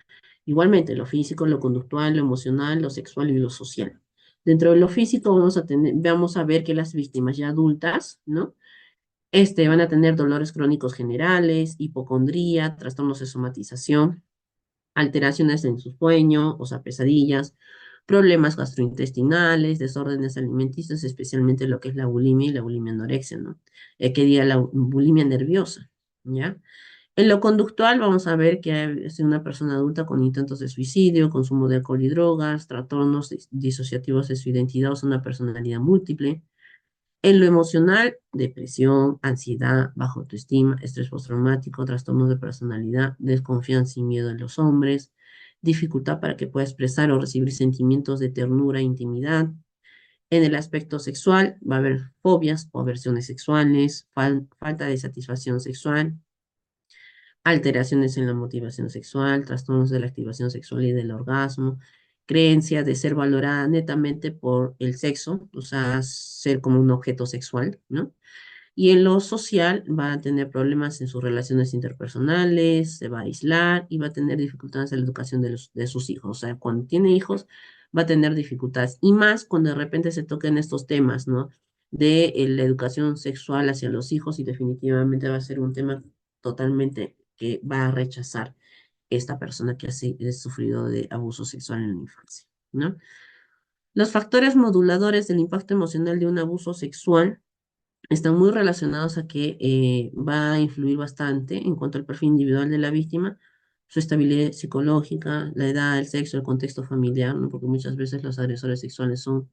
A: Igualmente, lo físico, lo conductual, lo emocional, lo sexual y lo social. Dentro de lo físico vamos a ver que las víctimas ya adultas, ¿no? Van a tener dolores crónicos generales, hipocondría, trastornos de somatización, alteraciones en su sueño, o sea, pesadillas, problemas gastrointestinales, desórdenes alimenticios, especialmente lo que es la bulimia y la bulimia anorexia, ¿no? Que diga la bulimia nerviosa, ¿ya? En lo conductual vamos a ver que es una persona adulta con intentos de suicidio, consumo de alcohol y drogas, trastornos disociativos de su identidad, o sea, una personalidad múltiple. En lo emocional, depresión, ansiedad, baja autoestima, estrés postraumático, trastornos de personalidad, desconfianza y miedo en los hombres, dificultad para que pueda expresar o recibir sentimientos de ternura e intimidad. En el aspecto sexual va a haber fobias o aversiones sexuales, falta de satisfacción sexual, alteraciones en la motivación sexual, trastornos de la activación sexual y del orgasmo, creencia de ser valorada netamente por el sexo, o sea, ser como un objeto sexual, ¿no? Y en lo social va a tener problemas en sus relaciones interpersonales, se va a aislar y va a tener dificultades en la educación de sus hijos. O sea, cuando tiene hijos va a tener dificultades. Y más cuando de repente se toquen estos temas, ¿no? De la educación sexual hacia los hijos, y definitivamente va a ser un tema totalmente que va a rechazar esta persona que ha sufrido de abuso sexual en la infancia, ¿no? Los factores moduladores del impacto emocional de un abuso sexual están muy relacionados a que va a influir bastante en cuanto al perfil individual de la víctima, su estabilidad psicológica, la edad, el sexo, el contexto familiar, ¿no? Porque muchas veces los agresores sexuales son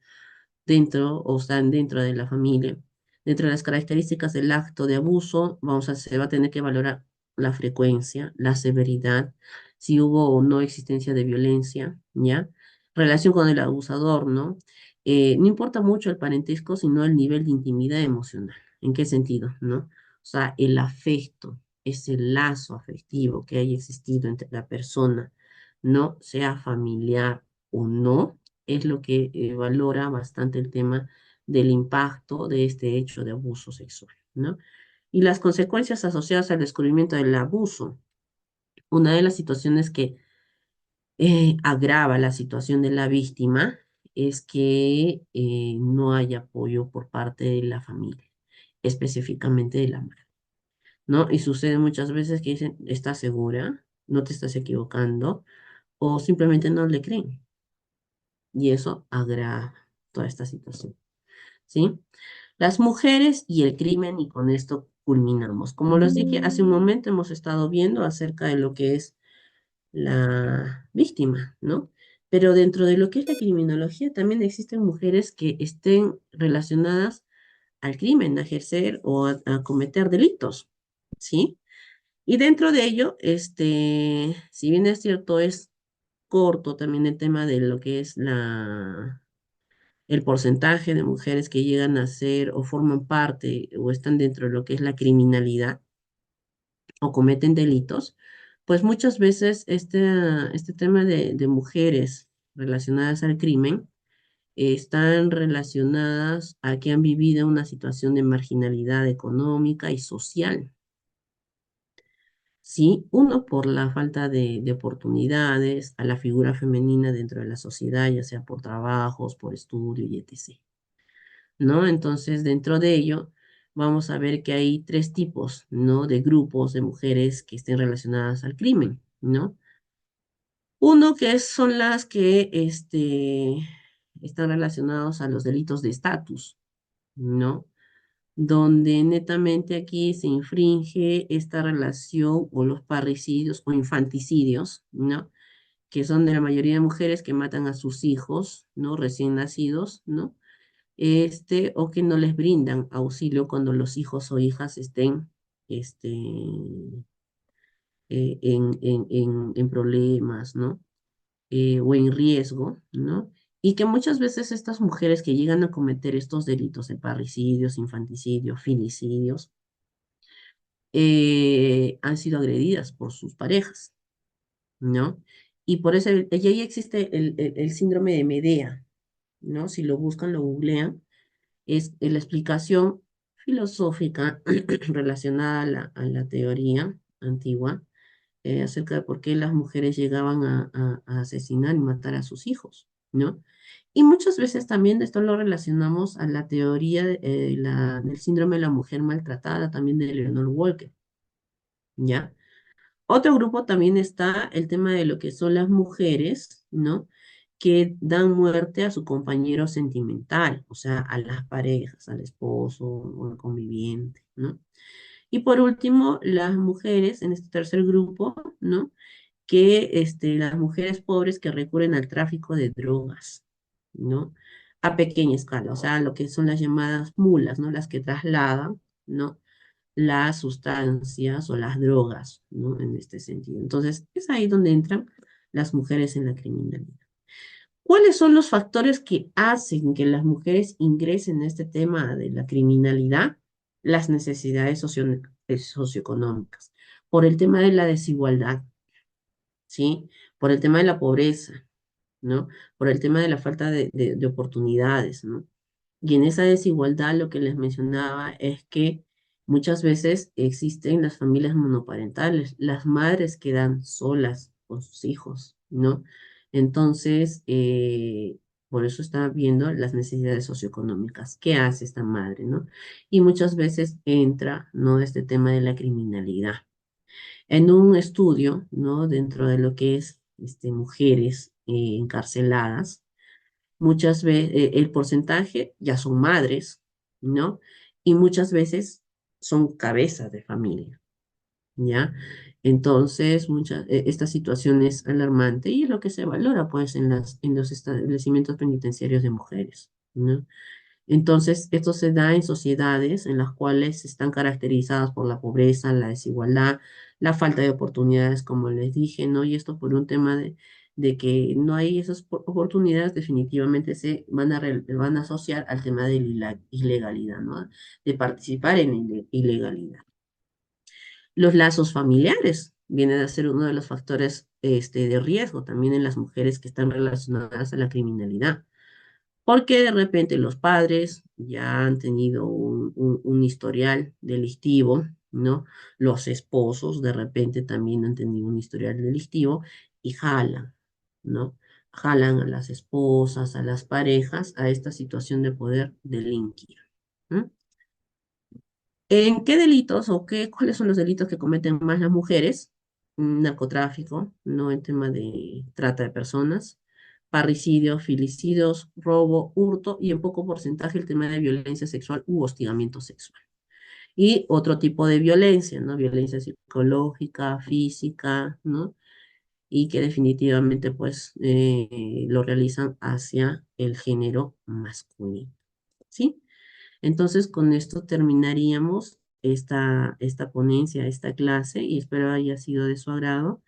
A: dentro o están dentro de la familia. Dentro de las características del acto de abuso, se va a tener que valorar la frecuencia, la severidad, si hubo o no existencia de violencia, ¿ya? Relación con el abusador, ¿no? No importa mucho el parentesco, sino el nivel de intimidad emocional. ¿En qué sentido, no? O sea, el afecto, ese lazo afectivo que haya existido entre la persona, no sea familiar o no, es lo que valora bastante el tema del impacto de este hecho de abuso sexual, ¿no? Y las consecuencias asociadas al descubrimiento del abuso. Una de las situaciones que agrava la situación de la víctima es que no hay apoyo por parte de la familia, específicamente de la madre, ¿no? Y sucede muchas veces que dicen, ¿estás segura? ¿No te estás equivocando? O simplemente no le creen. Y eso agrava toda esta situación, ¿sí? Las mujeres y el crimen, y con esto culminamos. Como les dije hace un momento, hemos estado viendo acerca de lo que es la víctima, ¿no? Pero dentro de lo que es la criminología también existen mujeres que estén relacionadas al crimen, a ejercer o a cometer delitos, ¿sí? Y dentro de ello, si bien es cierto, es corto también el tema de lo que es el porcentaje de mujeres que llegan a ser o forman parte o están dentro de lo que es la criminalidad o cometen delitos, pues muchas veces este tema de mujeres relacionadas al crimen están relacionadas a que han vivido una situación de marginalidad económica y social. Sí, uno por la falta de oportunidades a la figura femenina dentro de la sociedad, ya sea por trabajos, por estudio y etc. ¿No? Entonces, dentro de ello, vamos a ver que hay tres tipos, ¿no? De grupos de mujeres que estén relacionadas al crimen, ¿no? Uno que son las que están relacionados a los delitos de estatus, ¿no? Donde netamente aquí se infringe esta relación o los parricidios o infanticidios, ¿no? Que son de la mayoría de mujeres que matan a sus hijos, ¿no? Recién nacidos, ¿no? O que no les brindan auxilio cuando los hijos o hijas estén en problemas, ¿no? O en riesgo, ¿no? Y que muchas veces estas mujeres que llegan a cometer estos delitos de parricidios, infanticidios, filicidios, han sido agredidas por sus parejas, ¿no? Y por eso, y ahí existe el síndrome de Medea, ¿no? Si lo buscan, lo googlean, es la explicación filosófica relacionada a la teoría antigua acerca de por qué las mujeres llegaban a asesinar y matar a sus hijos, ¿no? Y muchas veces también esto lo relacionamos a la teoría del síndrome de la mujer maltratada, también de Leonor Walker, ¿ya? Otro grupo también está el tema de lo que son las mujeres, ¿no? Que dan muerte a su compañero sentimental, o sea, a las parejas, al esposo o al conviviente, ¿no? Y por último, las mujeres en este tercer grupo, ¿no? Que las mujeres pobres que recurren al tráfico de drogas, ¿no? A pequeña escala, o sea, lo que son las llamadas mulas, ¿no? Las que trasladan, ¿no? Las sustancias o las drogas, ¿no? En este sentido. Entonces, es ahí donde entran las mujeres en la criminalidad. ¿Cuáles son los factores que hacen que las mujeres ingresen en este tema de la criminalidad? Las necesidades socioeconómicas, por el tema de la desigualdad, ¿sí? Por el tema de la pobreza, ¿no? Por el tema de la falta de oportunidades, ¿no? Y en esa desigualdad lo que les mencionaba es que muchas veces existen las familias monoparentales, las madres quedan solas con sus hijos, ¿no? Entonces, por eso está viendo las necesidades socioeconómicas. ¿Qué hace esta madre, no? Y muchas veces entra, ¿no? Este tema de la criminalidad. En un estudio, ¿no? Dentro de lo que es mujeres encarceladas, muchas veces el porcentaje ya son madres, ¿no? Y muchas veces son cabezas de familia, ¿ya? Entonces, esta situación es alarmante y es lo que se valora, pues, en los establecimientos penitenciarios de mujeres, ¿no? Entonces, esto se da en sociedades en las cuales están caracterizadas por la pobreza, la desigualdad, la falta de oportunidades, como les dije, ¿no? Y esto por un tema de que no hay esas oportunidades, definitivamente van a asociar al tema de la ilegalidad, ¿no? De participar en la ilegalidad. Los lazos familiares vienen a ser uno de los factores de riesgo también en las mujeres que están relacionadas a la criminalidad. Porque de repente los padres ya han tenido un historial delictivo, ¿no? Los esposos de repente también han tenido un historial delictivo y jalan, ¿no? Jalan a las esposas, a las parejas, a esta situación de poder delinquir. ¿Mm? ¿En qué delitos o cuáles son los delitos que cometen más las mujeres? Narcotráfico, no en tema de trata de personas, parricidios, filicidios, robo, hurto y en poco porcentaje el tema de violencia sexual u hostigamiento sexual. Y otro tipo de violencia, ¿no? Violencia psicológica, física, ¿no? Y que definitivamente pues lo realizan hacia el género masculino, ¿sí? Entonces, con esto terminaríamos esta ponencia, esta clase, y espero haya sido de su agrado.